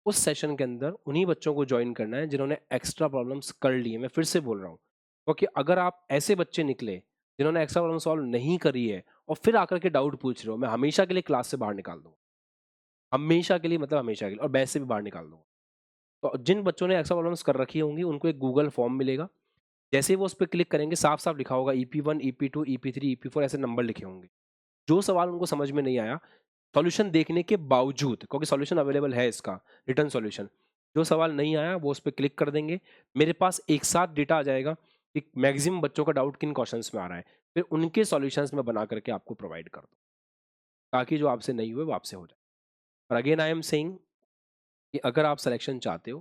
उस सेशन के अंदर उन्हीं बच्चों को ज्वाइन करना है जिन्होंने एक्स्ट्रा प्रॉब्लम्स कर ली है। मैं फिर से बोल रहा हूँ, क्योंकि अगर आप ऐसे बच्चे निकले जिन्होंने एक्स्ट्रा प्रॉब्लम सॉल्व नहीं करी है और फिर आकर के डाउट पूछ रहे हो, मैं हमेशा के लिए क्लास से बाहर निकाल दूंगा। हमेशा के लिए मतलब हमेशा के लिए, और बैच से भी बाहर निकाल दूंगा। तो जिन बच्चों ने एक्स्ट्रा प्रॉब्लम्स कर रखी होंगी उनको एक गूगल फॉर्म मिलेगा। जैसे ही वो उस पर क्लिक करेंगे, साफ साफ लिखा होगा EP1, EP2, EP3, EP4 ऐसे नंबर लिखे होंगे। जो सवाल उनको समझ में नहीं आया, सॉल्यूशन देखने के बावजूद, क्योंकि सॉल्यूशन अवेलेबल है इसका, रिटर्न सॉल्यूशन, जो सवाल नहीं आया वो उस पर क्लिक कर देंगे। मेरे पास एक साथ डेटा आ जाएगा कि मैक्सिमम बच्चों का डाउट किन क्वेश्चंस में आ रहा है, फिर उनके सॉल्यूशंस में बना करके आपको प्रोवाइड कर दूँ, ताकि जो आपसे नहीं हुए वो आपसे हो जाए। और अगेन आई एम सेइंग कि अगर आप सिलेक्शन चाहते हो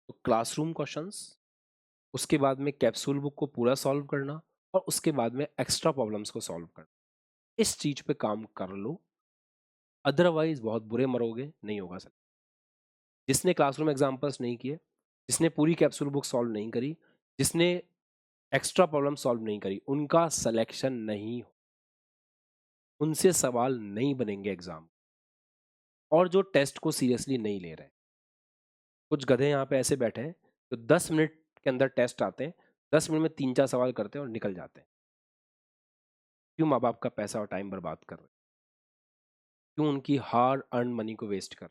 तो क्लासरूम क्वेश्चंस, उसके बाद में कैप्सूल बुक को पूरा सॉल्व करना, और उसके बाद में एक्स्ट्रा प्रॉब्लम्स को सॉल्व करना, इस चीज पे काम कर लो। अदरवाइज बहुत बुरे मरोगे, नहीं होगा सर। जिसने क्लासरूम एग्जाम्पल्स नहीं किए, जिसने पूरी कैप्सूल बुक सॉल्व नहीं करी, जिसने एक्स्ट्रा प्रॉब्लम सॉल्व नहीं करी, उनका सिलेक्शन नहीं हो, उनसे सवाल नहीं बनेंगे एग्जाम। और जो टेस्ट को सीरियसली नहीं ले रहे, कुछ गधे यहाँ पे ऐसे बैठे हैं जो 10 मिनट के अंदर टेस्ट आते हैं, 10 मिनट में 3-4 सवाल करते हैं और निकल जाते हैं। क्यों माँ बाप का पैसा और टाइम बर्बाद कर रहे हैं? क्यों उनकी हार्ड अर्न मनी को वेस्ट कर?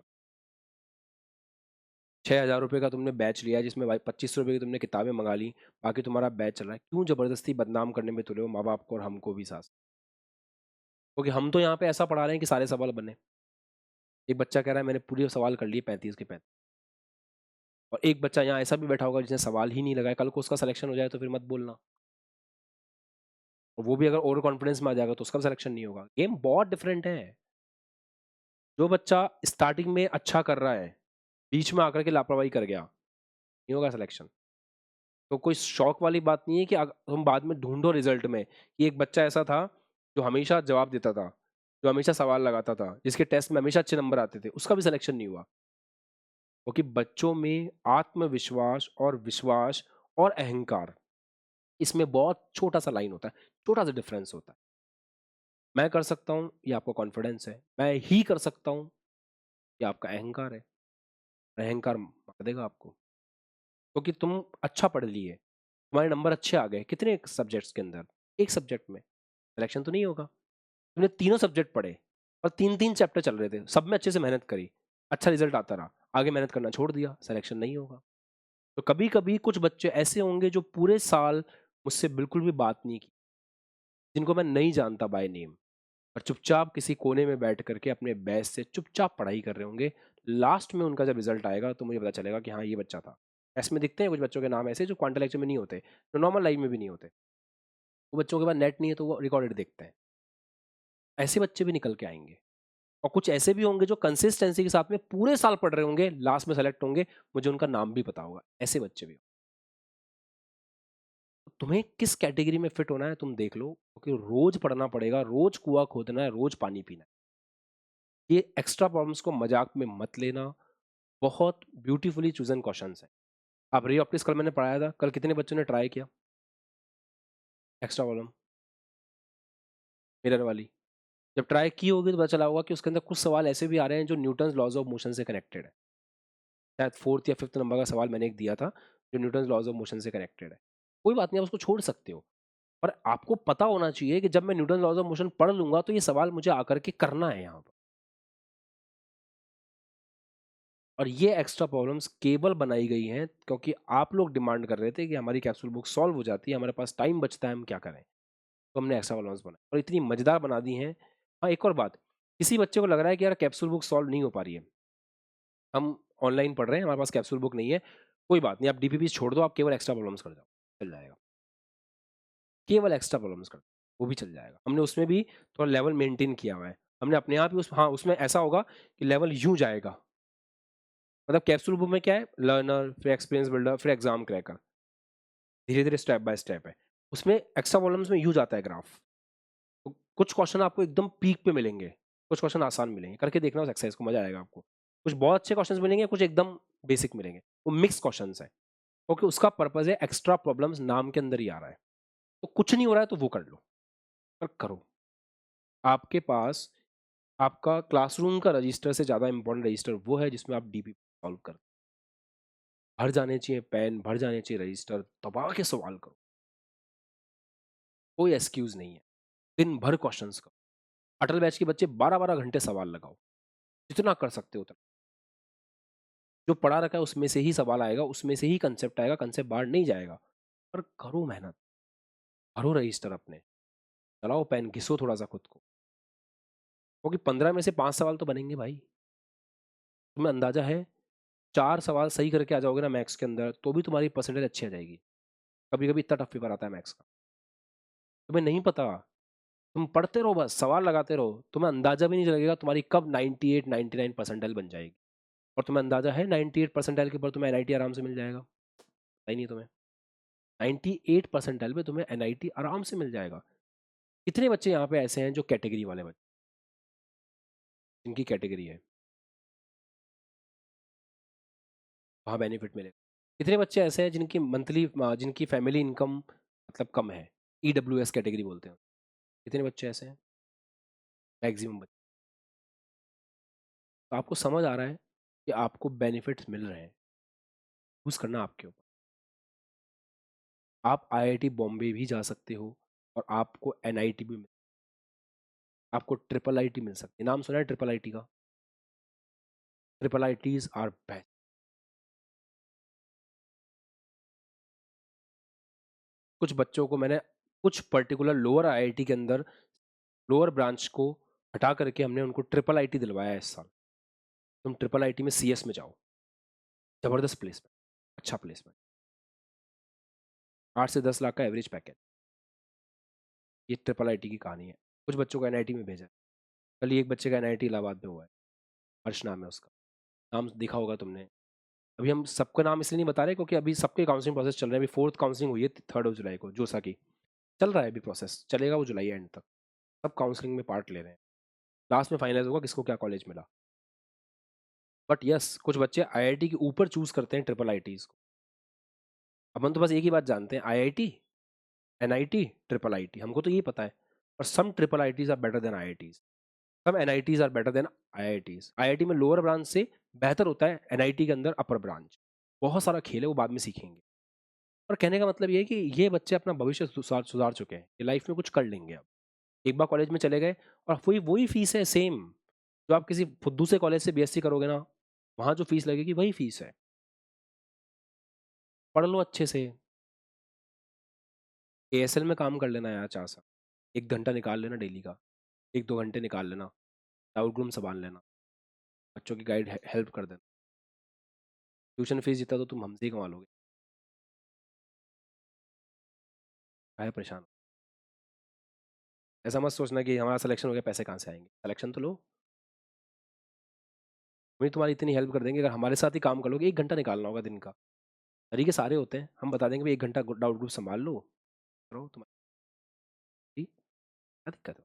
6,000 रुपये का तुमने बैच लिया, जिसमें भाई 25 रुपये की तुमने किताबें मंगा ली, बाकी तुम्हारा बैच चल रहा है, क्यों जबरदस्ती बदनाम करने में तुले हो माँ बाप को और हमको भी साथ? क्योंकि हम तो यहाँ पे ऐसा पढ़ा रहे हैं कि सारे सवाल बने। एक बच्चा कह रहा है मैंने पूरे सवाल कर लिए 35 के 35, और एक बच्चा यहाँ ऐसा भी बैठा होगा जिसने सवाल ही नहीं लगाया, कल को उसका सिलेक्शन हो जाए तो फिर मत बोलना। और वो भी अगर ओवर कॉन्फिडेंस में आ जाएगा तो उसका सिलेक्शन नहीं होगा। गेम बहुत डिफरेंट है। जो बच्चा स्टार्टिंग में अच्छा कर रहा है, बीच में आकर के लापरवाही कर गया, नहीं होगा सिलेक्शन। तो कोई शौक वाली बात नहीं है कि तुम बाद में ढूंढो रिजल्ट में कि एक बच्चा ऐसा था जो हमेशा जवाब देता था, जो हमेशा सवाल लगाता था, जिसके टेस्ट में हमेशा अच्छे नंबर आते थे, उसका भी सिलेक्शन नहीं हुआ। क्योंकि बच्चों में आत्मविश्वास और विश्वास और अहंकार, इसमें बहुत छोटा सा लाइन होता है, छोटा सा डिफरेंस होता है। मैं कर सकता हूँ, ये आपका कॉन्फिडेंस है। मैं ही कर सकता हूँ, ये आपका अहंकार है। अहंकार मार देगा आपको, क्योंकि तुम अच्छा पढ़ लिए, तुम्हारे नंबर अच्छे आ गए कितने सब्जेक्ट्स के अंदर, एक सब्जेक्ट में सिलेक्शन तो नहीं होगा। तुमने तीनों सब्जेक्ट पढ़े और 3-3 चैप्टर चल रहे थे, सब में अच्छे से मेहनत करी, अच्छा रिजल्ट आता रहा, आगे मेहनत करना छोड़ दिया, सिलेक्शन नहीं होगा। तो कभी कभी कुछ बच्चे ऐसे होंगे जो पूरे साल मुझसे बिल्कुल भी बात नहीं की, जिनको मैं नहीं जानता बाय नेम, और चुपचाप किसी कोने में बैठ करके अपने बैच से चुपचाप पढ़ाई कर रहे होंगे। लास्ट में उनका जब रिजल्ट आएगा तो मुझे पता चलेगा कि हाँ ये बच्चा था। ऐसे में दिखते हैं कुछ बच्चों के नाम ऐसे जो क्वांटल लेक्चर में नहीं होते, जो नॉर्मल लाइफ में भी नहीं होते। वो बच्चों के पास नेट नहीं है तो वो रिकॉर्डेड देखते हैं। ऐसे बच्चे भी निकल के आएंगे। और कुछ ऐसे भी होंगे जो कंसिस्टेंसी के साथ में पूरे साल पढ़ रहे होंगे, लास्ट में सेलेक्ट होंगे, मुझे उनका नाम भी पता होगा। ऐसे बच्चे भी। तुम्हें किस कैटेगरी में फिट होना है तुम देख लो, क्योंकि रोज पढ़ना पड़ेगा, रोज कुआं खोदना है, रोज पानी पीना है। ये एक्स्ट्रा प्रॉब्लम्स को मजाक में मत लेना। बहुत ब्यूटीफुली चूजन क्वेश्चन है। अब रे ऑप्टिक्स कल मैंने पढ़ाया था, कल कितने बच्चों ने ट्राई किया एक्स्ट्रा प्रॉब्लम मिरर वाली? जब ट्राई की होगी तो पता चला होगा कि उसके अंदर कुछ सवाल ऐसे भी आ रहे हैं जो न्यूटन्स लॉज ऑफ मोशन से कनेक्टेड है। शायद 4th या 5th नंबर का सवाल मैंने एक दिया था जो न्यूटन्स लॉज ऑफ मोशन से कनेक्टेड है। कोई बात नहीं, आप उसको छोड़ सकते हो, पर आपको पता होना चाहिए कि जब मैं न्यूटन लॉज ऑफ मोशन पढ़ लूंगा तो ये सवाल मुझे आकर के करना है यहाँ पर। और ये एक्स्ट्रा प्रॉब्लम्स केवल बनाई गई हैं क्योंकि आप लोग डिमांड कर रहे थे कि हमारी कैप्सूल बुक सॉल्व हो जाती है, हमारे पास टाइम बचता है, हम क्या करें, तो हमने एक्स्ट्रा प्रॉब्लम्स बनाए और इतनी मजेदार बना दी हैं। हाँ, एक और बात, किसी बच्चे को लग रहा है कि यार कैप्सूल बुक सॉल्व नहीं हो पा रही है, हम ऑनलाइन पढ़ रहे हैं, हमारे पास कैप्सूल बुक नहीं है, कोई बात नहीं, आप डीपीपी छोड़ दो, आप केवल एक्स्ट्रा प्रॉब्लम्स कर जाओ, चल जाएगा। केवल एक्स्ट्रा प्रॉब्लम्स कर, वो भी चल जाएगा। हमने उसमें भी थोड़ा लेवल मेंटेन किया हुआ है, हमने अपने आप ही हाँ, उसमें ऐसा होगा कि लेवल यूं जाएगा, मतलब कैप्सूल बुक में क्या है, लर्नर, फिर एक्सपीरियंस बिल्डर, फिर एग्जाम क्रैकर, धीरे धीरे स्टेप बाय स्टेप है। उसमें एक्स्ट्रा प्रॉब्लम्स में यूज आता है ग्राफ, तो कुछ क्वेश्चन आपको एकदम पीक पे मिलेंगे, कुछ क्वेश्चन आसान मिलेंगे, करके देखना उस एक्सरसाइज को, मजा आएगा आपको। कुछ बहुत अच्छे क्वेश्चंस मिलेंगे, कुछ एकदम बेसिक मिलेंगे, वो मिक्स क्वेश्चंस है क्योंकि उसका पर्पज है एक्स्ट्रा प्रॉब्लम्स, नाम के अंदर ही आ रहा है। तो कुछ नहीं हो रहा है तो वो कर लो, पर करो। आपके पास आपका क्लासरूम का रजिस्टर से ज्यादा इंपॉर्टेंट रजिस्टर वो है जिसमें आप डीपी सॉल्व कर, भर जाने चाहिए पेन, भर जाने चाहिए रजिस्टर, दबा के सवाल करो, कोई एक्सक्यूज नहीं है। दिन भर क्वेश्चंस करो, अटल बैच के बच्चे 12-12 घंटे सवाल लगाओ, जितना कर सकते हो उतना। जो पढ़ा रखा है उसमें से ही सवाल आएगा, उसमें से ही कंसेप्ट आएगा, कंसेप्ट बाहर नहीं जाएगा। पर करो मेहनत, भरो रजिस्टर अपने, चलाओ पेन, घिसो थोड़ा सा खुद को, क्योंकि 15 में से 5 सवाल तो बनेंगे भाई। तुम्हें अंदाजा है 4 सवाल सही करके आ जाओगे ना मैथ्स के अंदर तो भी तुम्हारी परसेंटेज अच्छी आ जाएगी। कभी कभी इतना टफ पेपर आता है मैथ्स का, तुम्हें नहीं पता, तुम पढ़ते रहो, बस सवाल लगाते रहो, तुम्हें अंदाजा भी नहीं लगेगा तुम्हारी कब 98 99 परसेंटाइल बन जाएगी। और तुम्हें अंदाजा है 98 परसेंटाइल के ऊपर तुम्हें एनआईटी आराम से मिल जाएगा, पता ही नहीं तुम्हें, 98 परसेंटाइल पे तुम्हें एनआईटी आराम से मिल जाएगा। कितने बच्चे यहाँ पे ऐसे हैं जो कैटेगरी वाले बच्चे, जिनकी कैटेगरी है वहाँ बेनिफिट मिलेगा। कितने बच्चे ऐसे हैं जिनकी मंथली, जिनकी फैमिली इनकम मतलब कम है, ईडब्ल्यूएस कैटेगरी बोलते हैं, कितने बच्चे ऐसे हैं, मैक्सिमम बच्चे। तो आपको समझ आ रहा है कि आपको बेनिफिट्स मिल रहे हैं, यूज करना आपके ऊपर। आप आईआईटी बॉम्बे भी जा सकते हो और आपको एनआईटी भी आपको ट्रिपल आईटी मिल सकती है। नाम सुना है ट्रिपल आईटी का? Triple ITs are best. कुछ बच्चों को मैंने कुछ पर्टिकुलर लोअर आईआईटी के अंदर लोअर ब्रांच को हटा करके हमने उनको ट्रिपल आईटी दिलवाया है इस साल। तुम ट्रिपल आईटी में सीएस में जाओ, जबरदस्त प्लेसमेंट, अच्छा प्लेसमेंट, 8 से 10 लाख का एवरेज पैकेज। ये ट्रिपल आईटी की कहानी है। कुछ बच्चों को एनआईटी में भेजा है, कल ही एक बच्चे का एनआईटी इलाहाबाद में हुआ है, हर्ष नाम है उसका, नाम देखा होगा तुमने। अभी हम सबका नाम इसलिए नहीं बता रहे क्योंकि अभी सबके काउंसलिंग प्रोसेस चल रहे हैं, अभी 4th काउंसलिंग हुई है 3rd जुलाई को, जोसा की चल रहा है, अभी प्रोसेस चलेगा वो जुलाई एंड तक। सब काउंसलिंग में पार्ट ले रहे हैं, लास्ट में फाइनलाइज होगा किसको क्या कॉलेज मिला। बट यस, कुछ बच्चे आईआईटी के ऊपर चूज करते हैं ट्रिपल आईटीज को। अपन तो बस एक ही बात जानते हैं, आईआईटी, एनआईटी, ट्रिपल आईटी, हमको तो यही पता है। और some triple ITs are better than IITs, some NITs are better than IITs. IIT में लोअर ब्रांच से बेहतर होता है एनआईटी के अंदर अपर ब्रांच। बहुत सारा खेल है, वो बाद में सीखेंगे। और कहने का मतलब ये है कि ये बच्चे अपना भविष्य सुधार चुके हैं, ये लाइफ में कुछ कर लेंगे अब। एक बार कॉलेज में चले गए और वही वही फीस है सेम, जो आप किसी फुद्दू से कॉलेज से बीएससी करोगे ना, वहाँ जो फीस लगेगी वही फीस है। पढ़ लो अच्छे से, एएसएल में काम कर लेना यार 4 साल, 1 घंटा निकाल लेना डेली का, 1-2 घंटे निकाल लेना, आउट ग्रुप संभाल लेना, बच्चों की गाइड हेल्प कर देना, ट्यूशन फीस जितना तो तुम हमसे ही कमा लोगे। काहे परेशान, ऐसा मत सोचना कि हमारा सिलेक्शन हो गया पैसे कहाँ से आएंगे, सिलेक्शन तो लो, वही तुम्हारी इतनी हेल्प कर देंगे। अगर हमारे साथ ही काम कर लोगे, 1 घंटा निकालना होगा दिन का, तरीके सारे होते हैं, हम बता देंगे भाई 1 घंटा डाउट ग्रुप संभाल लो, करो तुम्हारी, क्या दिक्कत है,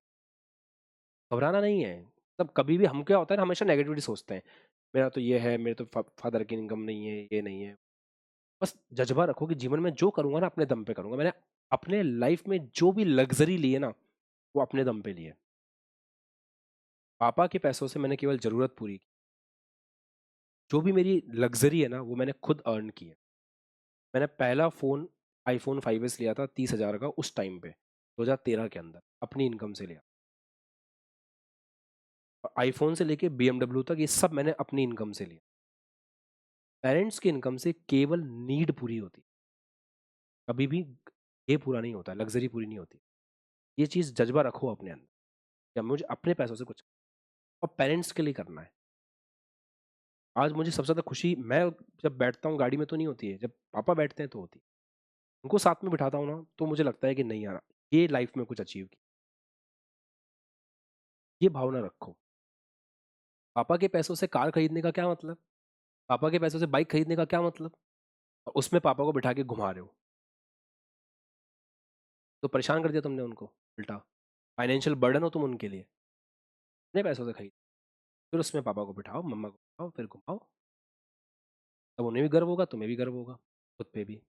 घबराना नहीं है। तब कभी भी हम क्या होता है ना, हमेशा नेगेटिविटी सोचते हैं, मेरा तो ये है, मेरे तो फादर की इनकम नहीं है, ये नहीं है। बस जज्बा रखो कि जीवन में जो करूंगा ना अपने दम पे करूंगा। मैंने अपने लाइफ में जो भी लग्जरी ली है ना, वो अपने दम पे ली है। पापा के पैसों से मैंने केवल ज़रूरत पूरी की। जो भी मेरी लग्ज़री है ना, वो मैंने खुद अर्न की है। मैंने पहला फ़ोन आईफ़ोन 5S लिया था 30,000 का उस टाइम पे, 2013 के अंदर, अपनी इनकम से लिया। और आईफ़ोन से लेके बीएमडब्ल्यू तक ये सब मैंने अपनी इनकम से लिया। पेरेंट्स की इनकम से केवल नीड पूरी होती है, कभी भी ये पूरा नहीं होता, लग्ज़री पूरी नहीं होती। ये चीज़ जज़्बा रखो अपने अंदर, या मुझे अपने पैसों से कुछ और पेरेंट्स के लिए करना है। आज मुझे सबसे ज़्यादा खुशी मैं जब बैठता हूँ गाड़ी में तो नहीं होती है, जब पापा बैठते हैं तो होती है। उनको साथ में बिठाता हूँ ना, तो मुझे लगता है कि नहीं यार, ये लाइफ़ में कुछ अचीव किया। ये भावना रखो। पापा के पैसों से कार खरीदने का क्या मतलब? पापा के पैसों से बाइक खरीदने का क्या मतलब? और उसमें पापा को बिठा के घुमा रहे हो। तो परेशान कर दिया तुमने उनको उल्टा। फाइनेंशियल बर्डन हो तुम उनके लिए। अपने पैसों से खरीद। फिर उसमें पापा को बिठाओ, मम्मा को बिठाओ, फिर घुमाओ। तब उन्हें भी गर्व होगा, तुम्हें भी गर्व होगा, खुद पे भी।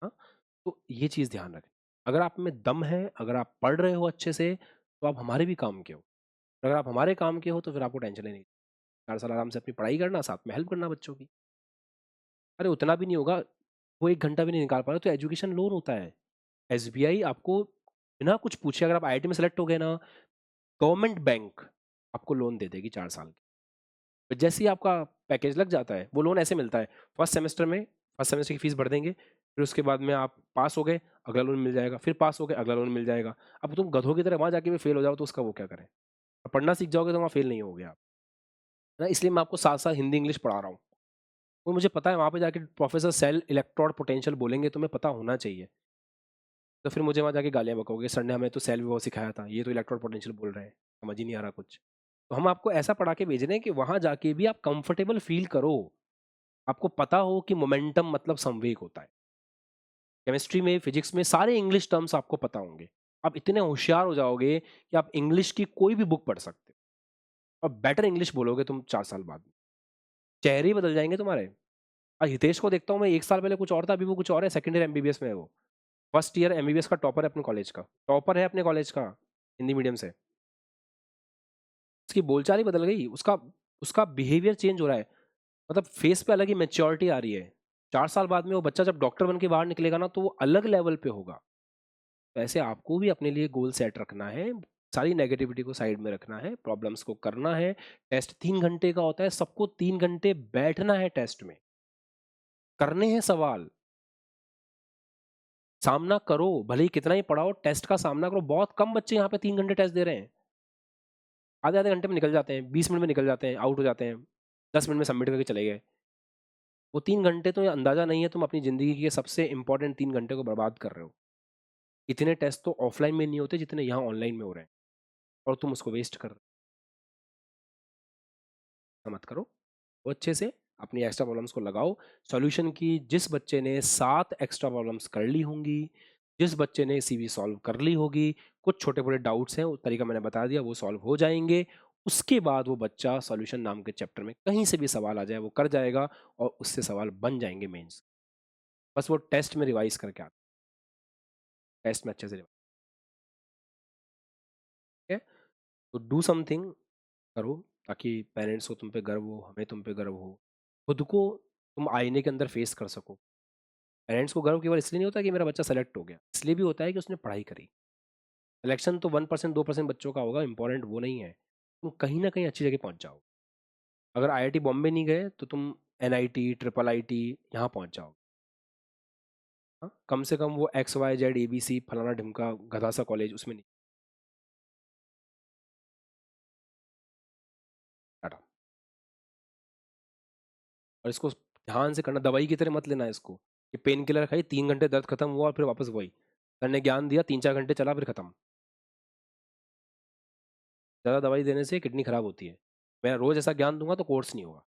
हाँ? तो ये चीज़ ध्यान रखें। अगर आप में दम है, अगर आप पढ़ रहे हो अच्छे से, तो आप हमारे भी काम के हो। अगर आप हमारे काम के हो, तो फिर आपको टेंशन ही नहीं। 4 साल आराम से अपनी पढ़ाई करना, साथ में हेल्प करना बच्चों की। अरे उतना भी नहीं होगा, वो 1 घंटा भी नहीं निकाल पा रहे, तो एजुकेशन लोन होता है। एसबीआई आपको बिना कुछ पूछे, अगर आप आईआईटी में सेलेक्ट हो गए ना, गवर्नमेंट बैंक आपको लोन दे देगी 4 साल की। फिर जैसे ही आपका पैकेज लग जाता है, वो लोन ऐसे मिलता है, फर्स्ट सेमेस्टर की फीस भर देंगे, फिर उसके बाद में आप पास हो गए, अगला लोन मिल जाएगा, फिर पास हो गए, अगला लोन मिल जाएगा। अब तुम गधों की तरह वहाँ जाके भी फेल हो जाओ, तो उसका वो क्या करें? पढ़ना सीख जाओगे तो वहाँ फेल नहीं होगे आप। है ना? इसलिए मैं आपको साथ-साथ हिंदी, इंग्लिश पढ़ा रहा हूँ। वो मुझे पता है वहाँ पे जाके प्रोफेसर सेल, इलेक्ट्रोड, पोटेंशियल बोलेंगे, तुम्हें पता होना चाहिए। तो फिर मुझे वहाँ जाके गालियाँ बकोगे, सर ने हमें तो सेल भी वो सिखाया था, ये तो इलेक्ट्रोड पोटेंशियल बोल रहे हैं, समझ ही नहीं आ रहा कुछ। तो हम आपको ऐसा पढ़ा के भेज रहे हैं कि वहाँ जाके भी आप कंफर्टेबल फील करो। आपको पता हो कि मोमेंटम मतलब संवेग होता है। केमिस्ट्री में, फिजिक्स में सारे इंग्लिश टर्म्स आपको पता होंगे। आप इतने होशियार हो जाओगे कि आप इंग्लिश की कोई भी बुक पढ़ सकते हो और बेटर इंग्लिश बोलोगे तुम 4 साल बाद। चेहरे ही बदल जाएँगे तुम्हारे। हितेश को देखता हूँ मैं 1 साल पहले कुछ और था, अभी वो कुछ और है, सेकंड ईयर एमबीबीएस में है वो। फर्स्ट ईयर एमबीबीएस का टॉपर है अपने कॉलेज का। टॉपर है अपने कॉलेज का, हिंदी मीडियम से। उसकी बोलचाल ही बदल गई, उसका उसका बिहेवियर चेंज हो रहा है। मतलब फेस पे अलग ही मैच्योरिटी आ रही है। 4 साल बाद में वो बच्चा जब डॉक्टर बन के बाहर निकलेगा ना, तो वो अलग लेवल पे होगा। वैसे आपको भी अपने लिए गोल सेट रखना है, सारी नेगेटिविटी को साइड में रखना है, प्रॉब्लम्स को करना है। टेस्ट 3 घंटे का होता है, सबको 3 घंटे बैठना है टेस्ट में, करने हैं सवाल, सामना करो, भले ही कितना ही पढ़ाओ, टेस्ट का सामना करो। बहुत कम बच्चे यहाँ पे 3 घंटे टेस्ट दे रहे हैं। आधे-आधे घंटे में निकल जाते हैं, 20 मिनट में निकल जाते हैं, आउट हो जाते हैं, 10 मिनट में सबमिट करके चले गए। वो 3 घंटे तो ये अंदाज़ा नहीं है, तुम अपनी ज़िंदगी के सबसे इम्पोर्टेंट 3 घंटे को बर्बाद कर रहे हो। इतने टेस्ट तो ऑफलाइन में नहीं होते जितने यहाँ ऑनलाइन में हो रहे हैं, और तुम उसको वेस्ट कर रहे हो। मत करो। वो अच्छे से अपनी एक्स्ट्रा प्रॉब्लम्स को लगाओ। सॉल्यूशन की जिस बच्चे ने 7 एक्स्ट्रा प्रॉब्लम्स कर ली होंगी, जिस बच्चे ने सीवी सॉल्व कर ली होगी, कुछ छोटे-बड़े डाउट्स हैं, वो तरीका मैंने बता दिया, वो सॉल्व हो जाएँगे। उसके बाद वो बच्चा सॉल्यूशन नाम के चैप्टर में कहीं से भी सवाल आ जाए, वो कर जाएगा और उससे सवाल बन जाएँगे मेंस। बस वो टेस्ट में रिवाइज़ करके आता है, टेस्ट में अच्छे से रिवाइज़, ठीक है? तो डू समथिंग, करो, ताकि पेरेंट्स को तुम पे गर्व हो, हमें तुम पे गर्व हो। खुद को तुम आईने के अंदर फेस कर सको। पेरेंट्स को गर्व केवल इसलिए नहीं होता कि मेरा बच्चा सेलेक्ट हो गया, इसलिए भी होता है कि उसने पढ़ाई करी। सिलेक्शन तो 1% 2% बच्चों का होगा, इंपॉर्टेंट वो नहीं है। तुम कहीं ना कहीं अच्छी जगह पहुंच जाओ। अगर आईआईटी बॉम्बे नहीं गए तो तुम एनआईटी, ट्रिपल आईटी यहाँ पहुंच जाओ। हाँ, कम से कम वो एक्स वाई जेड एबीसी फलाना ढिमका गधा सा कॉलेज उसमें नहीं। टाटा। और इसको ध्यान से करना, दवाई की तरह मत लेना इसको। ये पेन किलर खाई, 3 घंटे दर्द खत्म हुआ और फिर वापस वही। सर ने ज्ञान दिया, 3 4 घंटे चला, फिर खत्म। ज़्यादा दवाई देने से किडनी खराब होती है। मैं रोज ऐसा ज्ञान दूंगा तो कोर्स नहीं होगा।